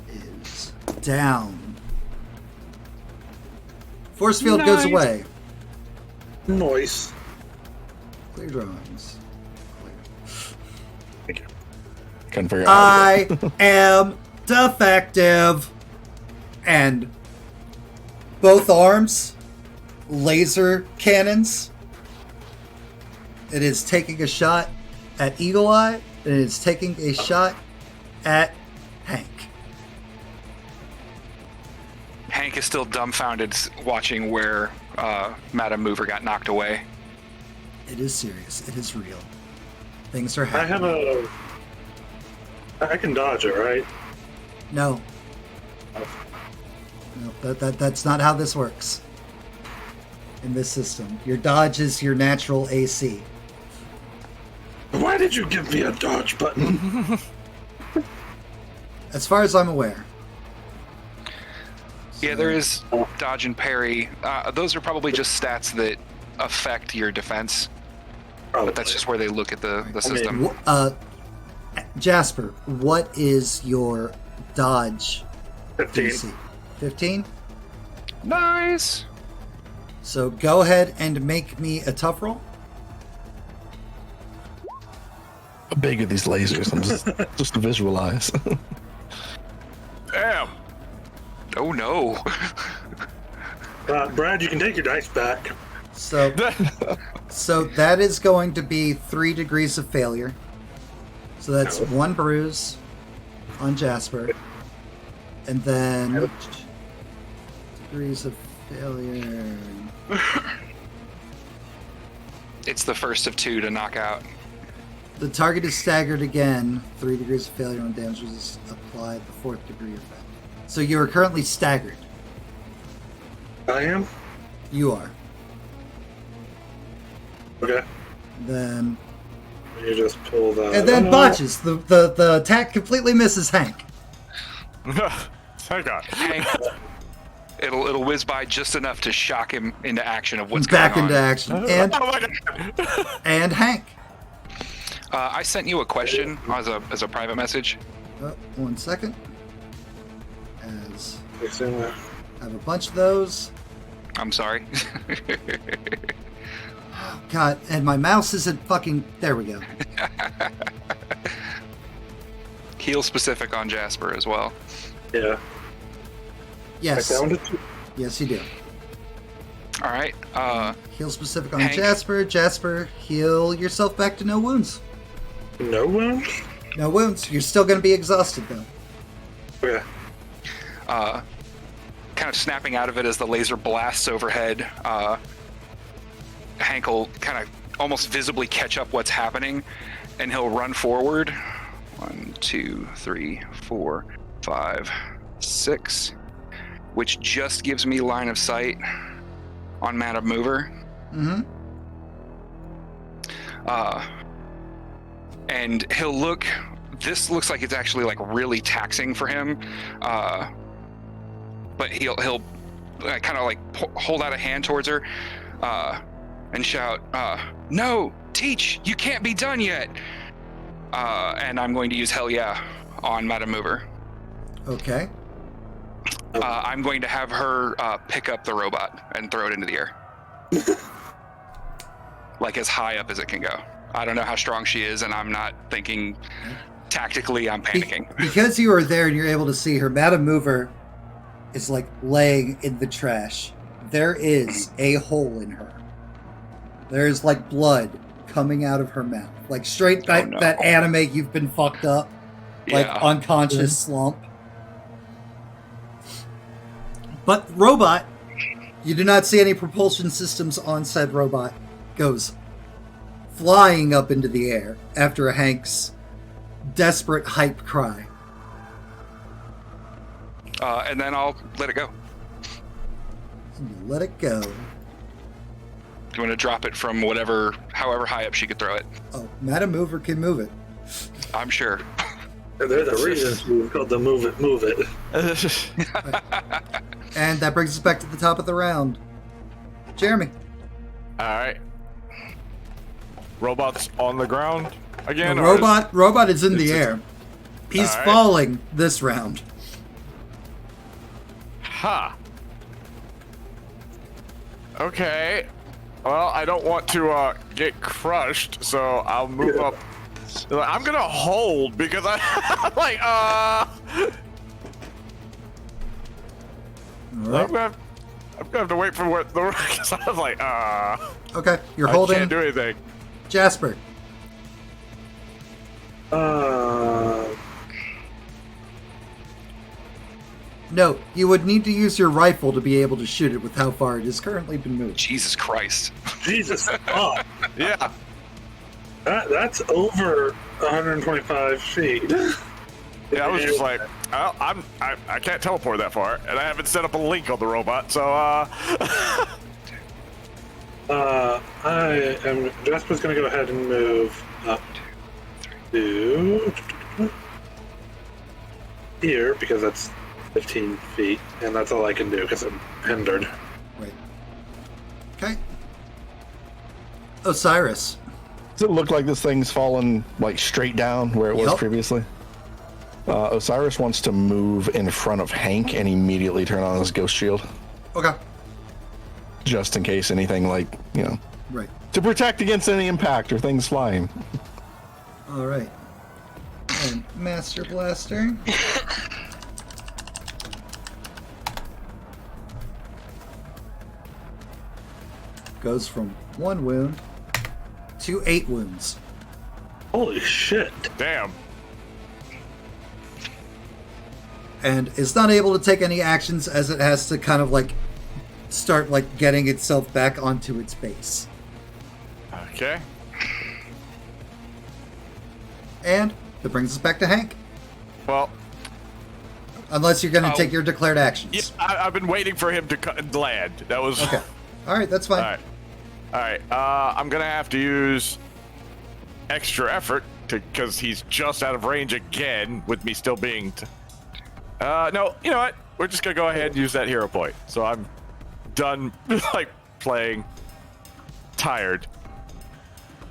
Is down. Force field goes Nice. away. Noise. Clear drawings. Clear. Couldn't figure out. how to do I am defective. And both arms, laser cannons. It is taking a shot at Eagle Eye. And it is taking a shot at Hank. Hank is still dumbfounded watching where Madam Mover got knocked away. It is serious. It is real. Things are I have happening. I can dodge it, right? No. No, that's not how this works. In this system. Your dodge is your natural AC. Why did you give me a dodge button? As far as I'm aware. Yeah, there is dodge and parry. Those are probably just stats that affect your defense. But that's just where they look at the system. Jasper, what is your dodge 15. DC? 15? Nice. So go ahead and make me a tough roll. How big are these lasers? I'm just to visualize. Damn. Oh no. Brad, you can take your dice back. So that is going to be 3 degrees of failure. So that's 1 bruise on Jasper. And then degrees of failure. It's the first of 2 to knock out. The target is staggered again. 3 degrees of failure on damage is applied, the 4th degree effect. So you are currently staggered. I am? You are. Okay. Then You just pull the... and then botches. The attack completely misses Hank. Thank God. Hank, it'll whiz by just enough to shock him into action of what's Back going into on. action. And Oh my God. and Hank. I sent you a question as a private message. 1 second. As Fixing that. I have a bunch of those. I'm sorry. God, and my mouse isn't fucking. There we go. Heal specific on Jasper as well. Yeah. Yes. I found it. Yes, you do. All right. Heal specific on Hank. Jasper. Jasper, heal yourself back to no wounds. No wounds? No wounds. You're still going to be exhausted, though. Okay. Kind of snapping out of it as the laser blasts overhead. Hank will kind of almost visibly catch up what's happening, and he'll run forward. 1, 2, 3, 4, 5, 6, which just gives me line of sight on Madam Mover. Mm-hmm. And he'll look. This looks like it's actually like really taxing for him. But he'll kind of like hold out a hand towards her and shout, "No, teach! You can't be done yet!" And I'm going to use Hell Yeah on Madam Mover. Okay. I'm going to have her pick up the robot and throw it into the air. Like as high up as it can go. I don't know how strong she is, and I'm not thinking tactically. I'm panicking. Because you are there and you're able to see her, Madam Mover is like laying in the trash. There is a hole in her. There's like blood coming out of her mouth. Like straight like no. that anime You've Been Fucked Up. Like Yeah. unconscious slump. But robot, you do not see any propulsion systems on said robot, goes flying up into the air after Hank's desperate hype cry. And then I'll let it go. And you let it go. I'm going to drop it from however high up she could throw it. Oh, Madam Mover can move it. I'm sure. There's a reason it's called the move it. And that brings us back to the top of the round. Jeremy. All right. Robots on the ground again. The or is- robot is in the it's- air. He's All right. falling this round. Ha. Okay. Well, I don't want to get crushed, so I'll move up. I'm gonna hold because I'm like, I'm gonna have to wait for what the. Cause I was like, Okay, you're I holding can't do anything. Jasper. No, you would need to use your rifle to be able to shoot it with how far it has currently been moved. Jesus Christ. Jesus fuck. Yeah. That's over 125 feet. Yeah, I was just like, I can't teleport that far, and I haven't set up a link on the robot, so Jasper's gonna go ahead and move up to here because that's 15 feet, and that's all I can do because I'm hindered. Right. Okay. Osiris. Does it look like this thing's fallen like straight down where it was Yep. previously? Osiris wants to move in front of Hank and immediately turn on his ghost shield, Okay. just in case anything Right. to protect against any impact or things flying. All right. And Master Blaster. Goes from 1 wound to 8 wounds. Holy shit. Damn. And is not able to take any actions as it has to kind of like start like getting itself back onto its base. Okay. And that brings us back to Hank. Well, Unless you're going to Oh. take your declared actions. yeah, I've been waiting for him to land. That was Okay. All right, that's fine. All right. I'm gonna have to use extra effort because he's just out of range again, with me still being. No, you know what? We're just gonna go ahead and use that hero point. So I'm done, like playing tired.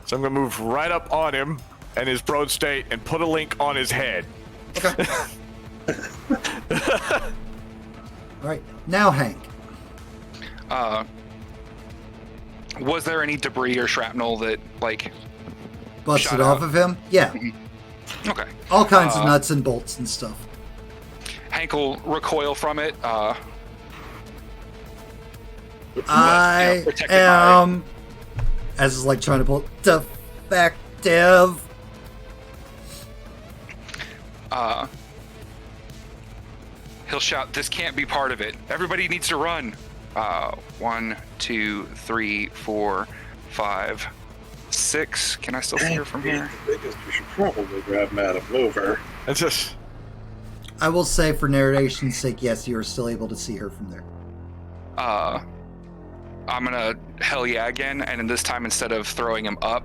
So I'm gonna move right up on him and his prone state and put a link on his head. Okay. All right, now Hank. Was there any debris or shrapnel that, like, Busted Shot off out. of him. Yeah, okay. all kinds of nuts and bolts and stuff. Hank will recoil from it. I protected am, as is like trying to pull defective. He'll shout, "This can't be part of it. Everybody needs to run." 1, 2, 3, 4, 5, 6. Can I still see her from here? Biggest, we should probably grab Madam Mover. It's just. I will say, for narration's sake, yes, you are still able to see her from there. I'm gonna hell yeah again, and this time instead of throwing him up,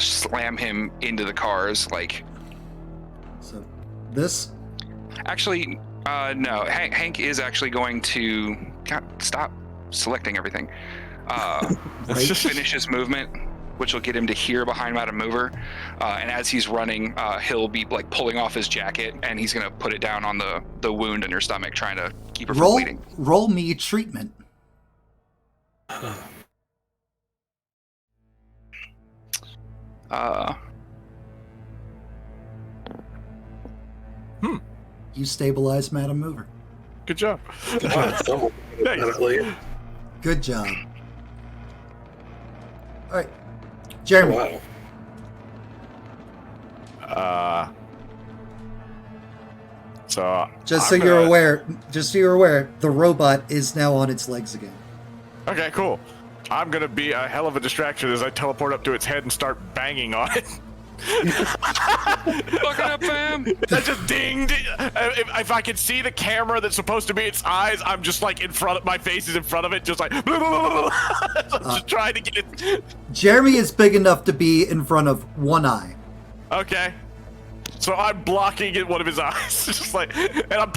slam him into the cars. Like, So, this. actually, no. Hank is actually going to God, stop selecting everything. Finish his movement, which will get him to here behind Madam Mover. And as he's running, he'll be like pulling off his jacket, and he's gonna put it down on the wound in her stomach, trying to keep her from bleeding. Roll me treatment. You stabilize Madam Mover. Good job. So, definitely. Good job. All right, Jeremy. Wow. So Just so you're aware, the robot is now on its legs again. Okay, cool. I'm gonna be a hell of a distraction as I teleport up to its head and start banging on it. Fuck it up, fam! I just ding, ding. If I can see the camera that's supposed to be its eyes, I'm just like in front of my face is in front of it, just like I'm just trying to get it. Jeremy is big enough to be in front of one eye. Okay. So I'm blocking in one of his eyes, just like, and I'm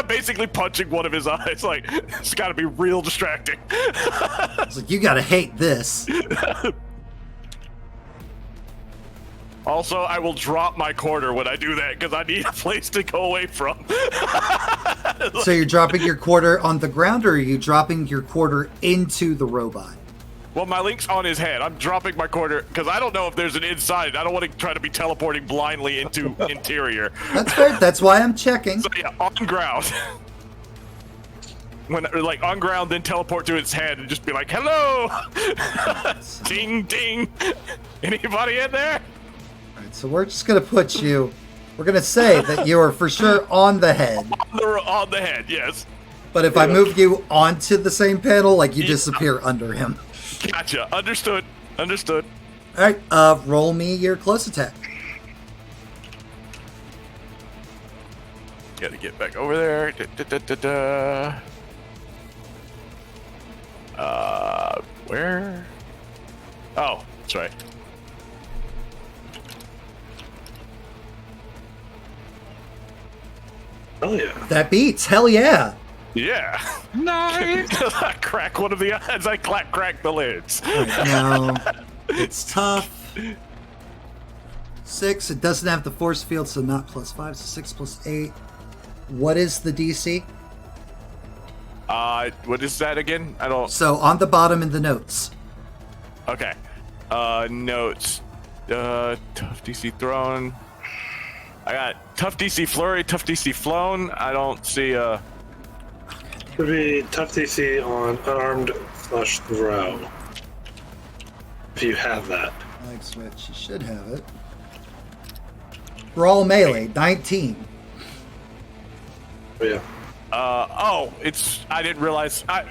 basically punching one of his eyes. Like, it's got to be real distracting. It's like, you gotta hate this. Also, I will drop my quarter when I do that because I need a place to go away from. So you're dropping your quarter on the ground, or are you dropping your quarter into the robot? Well, my link's on his head. I'm dropping my quarter because I don't know if there's an inside. I don't want to try to be teleporting blindly into interior. That's fair. That's why I'm checking. So yeah, on ground. When like on ground, then teleport to its head and just be like, "Hello, ding ding, anybody in there?" All right, so we're just gonna put you. We're gonna say that you are for sure on the head. On the head, yes. But if I move you onto the same panel, like you disappear under him. Gotcha. Understood. Understood. All right, roll me your close attack. Gotta get back over there. Where? Oh, that's right. Hell yeah. That beats. Hell yeah. Yeah. Nice. I crack one of the odds. I crack the lids. All right, now, it's tough. 6. It doesn't have the force field, so not +5. So 6 + 8. What is the DC? What is that again? I don't. So on the bottom in the notes. Okay. Notes. Tough DC thrown. I got tough DC flurry, tough DC flown. I don't see Could be tough DC on unarmed /throw. If you have that. Flag switch. You should have it. Brawl melee 19. But yeah. it's. I didn't realize. I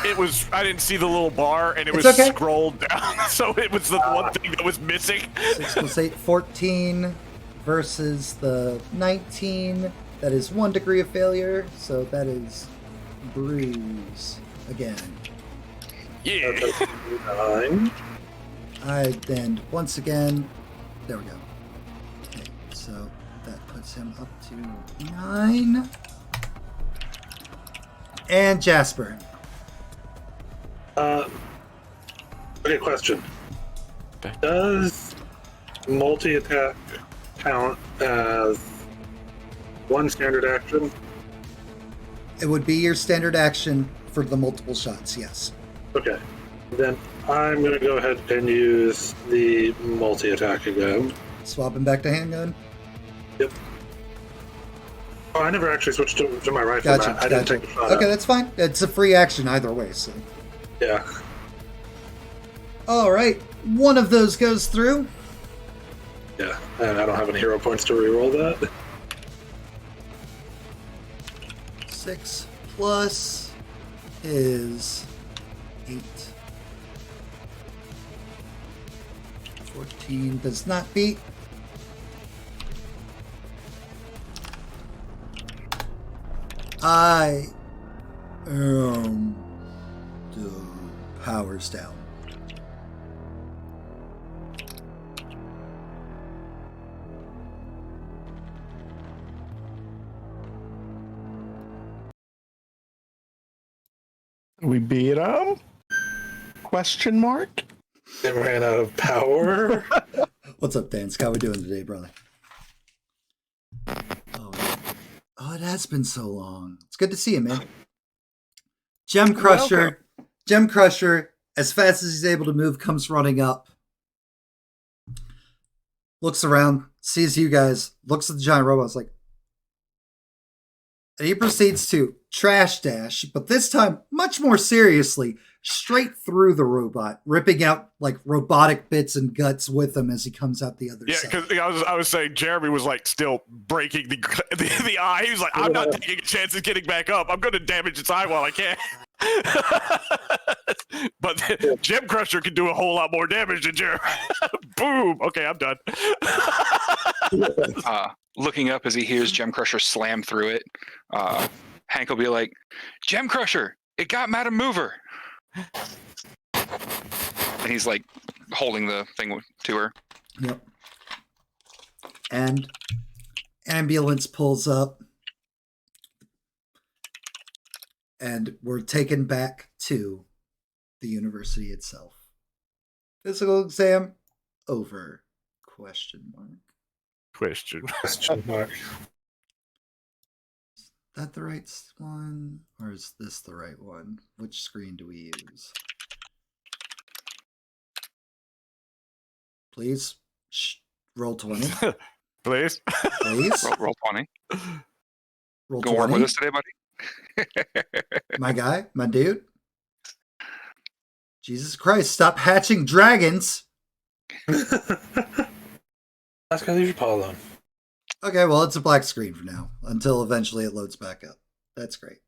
didn't see the little bar, and it It's was okay. scrolled down, so it was the one thing that was missing. 6 + 8, 14 versus the 19. That is 1 degree of failure, so that is bruise again. Yeah. 9. And once again, there we go. Okay, so that puts him up to 9. And Jasper. Okay, question. Does multi-attack count as one standard action? It would be your standard action for the multiple shots, yes. Okay. Then I'm going to go ahead and use the multi-attack again. Swapping back to handgun. Yep. Oh, I never actually switched to my rifle. Gotcha. I didn't take the shot. Okay, that's fine. It's a free action either way, so. Yeah. All right, one of those goes through. Yeah. And I don't have any hero points to reroll that. 6 plus is 8. 14 does not beat. I am the powers down. We beat him? Question mark? They ran out of power. What's up, Dan? How we doing today, brother? Oh, it has been so long. It's good to see you, man. Gem Crusher. Gem Crusher, as fast as he's able to move, comes running up. Looks around, sees you guys, looks at the giant robots like... And he proceeds to trash dash, but this time, much more seriously, straight through the robot, ripping out like robotic bits and guts with him as he comes out the other Yeah, side. because I was saying Jeremy was like still breaking the eye. He was like, I'm not taking a chance of getting back up. I'm going to damage its eye while I can. But Gem Crusher can do a whole lot more damage than Jeremy. Boom. Okay, I'm done. Looking up as he hears Gem Crusher slam through it, Hank will be like, Gem Crusher, it got Madam Mover. And he's like holding the thing to her. Yep. And ambulance pulls up. And we're taken back to the university itself. Physical exam over. Question mark. Question. Question mark. Is that the right one? Or is this the right one? Which screen do we use? Please. Roll 20. Please. Please. Roll 20. Roll Go work 20. with us today, buddy. My guy, my dude. Jesus Christ, stop hatching dragons. That's gotta leave your paw alone. Okay, well, it's a black screen for now until eventually it loads back up. That's great.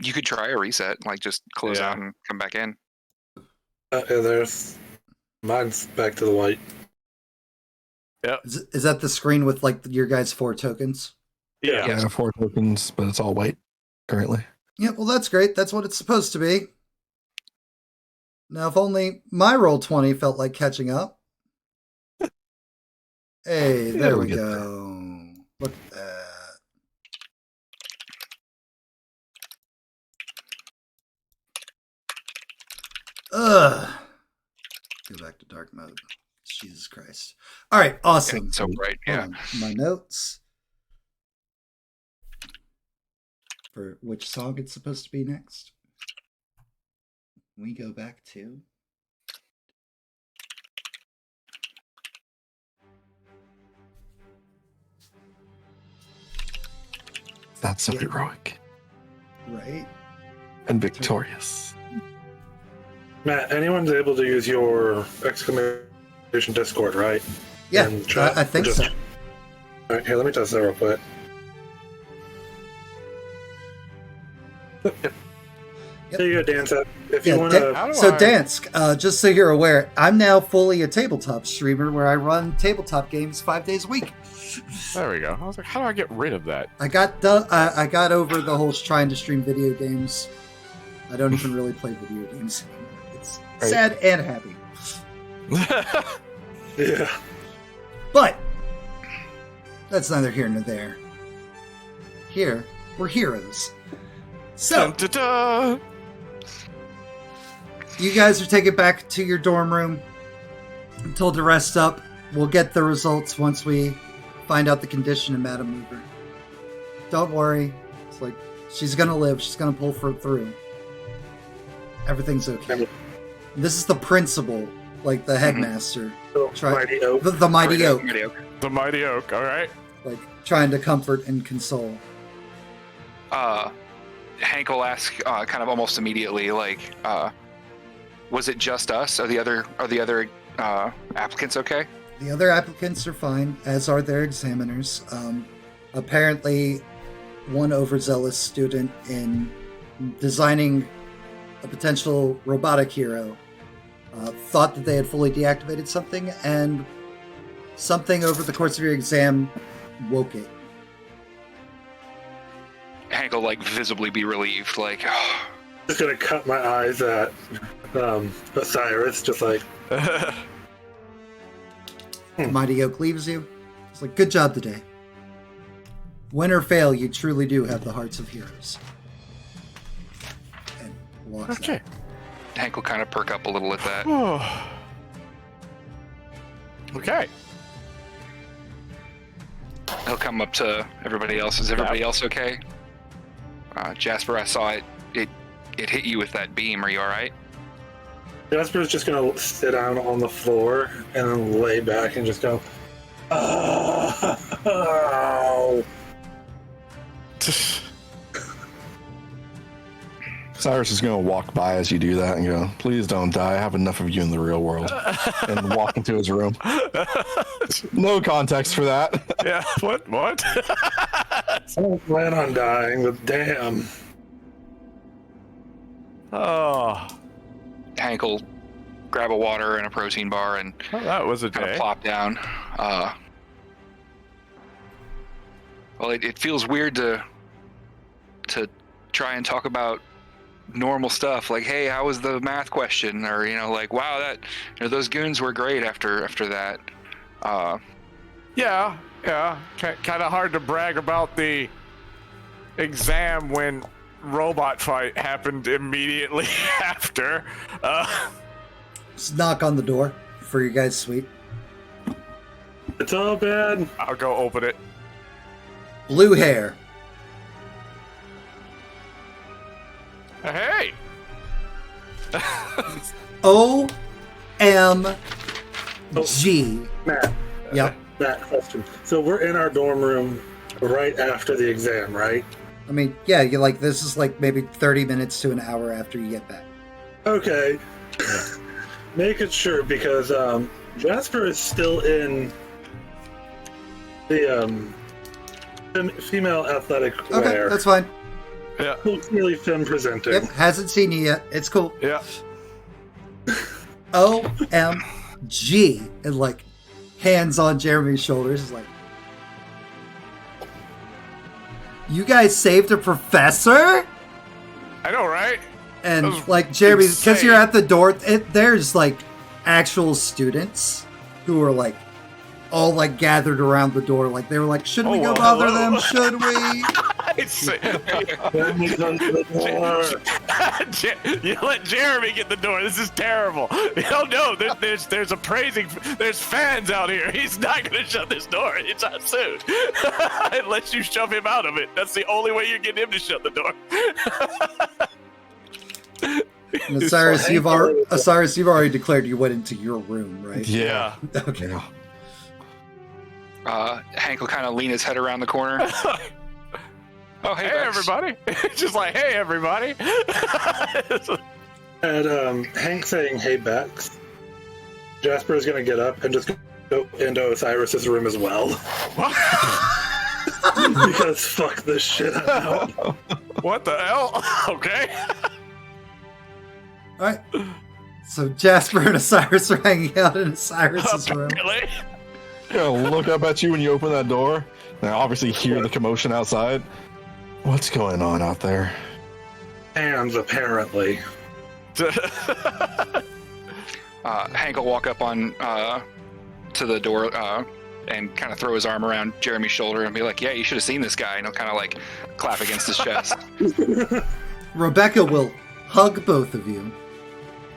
You could try a reset, like just close Yeah. out and come back in. Yeah, there's mine's back to the white. Is that the screen with like your guys' 4 tokens? Yeah. Yes. Yeah, 4 tokens, but it's all white currently. Yeah, well, that's great. That's what it's supposed to be. Now, if only my roll 20 felt like catching up. Hey, there It'll we get go. Look at that. Ugh. Go back to dark mode. Jesus Christ. All right, awesome. So bright. Hold Yeah. on. My notes for which song it's supposed to be next. We go back to That's so Yeah. heroic right. and victorious. Matt, anyone's able to use your exclamation Discord, right? Yeah, And chat? I think Just- so. All right, here, let me test that real quick. There you go, Dan. If you Yeah, want How to, do so I- Dansk, just so you're aware, I'm now fully a tabletop streamer where I run tabletop games 5 days a week. There we go. I was like, how do I get rid of that? I got over the whole trying to stream video games. I don't even really play video games anymore. It's Right. sad and happy. yeah. But that's neither here nor there. Here, we're heroes. So, Dun-dun-dun. you guys are taken back to your dorm room. I'm told to rest up. We'll get the results once we find out the condition of Madam Mover. Don't worry. It's like, she's gonna live. She's gonna pull through. Everything's okay. This is the principal, like the headmaster, So, Try- Mighty Oak. the mighty oak, The mighty oak. All right. like trying to comfort and console. Hank will ask, kind of almost immediately, like, was it just us? Are the other applicants okay? The other applicants are fine, as are their examiners. Apparently, one overzealous student in designing a potential robotic hero thought that they had fully deactivated something, and something over the course of your exam woke it. Hank will, like, visibly be relieved, like, Just gonna cut my eyes at Osiris, just like, Mighty Oak leaves you. It's like, good job today. Win or fail, you truly do have the hearts of heroes. And walks Okay. out. Hank will kind of perk up a little at that. Okay. He'll come up to everybody else. Is everybody else okay? Jasper, I saw it hit you with that beam. Are you all right? Jasper's just gonna sit down on the floor and then lay back and just go, oh. Cyrus is going to walk by as you do that and go, please don't die. I have enough of you in the real world. And walk into his room. No context for that. Yeah. What? I don't plan on dying, but damn. Oh. Hank will grab a water and a protein bar and Well, that was a kind of day. plop down. Well, it feels weird to try and talk about normal stuff, like, hey, how was the math question, or like, wow, that those goons were great after that. Yeah. Kind of hard to brag about the exam when robot fight happened immediately after. Just knock on the door for your guys' suite. It's all bad. I'll go open it. Blue hair. Hey. OMG. Matt, Yep. Matt, question. So we're in our dorm room right after the exam, right? I mean, yeah, you like this is like maybe 30 minutes to an hour after you get back. Okay. Make it sure, because Jasper is still in the female athletic Okay, wear. that's fine. Yeah. Clearly femme presenting. Yep, hasn't seen you yet. It's cool. Yeah. OMG. And like hands on Jeremy's shoulders is like, you guys saved a professor? I know, right? And That was like Jeremy, because you're insane. at the door, there's like actual students who are like all like gathered around the door. Like they were like, should we Oh, go well, bother hello. them? Should we? Let me come to the door. You let Jeremy get the door. This is terrible. No, there's there's fans out here. He's not gonna shut this door anytime soon. Unless you shove him out of it. That's the only way you get him to shut the door. And Osiris, you've already declared you went into your room, right? Yeah. Okay. Hank will kind of lean his head around the corner. Oh, hey, Hey, Bex. everybody. Just like, hey, everybody. And Hank saying, "Hey, Bex." Jasper is gonna get up and just go into Osiris's room as well. Because fuck this shit out. What the hell? Okay. All right. So Jasper and Osiris are hanging out in Osiris's room. Apparently. Gonna look up at you when you open that door, and I obviously hear the commotion outside. What's going on out there? Hands, apparently. Hank will walk up on to the door and kind of throw his arm around Jeremy's shoulder and be like, "Yeah, you should have seen this guy." And he'll kind of like clap against his chest. Rebecca will hug both of you.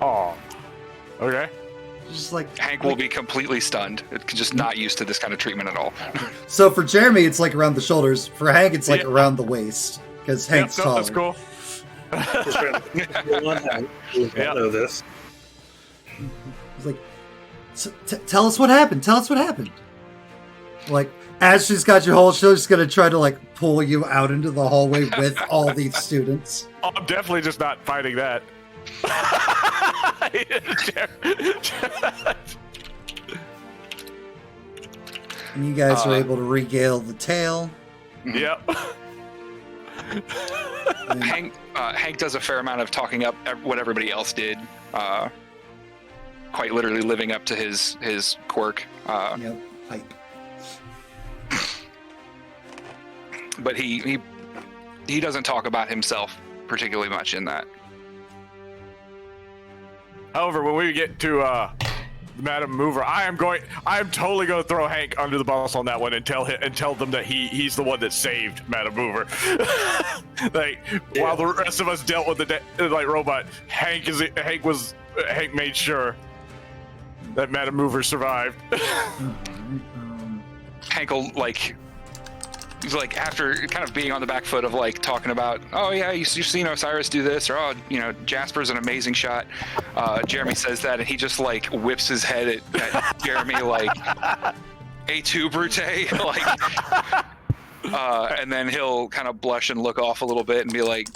Oh. Okay. Just like Hank will be completely stunned, just not used to this kind of treatment at all. So for Jeremy, it's like around the shoulders. For Hank, it's like Yeah. around the waist because Hank's no, taller. that's cool. Just trying to one hand. You Yeah. know this. He's like, tell us what happened. Tell us what happened. Like, as she's got you hold, she's gonna try to like pull you out into the hallway with all these students. Oh, I'm definitely just not fighting that. And you guys are able to regale the tale. Yep. And Hank does a fair amount of talking up what everybody else did, quite literally living up to his quirk. yep, hype. But he doesn't talk about himself particularly much in that. However, when we get to Madam Mover, I am totally going to throw Hank under the bus on that one and tell them that he's the one that saved Madam Mover. While the rest of us dealt with the robot, Hank made sure that Madam Mover survived. Hank will he's like, after kind of being on the back foot of like talking about, oh yeah, you've seen Osiris do this, or oh, Jasper's an amazing shot. Jeremy says that, and he just like whips his head at Jeremy like, "A2 Brute," and then he'll kind of blush and look off a little bit and be like,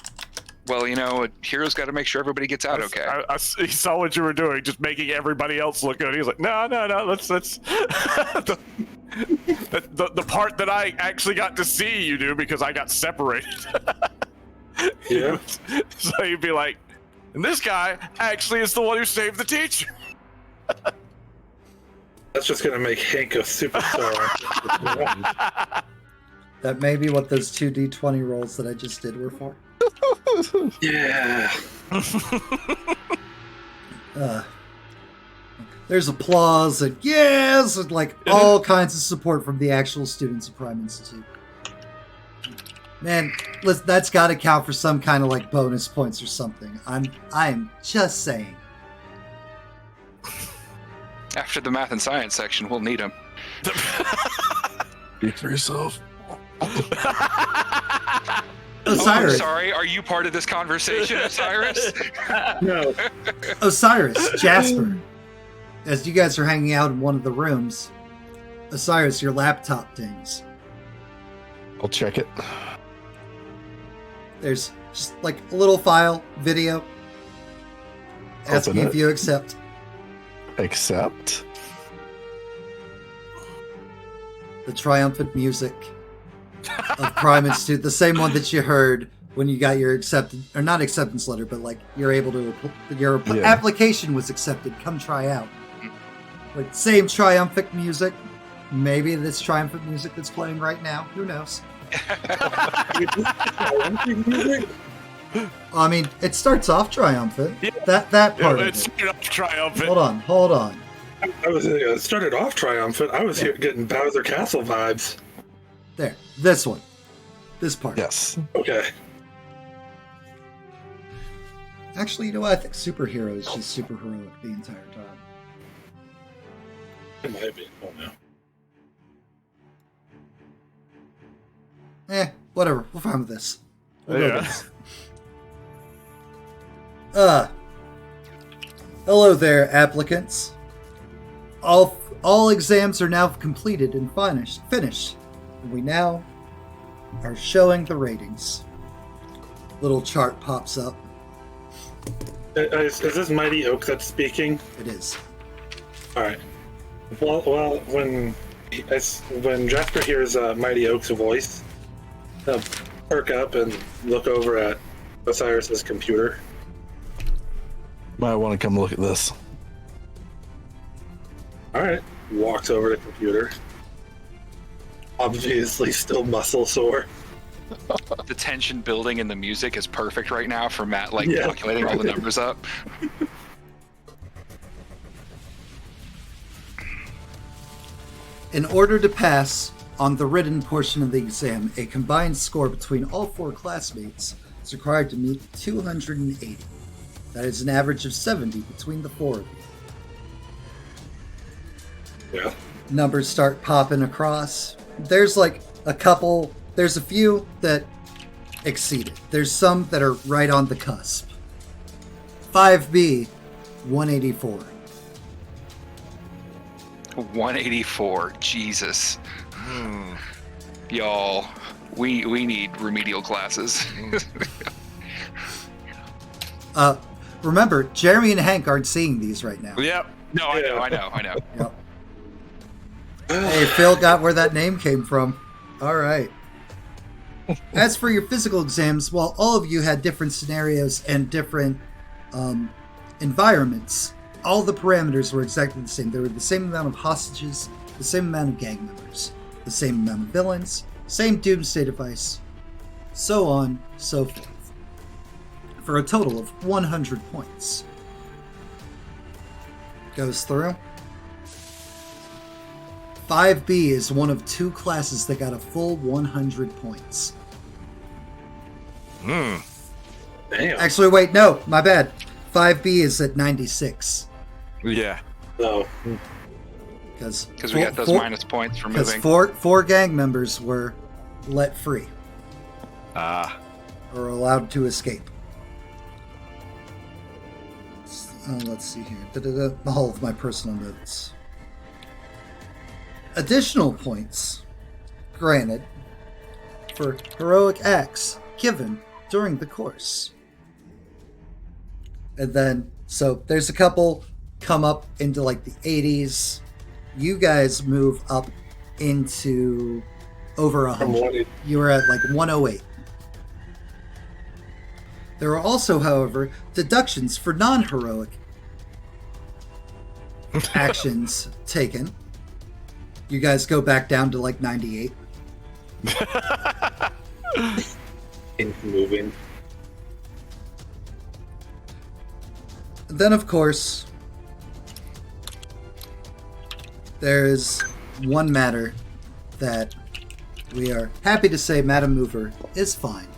"Well, a hero's got to make sure everybody gets out okay." He saw what you were doing, just making everybody else look good. He was like, no, let's the part that I actually got to see you do because I got separated. Yeah. So you'd be like, and this guy actually is the one who saved the teacher. That's just gonna make Hank a superstar. That may be what those 2d20 rolls that I just did were for. Yeah. There's applause and yes, and like all kinds of support from the actual students of Prime Institute. Man, that's got to count for some kind of like bonus points or something. I'm just saying. After the math and science section, we'll need him. Speak for yourself. Osiris, I'm sorry, are you part of this conversation, Osiris? No. Osiris, Jasper. As you guys are hanging out in one of the rooms, Osiris, your laptop dings. I'll check it. There's just like a little file, video, asking Open if it. you accept. Accept. The triumphant music of Prime Institute, the same one that you heard when you got your not acceptance letter, but like your Yeah. application was accepted. Come try out. Like same triumphant music. Maybe this triumphant music that's playing right now. Who knows? I mean, it starts off triumphant. Yeah. That part. Yeah, of it's it. triumphant. Hold on. I was started off triumphant. I was here getting Bowser Castle vibes. There. This one. This part. Yes. Okay. Actually, you know what? I think superhero is just super heroic the entire time. It might be. Oh no. Whatever. We're fine with this. We'll go Yeah. with this. Hello there, applicants. All exams are now completed and finished. And we now are showing the ratings. Little chart pops up. Is this Mighty Oak that's speaking? It is. All right. Well, when Jasper hears Mighty Oak's voice, he'll perk up and look over at Osiris's computer. Might want to come look at this. All right. Walks over to the computer. Obviously, still muscle sore. The tension building in the music is perfect right now for Matt, Yeah. calculating all the numbers up. In order to pass on the written portion of the exam, a combined score between all 4 classmates is required to meet 280. That is an average of 70 between the 4 of you. Yeah. Numbers start popping across. There's a few that exceed it. There's some that are right on the cusp. 5B, 184. 184. Jesus. Y'all, we need remedial classes. Remember, Jeremy and Hank aren't seeing these right now. Yep. No, I know. Yep. Hey, Phil got where that name came from. All right. As for your physical exams, while all of you had different scenarios and different environments, all the parameters were exactly the same. There were the same amount of hostages, the same amount of gang members, the same amount of villains, same doomsday device, so on, so forth. For a total of 100 points. Goes through. 5B is one of 2 classes that got a full 100 points. Damn. Actually, wait, no, my bad. 5B is at 96. Yeah. No. Because Because we got those minus points for moving. four gang members were let free Ah. or allowed to escape. Let's see here. All of my personal notes. Additional points granted for heroic acts given during the course. And then, so there's a couple come up into like the 80s. You guys move up into over 100. You were at like 108. There are also, however, deductions for non-heroic actions taken. You guys go back down to like 98. In moving. Then, of course, there's one matter that we are happy to say Madam Mover is fine,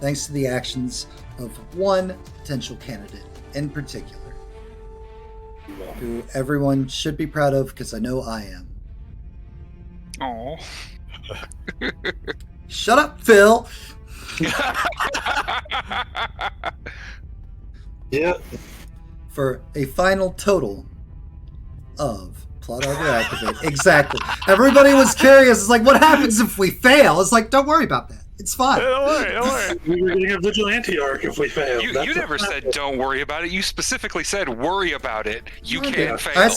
thanks to the actions of one potential candidate in particular, who everyone should be proud of, because I know I am. Aw. Shut up, Phil! Yeah. For a final total of plot arbor activate. Exactly. Everybody was curious. It's like, what happens if we fail? It's like, don't worry about that. It's fine. Don't worry. We were getting a vigilante arc if we failed. You That's never what said happened. don't worry about it. You specifically said worry about it. You Okay. can fail.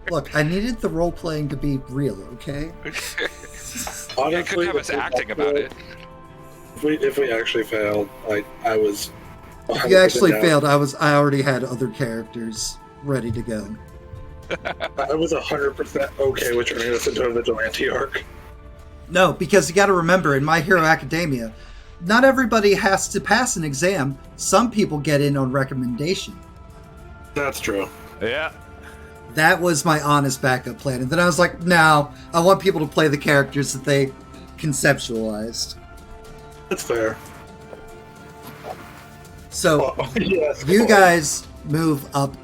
Look, I needed the role playing to be real, okay? You Honestly, couldn't have us acting about it. If we actually failed, I was. If you actually 100% down. failed, I already had other characters ready to go. I was 100% okay with turning this into a vigilante arc. No, because you got to remember, in My Hero Academia, not everybody has to pass an exam. Some people get in on recommendation. That's true. Yeah. That was my honest backup plan. And then I was like, no, I want people to play the characters that they conceptualized. That's fair. So Yes, you guys move up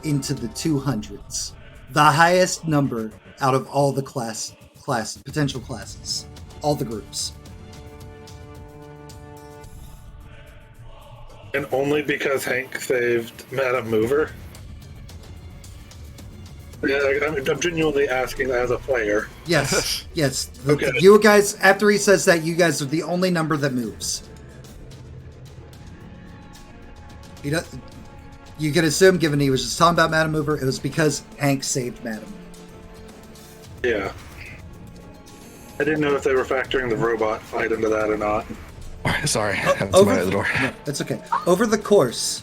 into the 200s. The highest number out of all the potential classes. All the groups. And only because Hank saved Madam Mover? Yeah, I'm genuinely asking that as a player. Yes, yes. Okay. You guys, after he says that, you guys are the only number that moves. You can assume, given he was just talking about Madam Mover, it was because Hank saved Madam Mover. Yeah. I didn't know if they were factoring the robot fight into that or not. Sorry, I have somebody at the door. No, that's okay. Over the course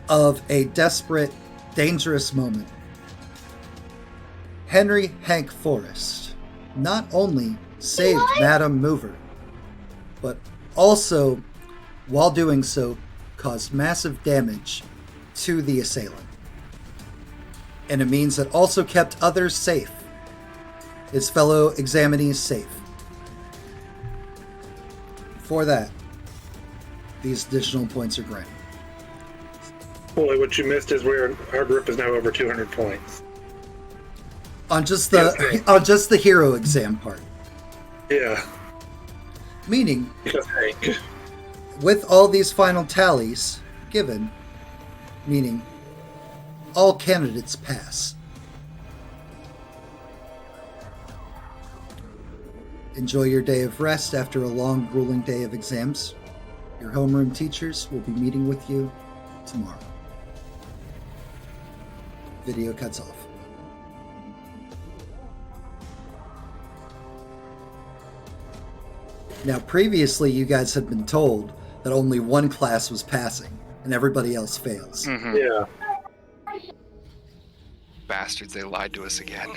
of a desperate, dangerous moment, Henry Hank Forrest not only saved Madam Mover, but also, while doing so, caused massive damage to the assailant. And a means that also kept others safe. His fellow examinees safe. For that, these additional points are granted. Boy, what you missed is our group is now over 200 points. On just the hero exam part. Yeah, Meaning, because Hank. with all these final tallies given, meaning all candidates pass. Enjoy your day of rest after a long, grueling day of exams. Your homeroom teachers will be meeting with you tomorrow. Video cuts off. Now, previously, you guys had been told that only one class was passing, and everybody else fails. Mhm. Yeah. Bastards, they lied to us again.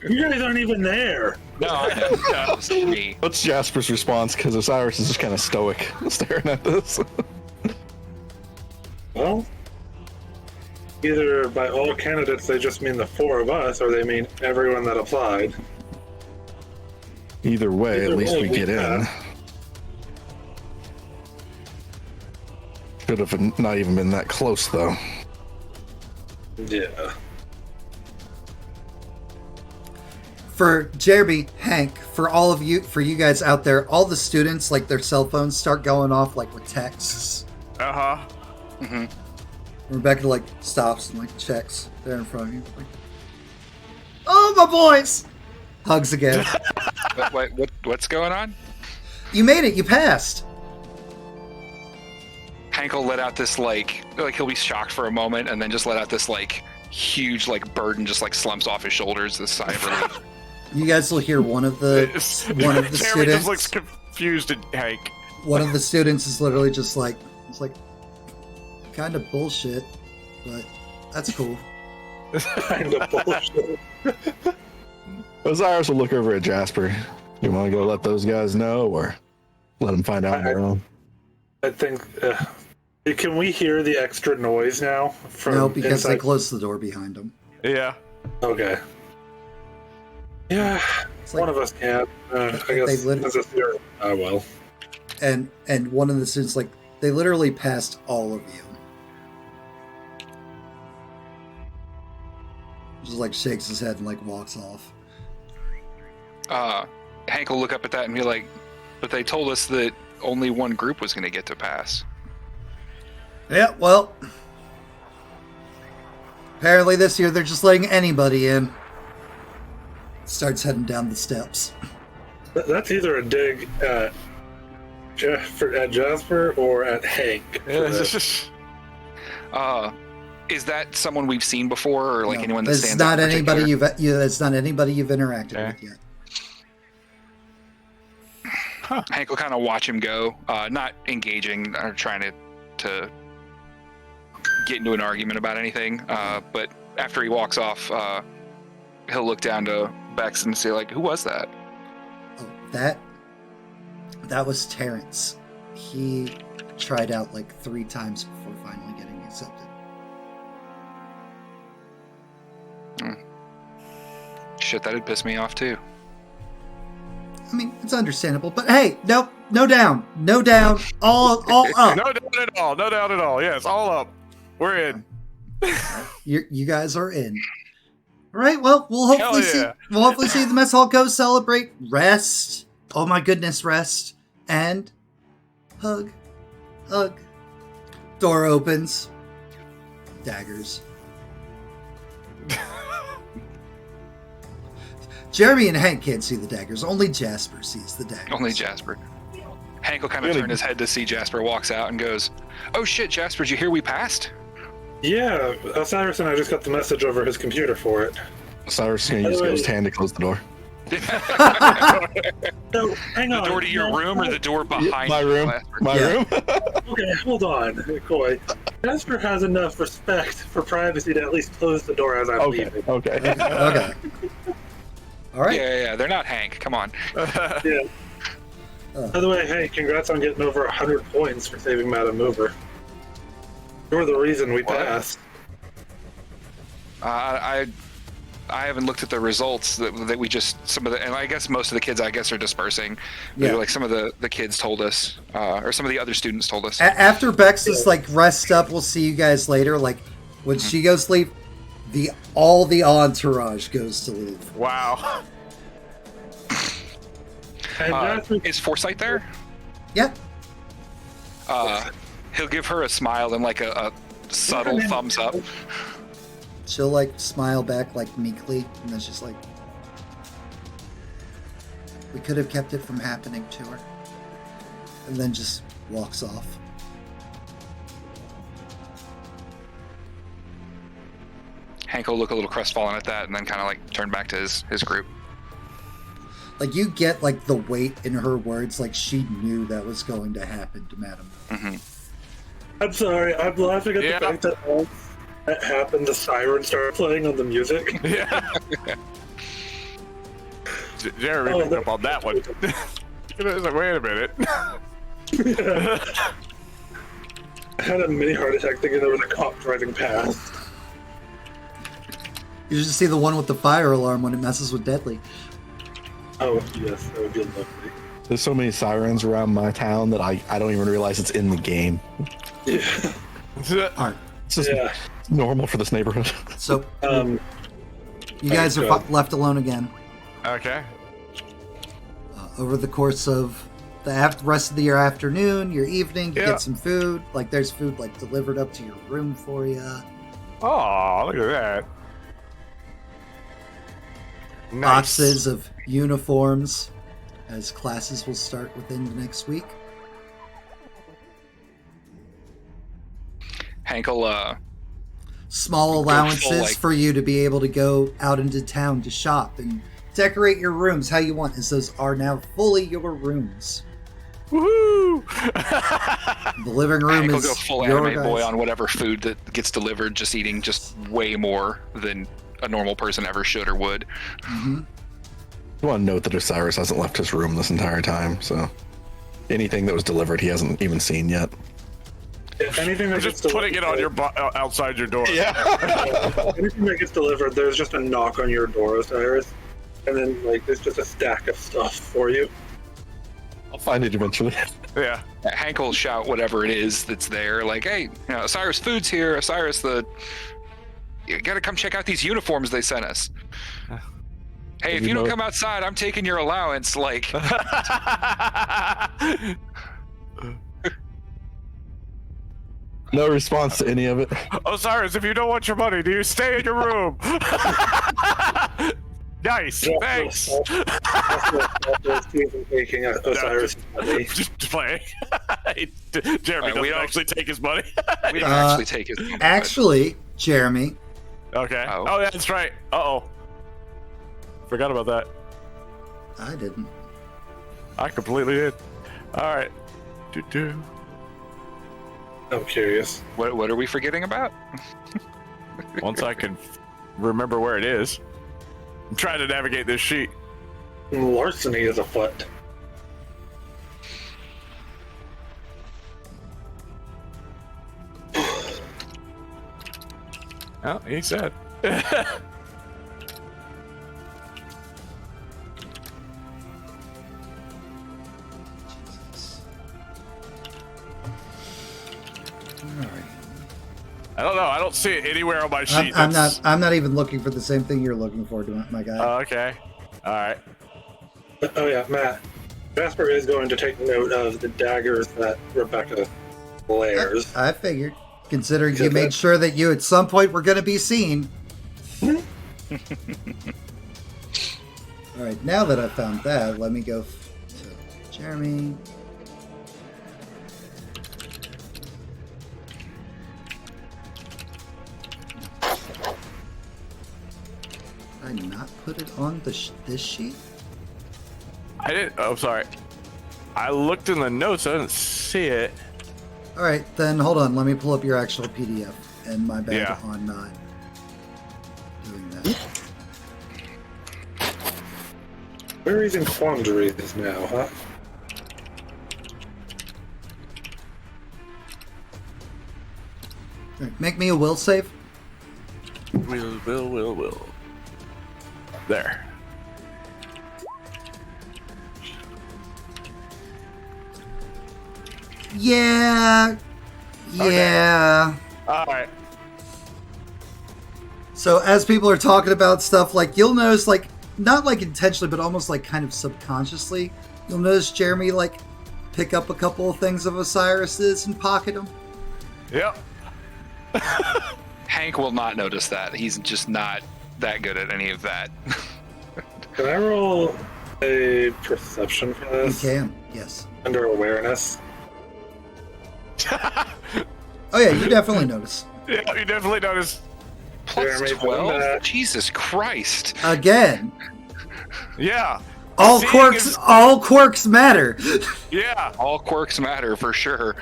You guys aren't even there. No, I know. That was me. What's Jasper's response? Because Osiris is just kind of stoic, staring at this. Well, either by all candidates they just mean the four of us, or they mean everyone that applied. Either way, Either at least way, we we get in. pass. Should have not even been that close, though. Yeah. For Jeremy, Hank, for all of you, for you guys out there, all the students, like their cell phones start going off like with texts. Uh-huh. Mm-hmm. Rebecca like stops and like checks there in front of you. Like, oh, my boys! Hugs again. What's going on? You made it. You passed. Hank will let out this like he'll be shocked for a moment and then just let out this like huge like burden just like slumps off his shoulders. This sigh of relief. You guys will hear one of the Jeremy students. just looks confused at Hank. One of the students is literally just like, it's like, kind of bullshit, but that's cool. Kind of bullshit. Osiris will look over at Jasper. You want to go let those guys know, or let them find out on their own? I think. Can we hear the extra noise now? From No, because inside? they closed the door behind them. Yeah. Okay. Yeah, It's like, one of us can. I guess. Since it's here, I will. and one of the students, like, they literally passed all of you. Just like shakes his head and like walks off. Hank will look up at that and be like, "But they told us that only one group was going to get to pass." Yeah, well, apparently this year they're just letting anybody in. Starts heading down the steps. That's either a dig at Jasper or at Hank. Is that someone we've seen before, or like No, anyone that it's stands not out in anybody particular? it's not anybody you've interacted Okay. with yet. Hank will kind of watch him go, not engaging or trying to get into an argument about anything. But after he walks off, he'll look down to Bex and say, like, "Who was that?" Oh, that was Terrence. He tried out like 3 times before finally getting accepted. shit, that'd piss me off too. I mean, it's understandable, but hey, no down, all up. No doubt at all. No doubt at all. Yes, all up. We're in. You guys are in. All right. Well, we'll hopefully Hell yeah. see the mess hall go celebrate, rest. Oh my goodness, rest and hug. Door opens. Daggers. Jeremy and Hank can't see the daggers. Only Jasper sees the daggers. Only Jasper. Hank will kind of turn his head to see Jasper, walks out and goes, "Oh shit, Jasper, did you hear we passed?" Yeah, Osiris and I just got the message over his computer for it. Cyrus is going to use Ghost Hand to close the door. So, hang on. The door to your room or the door behind My you, room. Jasper? My room. Okay, hold on, Coy. Jasper has enough respect for privacy to at least close the door as I'm Okay. leaving. Okay. Okay. All right. Yeah, they're not Hank. Come on. Yeah. By the way, hey, congrats on getting over 100 points for saving Madam Mover. You're the reason we What? passed. I haven't looked at the results that we just and I guess most of the kids are dispersing. Maybe Yeah. like some of the kids told us, or some of the other students told us. After Bex is like rest up, we'll see you guys later. Like when she goes to leave, all the entourage goes to leave. Wow. And Jasper, Is Foresight there? Yeah. He'll give her a smile and like a subtle thumbs up. She'll like smile back like meekly, and then she's like, "We could have kept it from happening to her," and then just walks off. Hank will look a little crestfallen at that and then kind of like turn back to his group. Like you get like the weight in her words, like she knew that was going to happen to Madam. Mm-hmm. I'm sorry, I'm laughing at Yeah. the fact that once that happened, the siren started playing on the music. Yeah. Jeremy picked up on that one. It was like, wait a minute. I had a mini heart attack thinking there was a cop driving past. You just see the one with the fire alarm when it messes with Deadly. Oh, yes, that would be lovely. There's so many sirens around my town that I don't even realize it's in the game. Yeah. All right. It's just Yeah. normal for this neighborhood. So you I guys are go. left alone again. Okay. Over the course of the rest of the year afternoon, your evening, you Yeah. get some food. Like there's food like delivered up to your room for you. Oh, look at that. Nice. Boxes of uniforms, as classes will start within the next week. Hank will Small full, allowances like- for you to be able to go out into town to shop and decorate your rooms how you want, as those are now fully your rooms. Woohoo! The living room Hank will is go full your anime boy guys'. on whatever food that gets delivered, just eating just way more than a normal person ever should or would. Mhm. I want to note that Osiris hasn't left his room this entire time, so anything that was delivered he hasn't even seen yet. If anything that gets Just putting it on your outside your door. Yeah. anything that gets delivered, there's just a knock on your door, Osiris. And then, like, there's just a stack of stuff for you. I'll find it eventually. Yeah. Hank will shout whatever it is that's there, like, "Hey, you know, Osiris Food's here. Osiris, you gotta come check out these uniforms they sent us. Hey, if You you don't know- come outside, I'm taking your allowance." Like, No response to any of it. Osiris, if you don't want your money, do you stay in your room? Nice. Thanks. Taking Osiris' money. Just playing. Jeremy we doesn't don't- actually take his money. we don't actually take his. Actually, Jeremy, Okay. Oh. Oh, yeah, that's right. Uh-oh. Forgot about that. I didn't. I completely did. All right. Do-do. I'm curious. What are we forgetting about? Once I can remember where it is. I'm trying to navigate this sheet. Larceny is afoot. Oh, he said. I don't know. I don't see it anywhere on my sheet. I'm not even looking for the same thing you're looking for, my guy. Okay. All right. Oh yeah, Matt. Jasper is going to take note of the daggers that Rebecca wears. I figured, considering you made sure that you at some point were going to be seen. All right, now that I've found that, let me go to Jeremy. Did I not put it on this sheet? I didn't. Oh, sorry. I looked in the notes. I didn't see it. All right, then hold on. Let me pull up your actual PDF. And my bad on not doing that. Queries and quandaries now, huh? All right, make me a will save. Will. There. Yeah. All right. So as people are talking about stuff, like you'll notice, like not like intentionally, but almost like kind of subconsciously, you'll notice Jeremy like pick up a couple of things of Osiris's and pocket them. Yep. Hank will not notice that. He's just not that good at any of that. Can I roll a perception for You this? can, yes. Under awareness. Oh yeah, you definitely notice. Yeah, you definitely noticed. Plus Jeremy, 12? back. Jesus Christ. Again, Yeah. all Seeing quirks, is- all quirks matter. Yeah. All quirks matter for sure.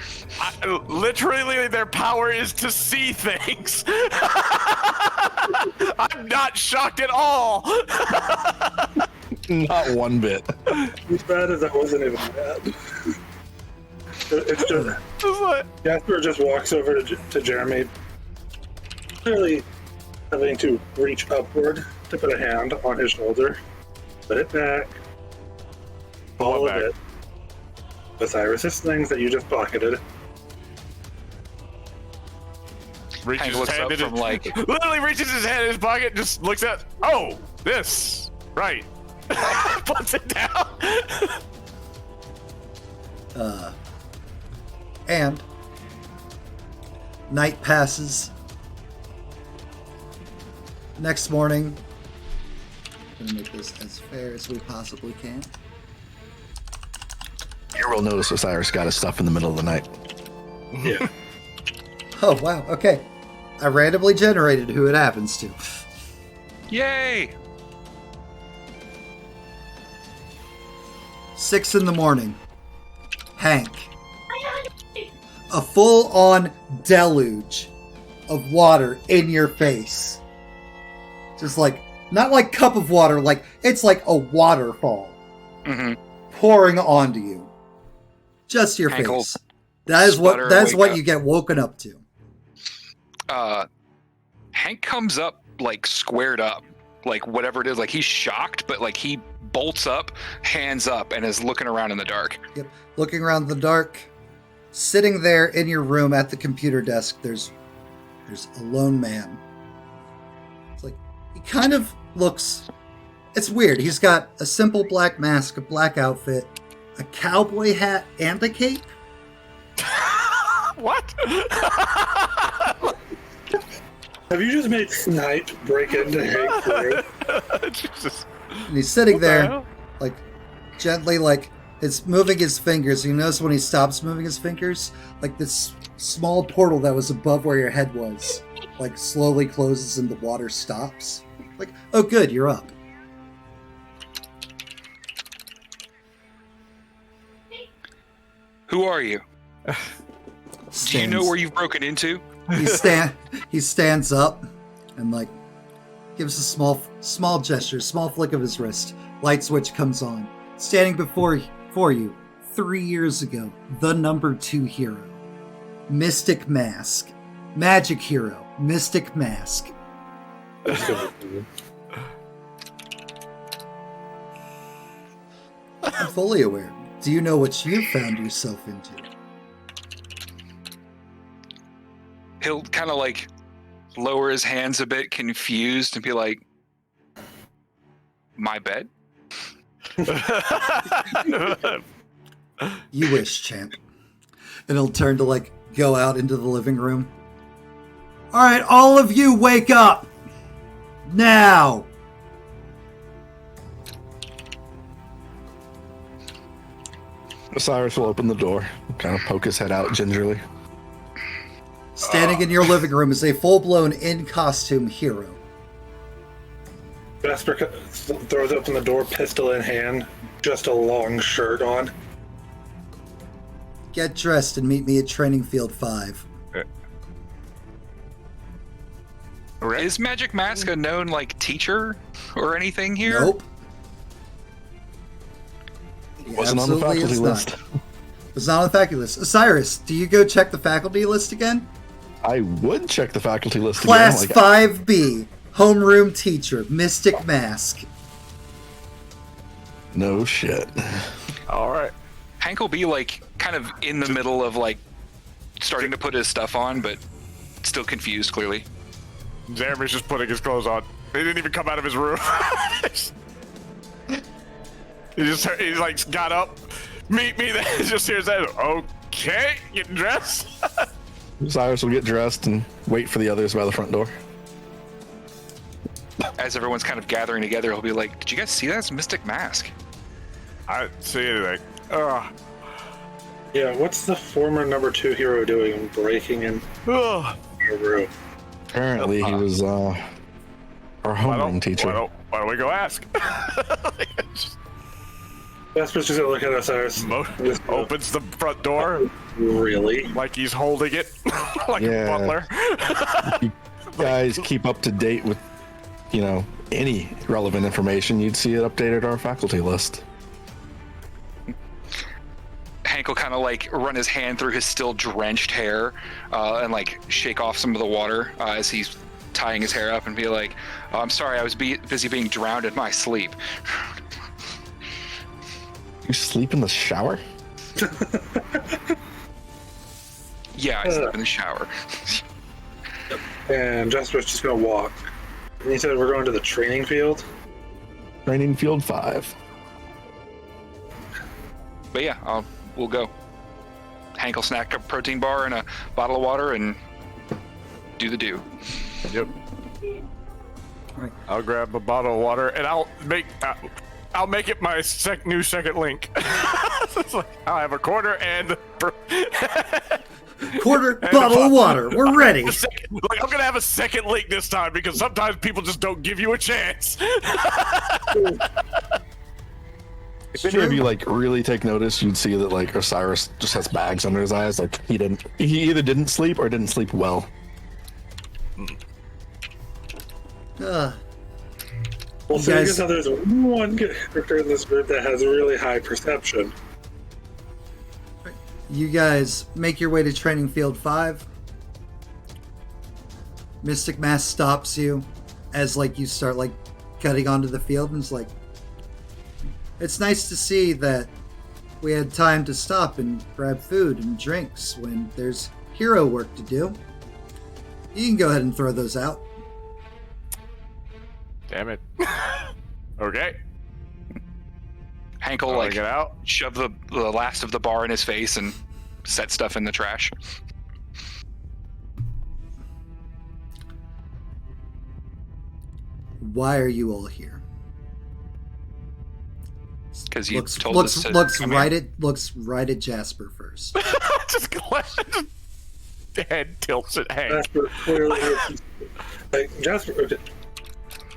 Literally, their power is to see things. I'm not shocked at all. Not one bit. As bad as that wasn't even bad. It's just Just like- Jasper just walks over to Jeremy, clearly having to reach upward to put a hand on his shoulder. Put it back. Pull All it of back. it. Osiris's things that you just pocketed. Reaches Hank his looks hand up in from his- like, literally reaches his hand in his pocket, just looks at, oh, this, right. Puts it down. And night passes. Next morning, gonna make this as fair as we possibly can. You will notice Osiris got his stuff in the middle of the night. Yeah. Oh wow, okay. I randomly generated who it happens to. yay! 6 a.m. Hank. A full-on deluge of water in your face. Just like, not like cup of water, like, it's like a waterfall Mm-hmm. pouring onto you. Just your Hank will face. That's sputter, that's wake what up. you get woken up to. Hank comes up like squared up, like whatever it is, like he's shocked, but like he bolts up, hands up, and is looking around in the dark. Yep. Looking around the dark, sitting there in your room at the computer desk, there's a lone man. It's like, he kind of looks, it's weird. He's got a simple black mask, a black outfit, a cowboy hat, and a cape. What? Have you just made Snipe break into Hank's room? Jesus. And he's sitting What the there, hell? like, gently, like, it's moving his fingers. You notice when he stops moving his fingers, like this small portal that was above where your head was, like, slowly closes and the water stops. Like, oh good, you're up. Who are you? Do you know Stands- where you've broken into? he stands up and like gives a small gesture, small flick of his wrist. Light switch comes on. Standing for you 3 years ago, the number 2 hero, Mystic Mask, Magic Hero, Mystic Mask. I'm fully aware. Do you know what you found yourself into? he'll kind of like lower his hands a bit, confused, and be like, "My bed." You wish, champ. And he'll turn to like go out into the living room. All right, all of you, wake up now. Osiris will open the door, kind of poke his head out gingerly. Standing in your living room is a full-blown in-costume hero. Vesper throws open the door, pistol in hand, just a long shirt on. Get dressed and meet me at Training Field 5. Is Magic Mask a known like teacher or anything here? Nope. Wasn't on the Absolutely faculty it's list. not. It's not on the faculty list. Osiris, do you go check the faculty list again? I would check the faculty list Class again. 5B, homeroom teacher, Mystic Mask. No shit. All right. Hank will be like kind of in the middle of like starting to put his stuff on, but still confused clearly. Jeremy's just putting his clothes on. He didn't even come out of his room. He's like got up, meet me. Then just hears that. Okay, getting dressed. Osiris will get dressed and wait for the others by the front door. As everyone's kind of gathering together, he'll be like, "Did you guys see that? It's Mystic Mask." I didn't see anything. Ugh. Yeah, what's the former number 2 hero doing breaking in Ugh. your room? Apparently, he was our homeroom teacher. Why don't we go ask? Vesper's just gonna look at Osiris. Opens the front door Really? like he's holding it, like a Yeah. butler. You guys keep up to date with, any relevant information, you'd see it updated our faculty list. Hank will kind of like run his hand through his still drenched hair and like shake off some of the water as he's tying his hair up and be like, "Oh, I'm sorry, I was busy being drowned in my sleep." You sleep in the shower? Yeah, I slept in the shower. And Jasper's just gonna walk. And he said we're going to the training field. Training Field 5. But yeah, we'll go. Hank will snack a protein bar and a bottle of water and do the do. Yep. Right. I'll grab a bottle of water and I'll make it my new second link. It's like, I'll have a quarter and Quarter And bottle a of water. We're ready. I'm gonna have a second link this time because sometimes people just don't give you a chance. If any of you really take notice, you'd see that Osiris just has bags under his eyes. He either didn't sleep or didn't sleep well. Uh, Well, You so I guys- guess now there's one character in this group that has really high perception. you guys make your way to Training Field 5. Mystic Mask stops you as you start cutting onto the field and is like, "It's nice to see that we had time to stop and grab food and drinks when there's hero work to do. You can go ahead and throw those out." Damn it. Okay. Hank will I'll get out. shove the last of the bar in his face and set stuff in the trash. Why are you all here? Because you Looks told us to come here. looks right at Jasper first. Just head tilts at Hank. Jasper clearly. Jasper. Okay.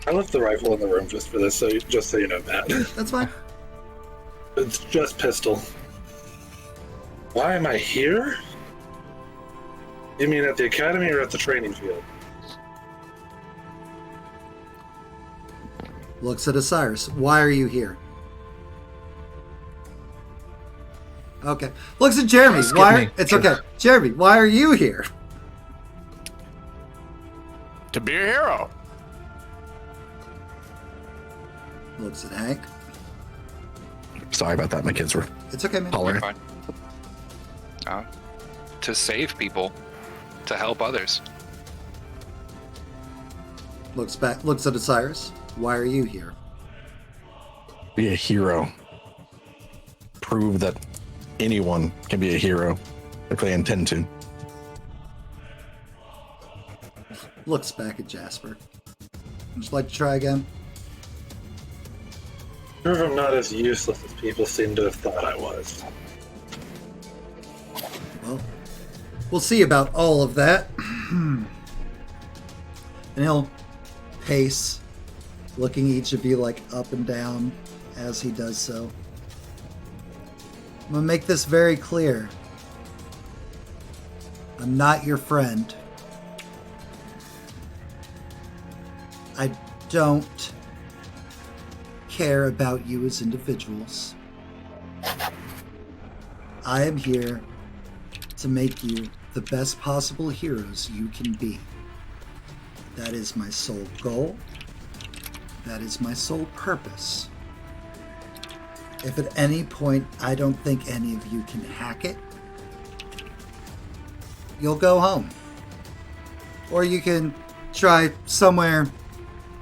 I left the rifle in the room just for this, just so you know that. That's fine. It's just pistol. Why am I here? You mean at the academy or at the training field? Looks at Osiris. Why are you here? Okay. Looks at Jeremy. Skip Why? me. It's okay. Jeremy, why are you here? To be a hero. Looks at Hank. Sorry about that. My kids were It's okay, man. hollering. Fine. To save people, to help others. Looks at Osiris. Why are you here? Be a hero. Prove that anyone can be a hero if they intend to. Looks back at Jasper. Would you like to try again? Prove I'm not as useless as people seem to have thought I was. Well, we'll see about all of that. And he'll pace, looking each of you like up and down as he does so. I'm gonna make this very clear. I'm not your friend. I don't care about you as individuals. I am here to make you the best possible heroes you can be. That is my sole goal. That is my sole purpose. If at any point I don't think any of you can hack it, you'll go home. Or you can try somewhere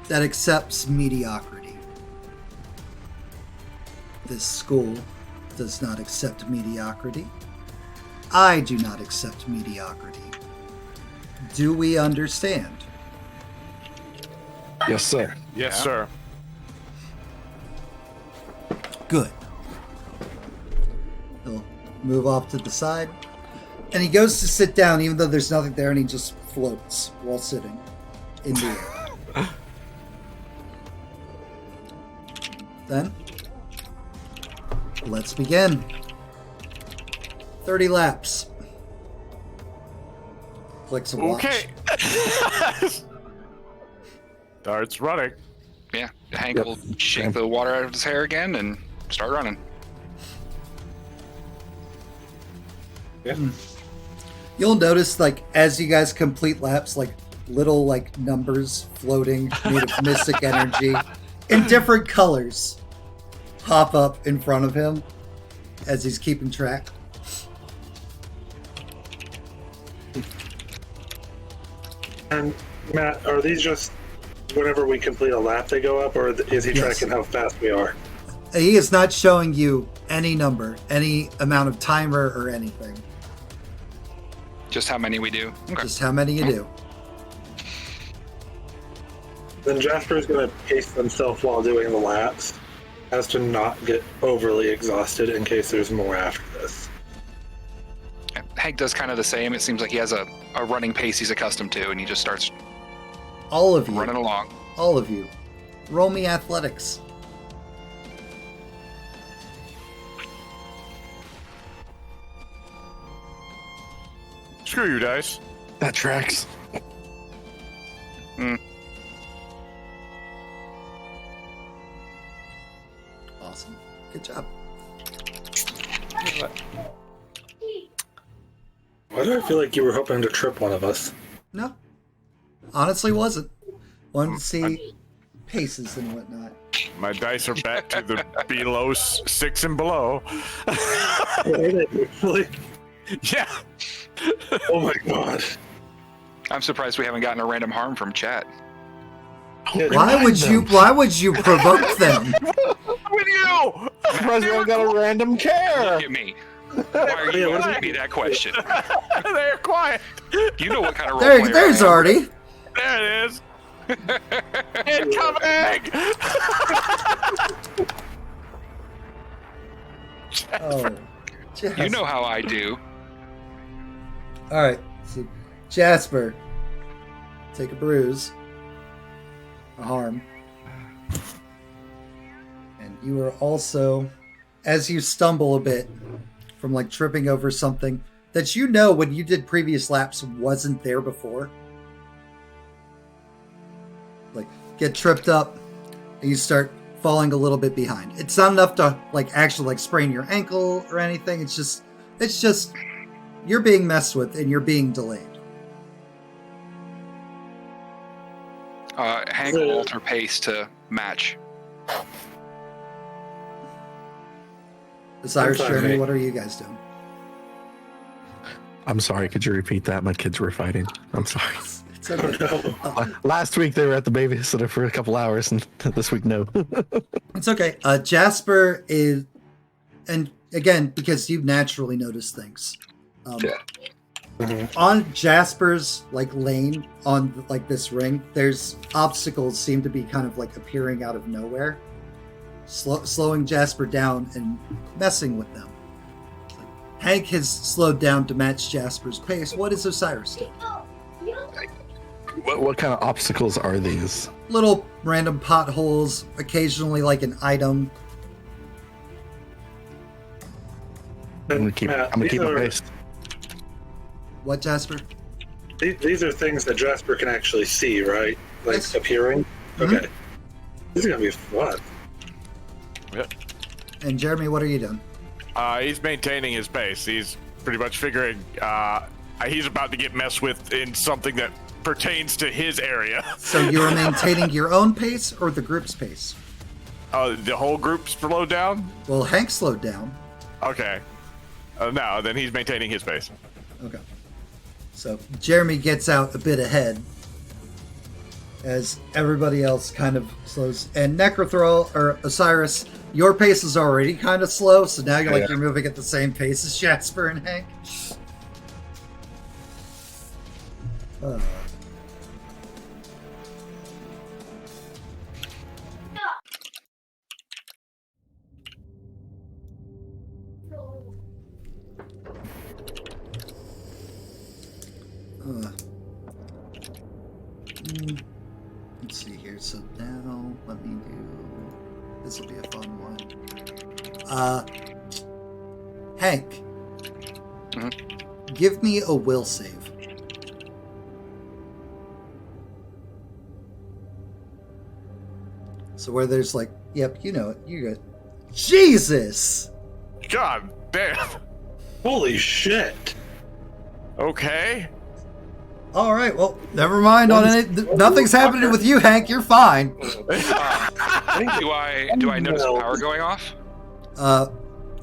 that accepts mediocrity. This school does not accept mediocrity. I do not accept mediocrity. Do we understand? Yes, sir. Yes, sir. Good. He'll move off to the side. And he goes to sit down even though there's nothing there, and he just floats while sitting in the air. Then, let's begin. 30 laps. Clicks a watch. Okay. Starts running. Yeah, Hank will shake the water out of his hair again and start running. Yeah. You'll notice, like, as you guys complete laps, like, little, like, numbers floating made of mystic energy in different colors pop up in front of him as he's keeping track. And Matt, are these just whenever we complete a lap they go up, or is he Yes. tracking how fast we are? He is not showing you any number, any amount of timer or anything. Just how many we do. Okay. Just how many you do. Then Jasper's going to pace himself while doing the laps, as to not get overly exhausted in case there's more after this. Hank does kind of the same. It seems like he has a running pace he's accustomed to, and he just starts All of you. running along. All of you. Roll me athletics. Screw you, dice. That tracks. Awesome. Good job. Why do I feel like you were hoping to trip one of us? No. Honestly wasn't. Wanted to see paces and whatnot. My dice are back to the below 6 and below. Really? Yeah. Oh my god. I'm surprised we haven't gotten a random harm from chat. Why would you provoke them? With you! Surprised we haven't got a random care. Look at me. Why are you asking me that question? They're quiet. You know what kind of role player There's I am. Artie. There it is. Incoming! Oh. You know how I do. All right. So Jasper, take a bruise, a harm, and you are also, as you stumble a bit from like tripping over something that you know when you did previous laps wasn't there before. Like get tripped up and you start falling a little bit behind. It's not enough to like actually like sprain your ankle or anything. It's just you're being messed with and you're being delayed. Hank will alter pace to match. Osiris, I'm sorry. Jeremy, what are you guys doing? I'm sorry. Could you repeat that? My kids were fighting. I'm sorry. It's okay. Last week they were at the babysitter for a couple hours, and this week no. It's okay. Jasper is, and again, because you naturally notice things. On Jasper's like lane on like this ring, there's obstacles seem to be kind of like appearing out of nowhere, slowing Jasper down and messing with them. Hank has slowed down to match Jasper's pace. What is Osiris doing? What kind of obstacles are these? Little random potholes, occasionally like an item. I'm gonna keep my pace. What, Jasper? These are things that Jasper can actually see, right? Like Yes. appearing? Mhm. Okay. This is gonna be fun. Yep. And Jeremy, what are you doing? He's maintaining his pace. He's pretty much figuring he's about to get messed with in something that pertains to his area. So you're maintaining your own pace or the group's pace? The whole group slowed down? Well, Hank slowed down. Okay. No, then he's maintaining his pace. Okay. So Jeremy gets out a bit ahead as everybody else kind of slows. And Necrothral or Osiris, your pace is already kind of slow, so now you're moving at the same pace as Jasper and Hank. Let's see here. So now let me do. This will be a fun one. Hank, give me a will save. So where there's like, yep, you know it. You're good. Jesus! God damn. Holy shit! Okay. All right, well, never mind on it. Nothing's happening with you, Hank. You're fine. Do I notice power going off?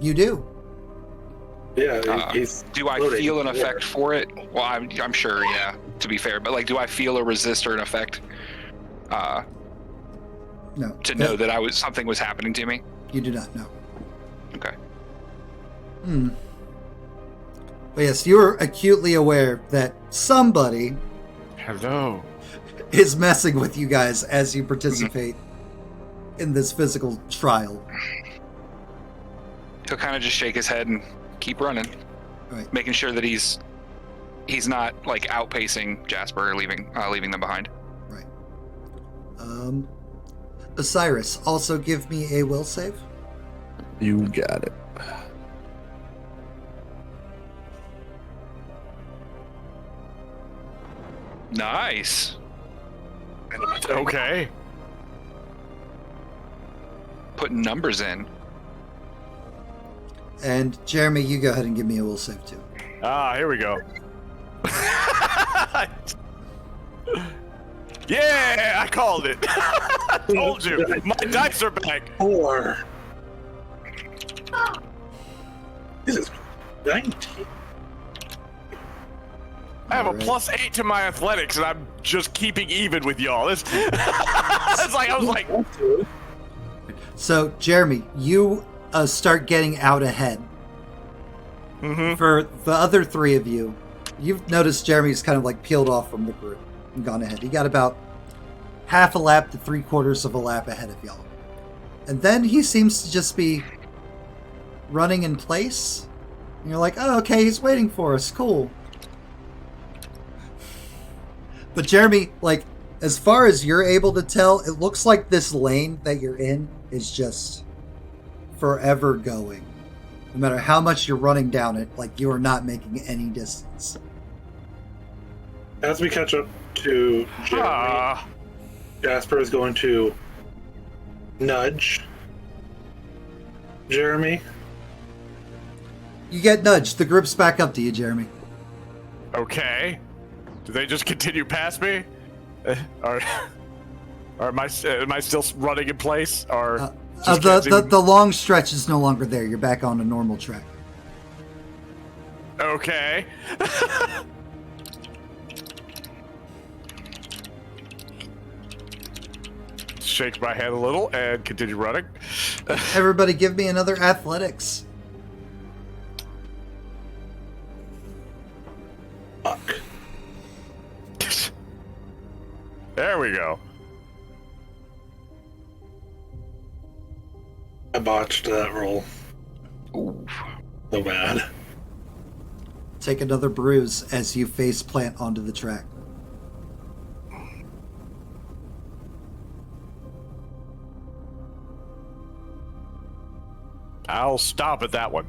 You do. Yeah, he's Do I floating. feel an effect for it? Well, I'm sure, yeah, to be fair. But, like, do I feel a resist or an effect No. to know that something was happening to me? You do not know. Okay. But yes, you are acutely aware that somebody Hello. is messing with you guys as you participate in this physical trial. He'll kind of just shake his head and keep running, Right. making sure that he's not like outpacing Jasper or leaving them behind. Right. Osiris, also give me a will save. You got it. Nice. Okay. Putting numbers in. And Jeremy, you go ahead and give me a will save too. Here we go. Yeah, I called it. I told you. My dice are back. 4. This is 19. I have Alright. a +8 to my athletics, and I'm just keeping even with y'all. It's like I was like, So, Jeremy, you start getting out ahead. For the other three of you, you've noticed Jeremy's kind of like peeled off from the group and gone ahead. He got about half a lap to 3/4 of a lap ahead of y'all. And then he seems to just be running in place. And you're like, oh, okay, he's waiting for us. Cool. But Jeremy, like, as far as you're able to tell, it looks like this lane that you're in is just forever going. No matter how much you're running down it, like, you are not making any distance. As we catch up to Jeremy, Jasper is going to nudge Jeremy. You get nudged. The group's back up to you, Jeremy. okay. Do they just continue past me? Or am I still running in place? Or just The long stretch is no longer there. You're back on a normal track. Okay. Shake my head a little and continue running. Everybody give me another athletics. Fuck. There we go. I botched that roll. Ooh. So bad. Take another bruise as you face plant onto the track. I'll stop at that one.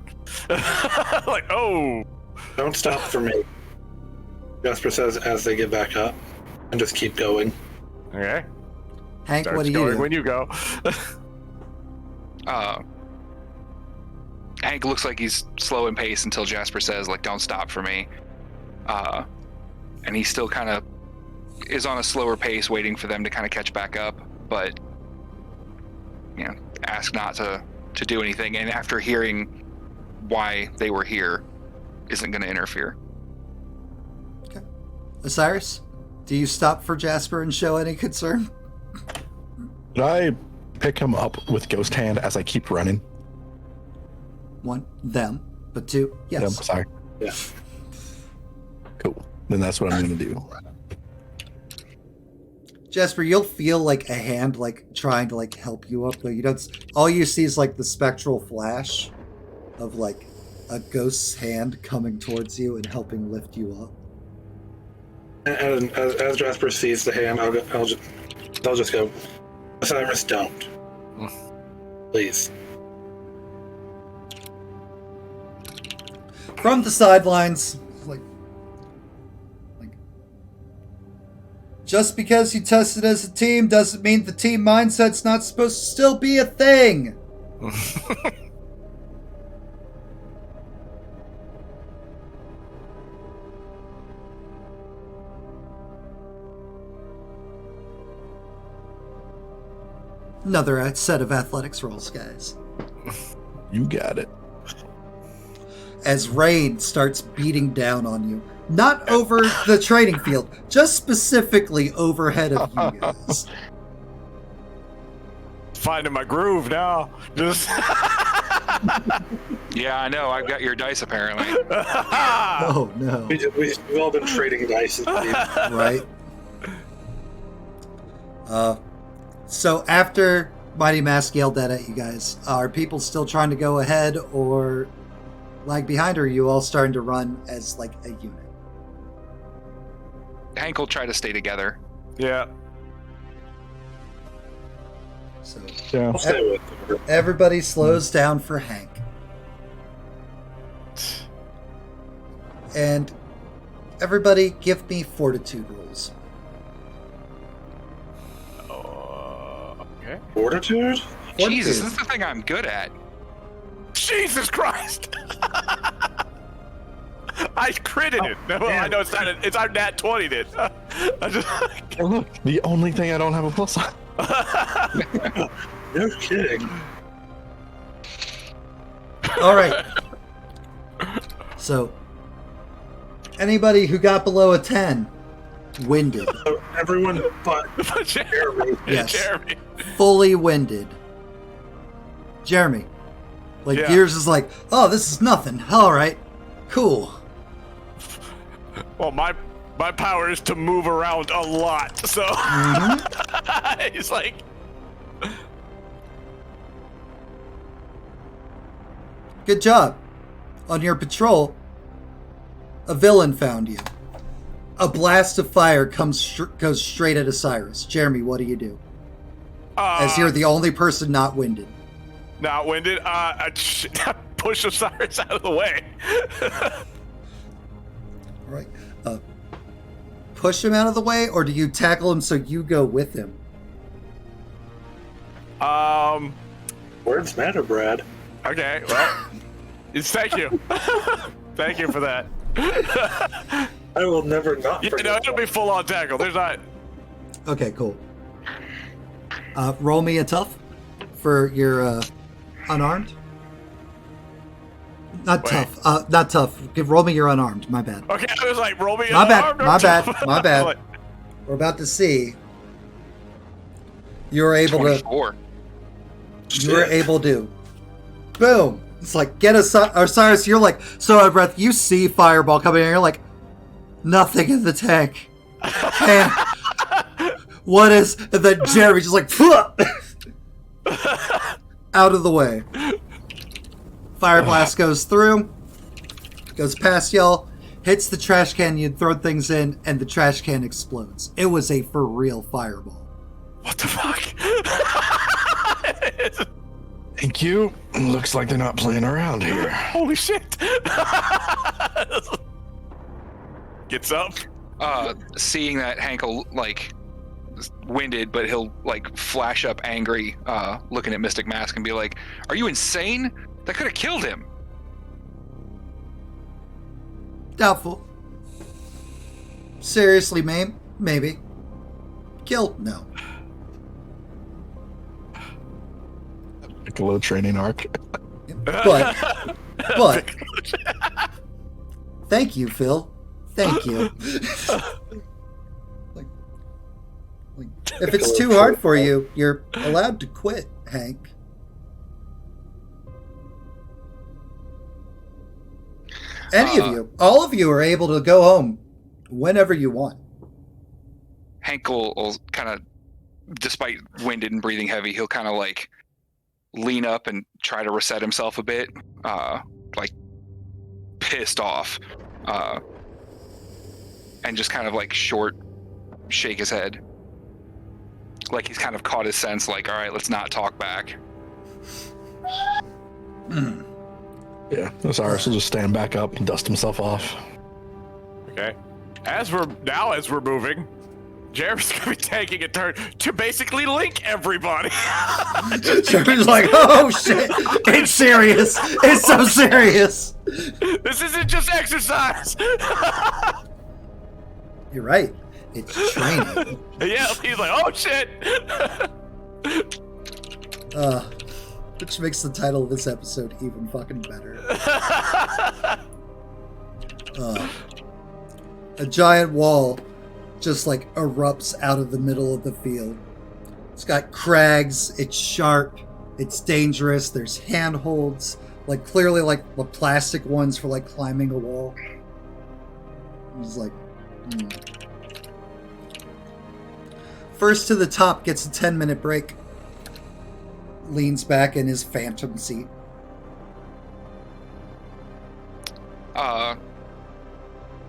Like, oh. Don't stop for me. Jasper says as they get back up. And just keep going. Okay. Hank, Starts what do you going do? when you go. Hank looks like he's slow in pace until Jasper says, like, don't stop for me. And he still kind of is on a slower pace, waiting for them to kind of catch back up, but, you know, ask not to do anything. And after hearing why they were here, isn't going to interfere. Okay. Osiris, do you stop for Jasper and show any concern? Did I pick him up with Ghost Hand as I keep running? One, them, but two, yes. Yeah, sorry. Yeah. Cool. Then that's what I'm going to do. Jasper, you'll feel like a hand like trying to like help you up, though you don't. All you see is like the spectral flash of like a ghost's hand coming towards you and helping lift you up. And as Jasper sees the hand, they'll just go, Osiris, don't. Please. From the sidelines, like, just because you tested as a team doesn't mean the team mindset's not supposed to still be a thing. Another set of athletics rolls, guys. You got it. As rain starts beating down on you. Not over the training field, just specifically overhead of you guys. Finding my groove now. Just. Yeah, I know. I've got your dice, apparently. Oh, no. We've all been trading dice. Right? So after Mighty Mask yelled that at you guys, are people still trying to go ahead or lag behind, or are you all starting to run as like a unit? Hank will try to stay together. Yeah. So Yeah. I'll stay with her. everybody slows down for Hank. And everybody give me fortitude rolls. Okay. Fortitude? Jesus, this is the thing I'm good at. Jesus Christ! I critted it. No, I know it's not. It's our nat 20 did. I just. Oh, look, the only thing I don't have a plus on. No kidding. All right. So anybody who got below a 10, winded. So everyone but Jeremy. Yes. Jeremy. Fully winded. Jeremy. Like, Yeah. yours is like, oh, this is nothing. All right. Cool. Well, my power is to move around a lot, so it's like. Good job. On your patrol, a villain found you. A blast of fire goes straight at Osiris. Jeremy, what do you do? As you're the only person not winded. Not winded. I push Osiris out of the way. All right. Push him out of the way, or do you tackle him so you go with him? Words matter, Brad. Okay. Well, thank you. Thank you for that. I will never not Yeah, forget no, it'll be full on tackle. There's not. Okay, cool. Roll me a tough for your unarmed. Not Wait. tough. Not tough. Roll me your unarmed. My bad. Okay, I was like, roll me My bad. unarmed or My bad. tough? My bad. Like, We're about to see. You're able to. 24. You're able to. Boom. It's like, get Osiris, you're like, so out of breath. You see Fireball coming in. You're like, nothing in the tank. And what is. And then Jeremy just like, out of the way. Fire blast goes through, goes past y'all, hits the trash can you'd thrown things in, and the trash can explodes. It was a for real fireball. what the fuck? Thank you. Looks like they're not playing around here. Holy shit! Gets up. Seeing that Hank will, like, winded, but he'll, like, flash up angry, looking at Mystic Mask and be like, "Are you insane? That could have killed him." Doubtful. Seriously, maim? Maybe. Kill? No. Piccolo training arc. But, thank you, Phil. Thank you. like, if it's too hard for you, you're allowed to quit, Hank. Any of you, all of you are able to go home whenever you want. Hank will kind of, despite winded and breathing heavy, he'll kind of, like, lean up and try to reset himself a bit, like, pissed off, and just kind of, like, shake his head. Like he's kind of caught his sense, like, all right, let's not talk back. Yeah, Osiris will just stand back up and dust himself off. Okay. As we're moving, Jeremy's gonna be taking a turn to basically link everybody. Jeremy's like, oh shit, it's serious. It's so serious. This isn't just exercise. You're right. It's training. Yeah, he's like, oh shit. Which makes the title of this episode even fucking better. A giant wall just like erupts out of the middle of the field. It's got crags, it's sharp, it's dangerous, there's handholds, like clearly like the plastic ones for like climbing a wall. He's like, First to the top gets a 10-minute break. Leans back in his phantom seat.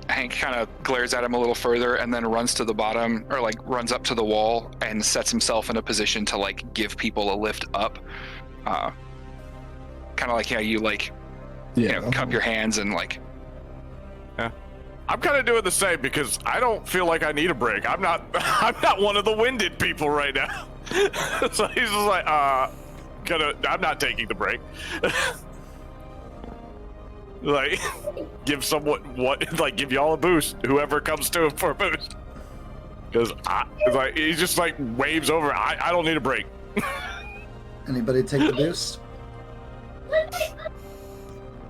Hank kind of glares at him a little further and then runs to the bottom, or like runs up to the wall and sets himself in a position to like give people a lift up. Kind of like how you like, you know, cup your hands and like. Yeah, I'm kind of doing the same because I don't feel like I need a break. I'm not one of the winded people right now. So he's just like, I'm not taking the break. Like, give y'all a boost. Whoever comes to him for a boost. Because like he just like waves over. I don't need a break. Anybody take the boost?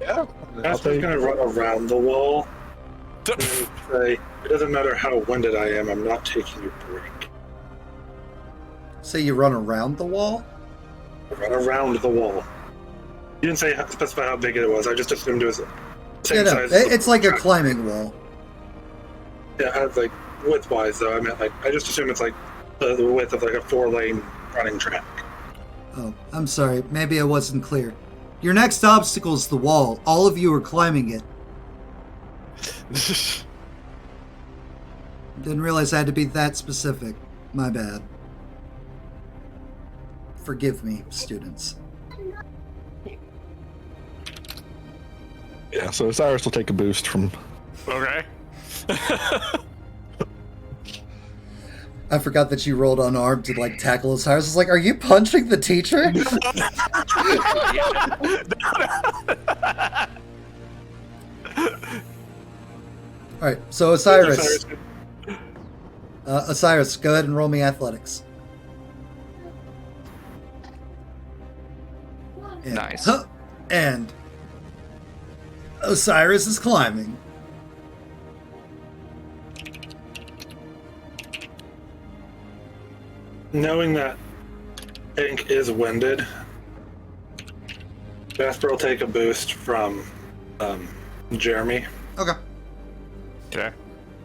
Yeah. I'm just gonna run around the wall. And say, it doesn't matter how winded I am, I'm not taking a break. So you run around the wall? Run around the wall. You didn't specify how big it was. I just assumed it was the same size. It's like a climbing wall. Yeah, like width-wise though. I meant like I just assume it's like the width of like a 4-lane running track. Oh, I'm sorry. Maybe I wasn't clear. Your next obstacle is the wall. All of you are climbing it. Didn't realize I had to be that specific. My bad. Forgive me, students. Yeah, so Osiris will take a boost from... Okay. I forgot that you rolled unarmed to like tackle Osiris. I was like, are you punching the teacher? Alright, so Osiris. Osiris, go ahead and roll me athletics. Nice. And Osiris is climbing. Knowing that Ink is winded, Jasper will take a boost from Jeremy. Okay. Okay.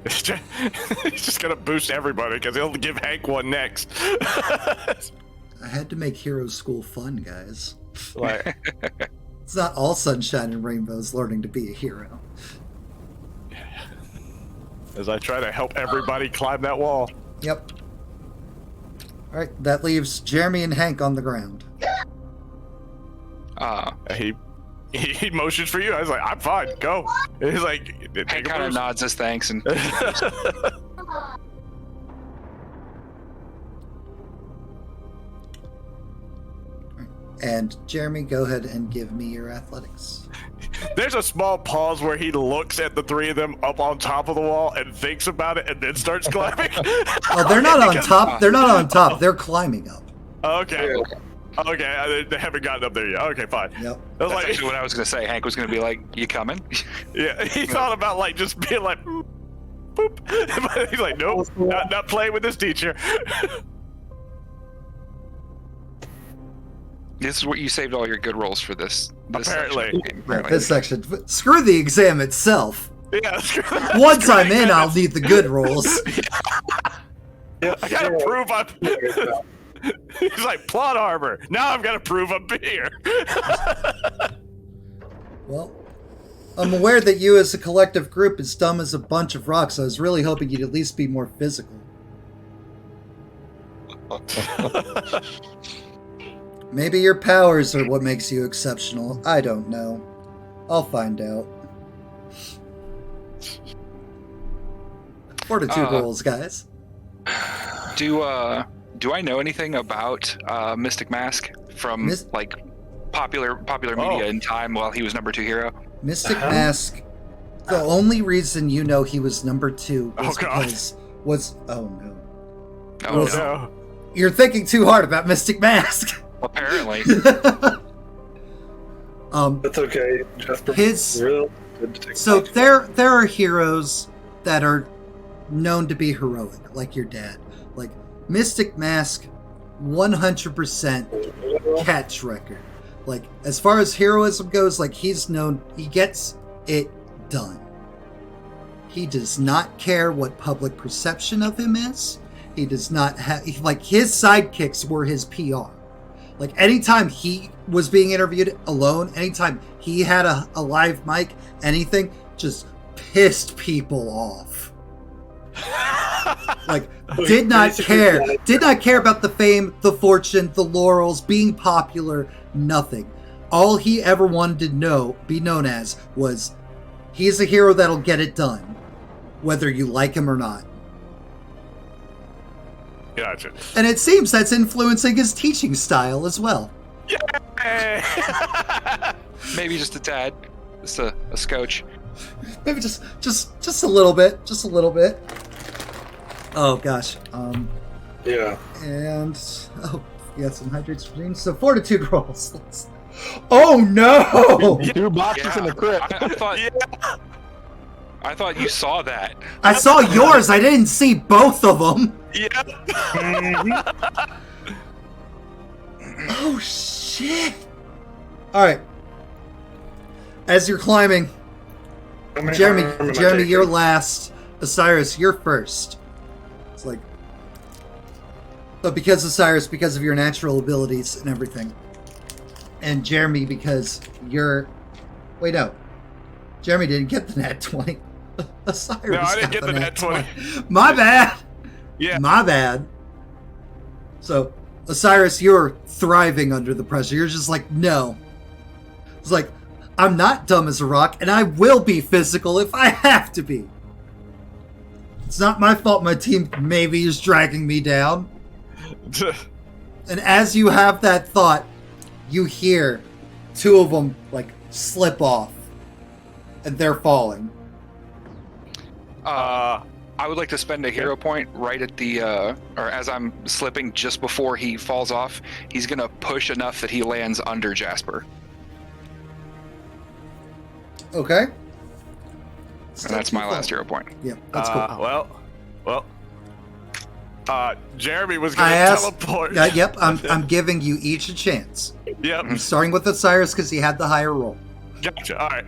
He's just gonna boost everybody because he'll give Hank one next. I had to make hero school fun, guys. Like, It's not all sunshine and rainbows learning to be a hero. as I try to help everybody climb that wall. Yep. Alright, that leaves Jeremy and Hank on the ground. He motions for you. I was like, I'm fine. Go. And he's like, Hank take a kind of boost. nods his thanks and And Jeremy, go ahead and give me your athletics. There's a small pause where he looks at the three of them up on top of the wall and thinks about it and then starts climbing. Oh, they're not on top. They're not on top. They're climbing up. Okay. Okay, they haven't gotten up there yet. Okay, fine. Yep. I was that's like, actually what I was gonna say. Hank was gonna be like, "You coming?" yeah, he thought about like just being like, boop. But he's like, nope, not playing with this teacher. This is what you saved all your good rolls for this Apparently. section of the game, apparently. This section. Screw the exam itself. Yeah. Once I'm in, I'll need the good rolls. Yeah, I gotta prove I'm. He's like, plot armor. Now I've got to prove I'm here. Well, I'm aware that you as a collective group is dumb as a bunch of rocks. I was really hoping you'd at least be more physical. Maybe your powers are what makes you exceptional. I don't know. I'll find out. Fortitude rolls, guys. Do I know anything about Mystic Mask from like popular media in time while he was number 2 hero? Mystic Mask. The only reason you know he was number 2 was because oh no. Oh Was- no. You're thinking too hard about Mystic Mask. Apparently. That's okay. Jasper. His- Real good to take So back. there are heroes that are known to be heroic, like your dad. Like Mystic Mask, 100% catch record. Like as far as heroism goes, like he's known, he gets it done. He does not care what public perception of him is. He does not have, like his sidekicks were his PR. Like anytime he was being interviewed alone, anytime he had a live mic, anything, just pissed people off. Like did not care about the fame, the fortune, the laurels, being popular, nothing. All he ever wanted to be known as was he's a hero that'll get it done, whether you like him or not. Gotcha. And it seems that's influencing his teaching style as well. Yay! Maybe just a tad. Just a scotch. Maybe just a little bit, just a little bit. Oh gosh. Yeah. And you got some hydrates for Gene. So fortitude rolls. Oh no! 2 boxes and a crit. I thought you saw that. I saw yours. I didn't see both of them. Yeah. Oh shit! All right. As you're climbing, How many Jeremy, harm am I Jeremy, taking? you're last. Osiris, you're first. It's like, but because Osiris, because of your natural abilities and everything, and Jeremy, because you're. Wait, no. Jeremy didn't get the nat 20. Osiris No, I didn't got get the nat 20. My bad. Yeah. My bad. So, Osiris, you're thriving under the pressure. You're just like, no. It's like, I'm not dumb as a rock, and I will be physical if I have to be. It's not my fault my team maybe is dragging me down. And as you have that thought, you hear 2 of them, like, slip off. And they're falling. I would like to spend a hero point right at the, or as I'm slipping just before he falls off. He's gonna push enough that he lands under Jasper. Okay. And that's my last hero point. Yep, that's cool. Well. Jeremy was going I to asked. teleport. Yep, I'm giving you each a chance. Yep. I'm starting with Osiris because he had the higher roll. Gotcha. All right.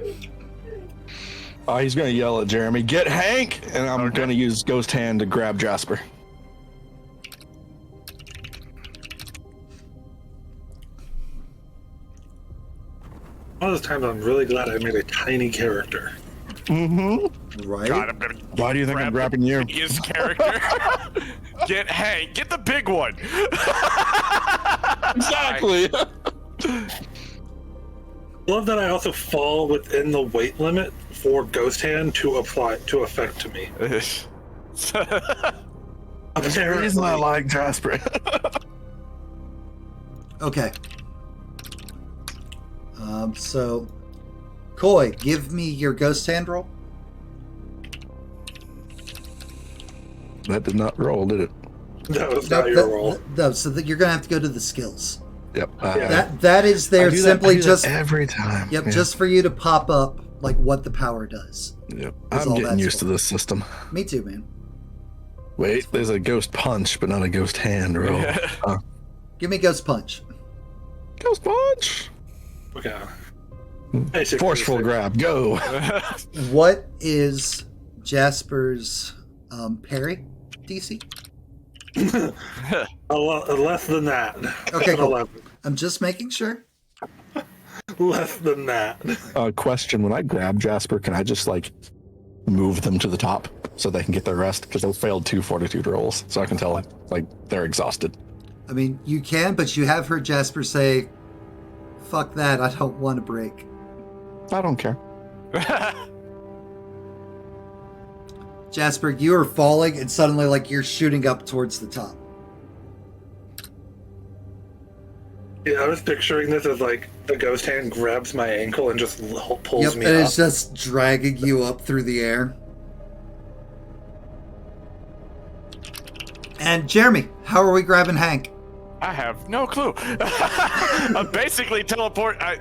He's going to yell at Jeremy, "Get Hank!" And I'm going to use Ghost Hand to grab Jasper. All this time, I'm really glad I made a tiny character. Mm-hmm. Right? God, I'm gonna. Why do you think I'm grabbing you? His character. Get Hank. Get the big one. Exactly. Love that I also fall within the weight limit for Ghost Hand to affect to me. There's a reason I like Jasper. Okay. So, Koi, give me your Ghost Hand roll. That did not roll, did it? That was not your roll. No, so that you're gonna have to go to the skills. Yep. That is there simply just every time. Yep, Yeah. just for you to pop up like what the power does. Yep. That's I'm all getting that's used for. to this system. Me too, man. Wait, there's a ghost punch, but not a ghost hand roll. Give me Ghost Punch. Ghost punch. Okay. Basic Forceful basic. grab. Go. What is Jasper's parry DC? A lot less than that. Okay, cool. 11. I'm just making sure. Less than that. Question: when I grab Jasper, can I just like move them to the top so they can get their rest? Because they failed 2 fortitude rolls, so I can tell like they're exhausted. I mean, you can, but you have heard Jasper say, "Fuck that! I don't want to break." I don't care. Jasper, you are falling, and suddenly, like, you're shooting up towards the top. Yeah, I was picturing this as like the Ghost Hand grabs my ankle and just pulls Yep, me and up. it's just dragging you up through the air. And Jeremy, how are we grabbing Hank? I have no clue. I'm basically teleport. I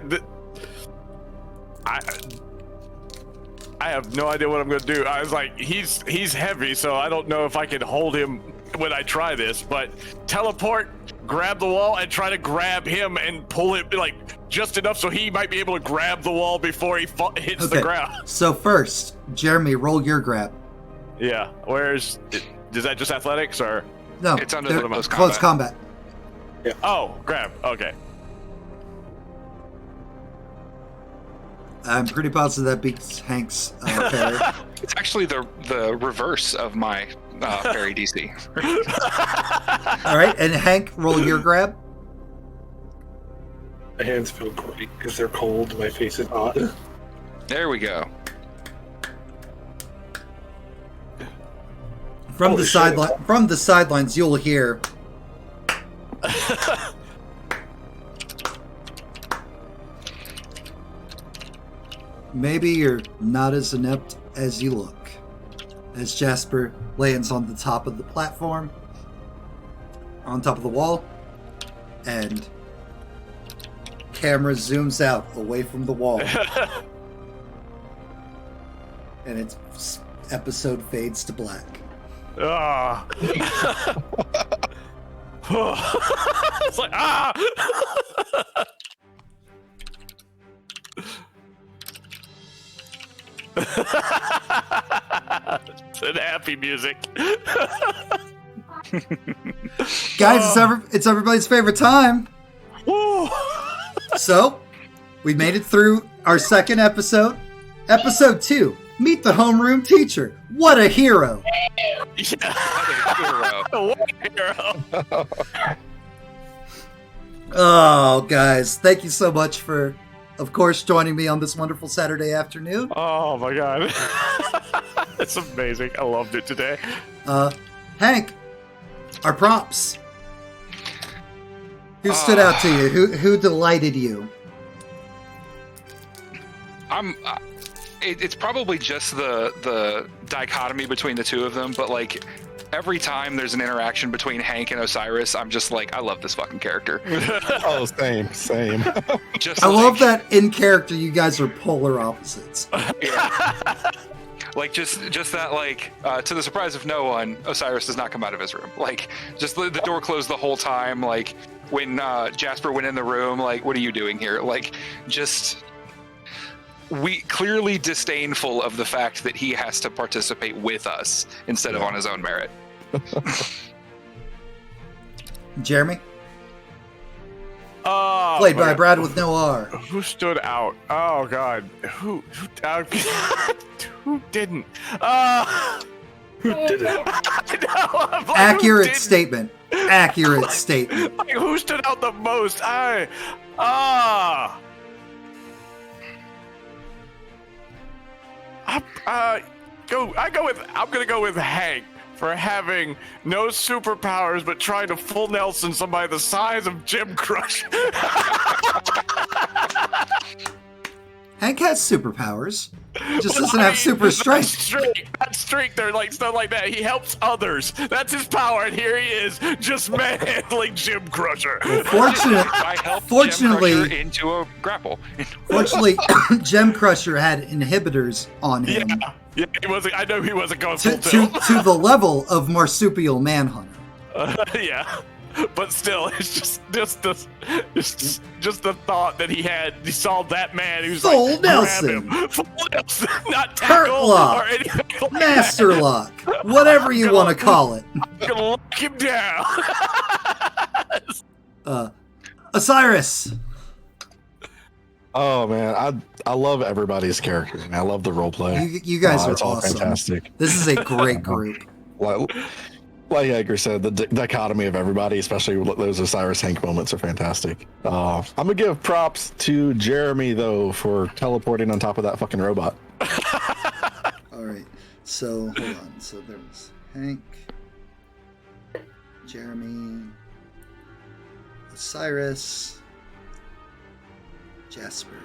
have no idea what I'm gonna do. I was like, he's heavy, so I don't know if I can hold him when I try this. But teleport, grab the wall, and try to grab him and pull it like just enough so he might be able to grab the wall before he hits the ground. So first, Jeremy, roll your grab. Yeah. Is that just athletics or? No, It's under the most close combat. Oh, grab. Okay. I'm pretty positive that beats Hank's parry. It's actually the reverse of my parry DC. All right, and Hank, roll your grab. My hands feel great because they're cold. My face is hot. There we go. From Holy the shit. sideline, from the sidelines, you'll hear. Maybe you're not as inept as you look. As Jasper lands on the top of the platform, on top of the wall, and camera zooms out away from the wall, and its episode fades to black. Ah. It's like It's an happy music. Guys, it's everybody's favorite time. Woo. So, we made it through our second episode. Episode 2, Meet the Homeroom Teacher. What a hero. Yeah. Hero. What a hero. Oh, guys, thank you so much for, of course, joining me on this wonderful Saturday afternoon. Oh my god. That's amazing. I loved it today. Hank, our props. Who stood out to you? Who delighted you? It's probably just the dichotomy between the two of them, but like every time there's an interaction between Hank and Osiris, I'm just like, I love this fucking character. Oh, same. Just I like, love that in character you guys are polar opposites. Like just that, like, to the surprise of no one, Osiris does not come out of his room. Like, just the door closed the whole time. Like, when Jasper went in the room, like, what are you doing here? Like, just we clearly disdainful of the fact that he has to participate with us instead of on his own merit. Jeremy, Oh, played by my Brad with no R. God. Who stood out? Oh God, who didn't? Who did it? I know, I'm like, Accurate who didn't? statement. Accurate statement. Like, who stood out the most? I'm gonna go with Hank for having no superpowers but trying to full Nelson somebody the size of Jim Crush. Hank has superpowers. Just doesn't have super strength. That streak, they're like stuff like that. He helps others. That's his power, and here he is, just manhandling Jim Crusher. I helped Fortunately- Gem Crusher into a grapple. Fortunately, Gem Crusher had inhibitors on him Yeah, he wasn't. I know he wasn't going to, full to, tilt. to the level of Marsupial Manhunter. Yeah, but still, it's just the thought that he saw that man who's Full like, Nelson. grab him. Full Nelson, not Hurt tackle lock. or anything like Master Lock. Whatever you want to call it. that. I'm gonna lock him down. Osiris. Oh man, I love everybody's characters. And I love the role play. You guys are It's all awesome. fantastic. This is a great group. Like Edgar said, the dichotomy of everybody, especially those Osiris Hank moments, are fantastic. I'm gonna give props to Jeremy though for teleporting on top of that fucking robot. All right. So hold on. So there was Hank, Jeremy, Osiris, Jasper.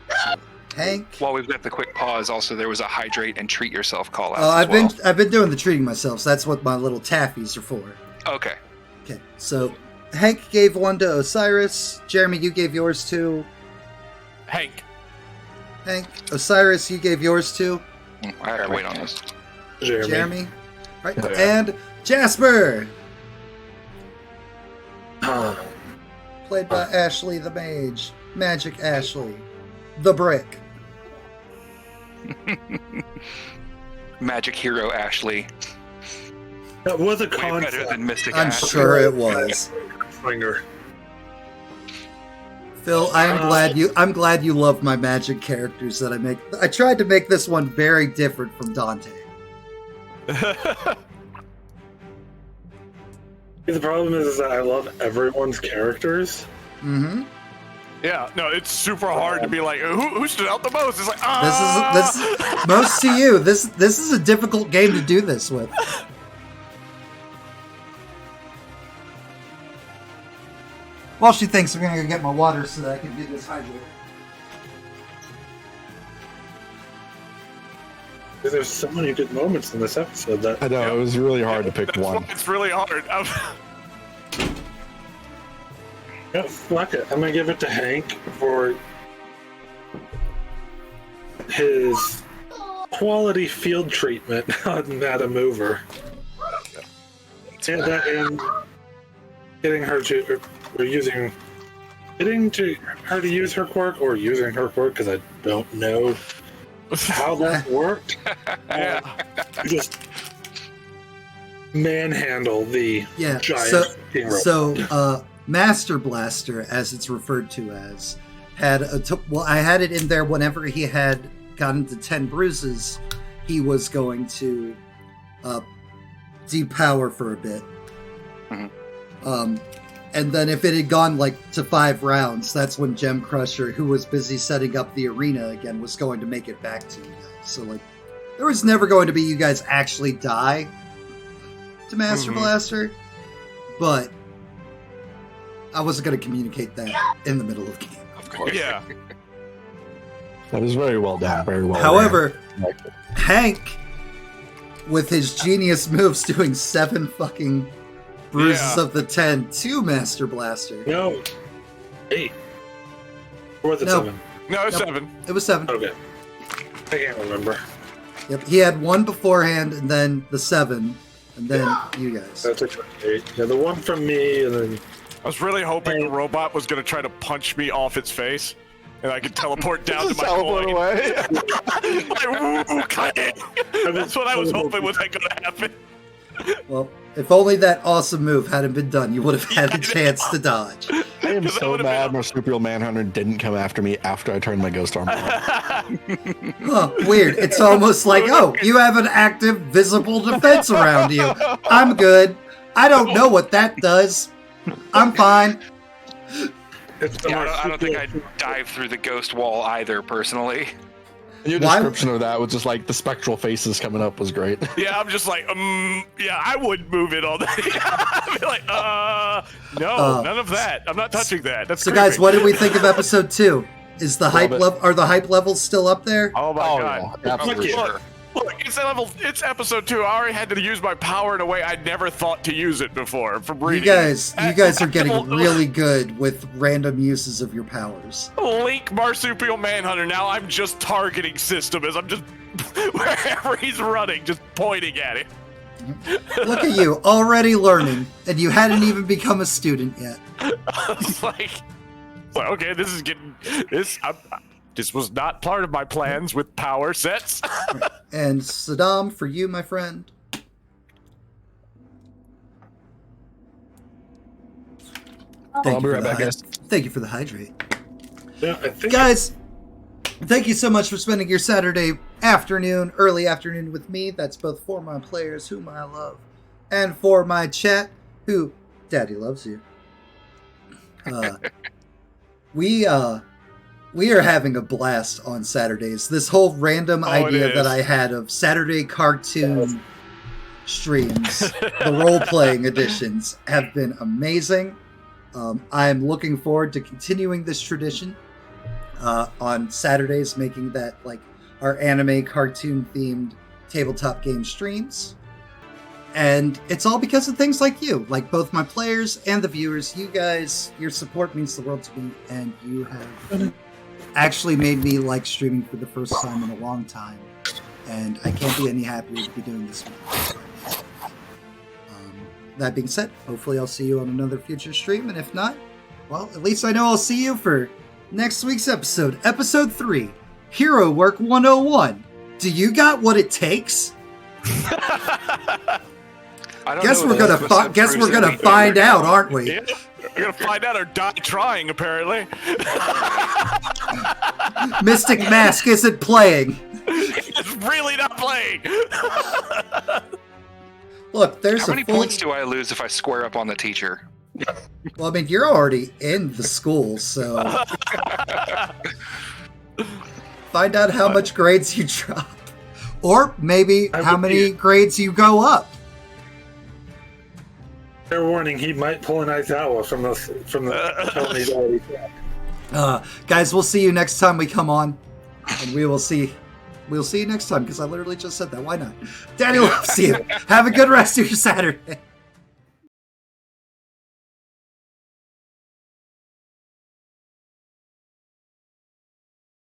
So, Hank. While we've got the quick pause, also there was a hydrate and treat yourself call out. I've been doing the treating myself. So that's what my little taffies are for. Okay. Okay. So Hank gave one to Osiris. Jeremy, you gave yours to Hank. Hank. Osiris, you gave yours to I have to wait on this. Jeremy. Right. Yeah. And Jasper, Oh, played by Ashley the Mage. Magic Ashley. The Brick. Magic hero Ashley. that was a Way better concept. than Mystic I'm Ashley. sure it was. Finger. Phil, I'm glad you love my magic characters that I make. I tried to make this one very different from Dante. The problem is that I love everyone's characters. Mm-hmm. Yeah, no, it's super hard to be like, who stood out the most? It's like, This is most to you. This is a difficult game to do this with. While she thinks I'm gonna go get my water so that I can do this hydrate. There's so many good moments in this episode that I know it was really hard to pick That's one. why it's really hard. yeah, fuck it. I'm gonna give it to Hank for his quality field treatment on Madam Mover. And getting her to use her quirk or using her quirk because I don't know how that worked. Yeah. Just manhandle the Yeah. giant king robot. So Master Blaster, as it's referred to as, had I had it in there whenever he had gotten to 10 bruises, he was going to depower for a bit. Mhm. And then if it had gone like to 5 rounds, that's when Gem Crusher, who was busy setting up the arena again, was going to make it back to you guys. So like, there was never going to be you guys actually die to Master Mhm. Blaster, but I wasn't going to communicate that in the middle of the game. Of course. Yeah. That was very well done. Very well. However, done. Hank with his genius moves doing 7 fucking bruises Yeah. of the 10 to Master Blaster. No. 8. Or the No. 7. No, it's Nope. 7. It was 7. Okay. I can't remember. Yep, he had 1 beforehand, and then the 7, and then you guys. That's a 8. Yeah, the one from me, and then I was really hoping the robot was going to try to punch me off its face, and I could teleport down to Just my teleport coin. away. Like, woo, cut it. That's what I was hoping was going to happen. Well, if only that awesome move hadn't been done, you would have had a chance to dodge. I am 'Cause that so would've mad been- Marsupial Manhunter didn't come after me after I turned my ghost armor on. Huh, weird. It's almost like, oh, you have an active, visible defense around you. I'm good. I don't know what that does. I'm fine. it's the Yeah, I don't think marsupial- I'd dive through the ghost wall either, personally. Your Why- description of that was just like the spectral faces coming up was great. Yeah, I'm just like, yeah, I would move it all day. I'd be like, no, none of that. I'm not touching that. That's So, creepy. guys, what did we think of episode 2? Is the hype it. level? Are the hype levels still up there? Oh my god. yeah, absolutely. Sure. Look, it's episode 2. I already had to use my power in a way I'd never thought to use it before from You reading. guys are getting really good with random uses of your powers. Link Marsupial Manhunter. Now I'm just targeting system as I'm just wherever he's running, just pointing at it. Look at you, already learning, and you hadn't even become a student yet. It's like, okay, this is getting this was not part of my plans with power sets. And Saddam, for you, my friend. I'll be right back, guys. Thank you for the hydrate. Yeah, I think Guys, thank you so much for spending your Saturday afternoon, early afternoon with me. That's both for my players, whom I love, and for my chat, who Daddy loves you. We are having a blast on Saturdays. This whole random it idea is. that I had of Saturday cartoon streams, the role-playing editions, have been amazing. I'm looking forward to continuing this tradition on Saturdays, making that like our anime cartoon themed tabletop game streams. And it's all because of things like you, like both my players and the viewers. You guys, your support means the world to me, and you have actually made me like streaming for the first time in a long time. And I can't be any happier to be doing this with you. That being said, hopefully I'll see you on another future stream, and if not, well, at least I know I'll see you for next week's episode, episode 3, Hero Work 101. Do you got what it takes? I don't Guess know we're what gonna episode guess we're proves gonna anything. find out, aren't we? Yeah, we're gonna find out or die trying, apparently. Mystic Mask isn't playing. It's really not playing. Look, there's How many a full. points do I lose if I square up on the teacher? Well, I mean, you're already in the school, so find out how much grades you drop, or maybe I how would many be- grades you go up. fair warning, he might pull an Aizawa from the tone he's already got. Guys, we'll see you next time we come on, and we'll see you next time because I literally just said that. Why not? Daddy loves you. Have a good rest of your Saturday.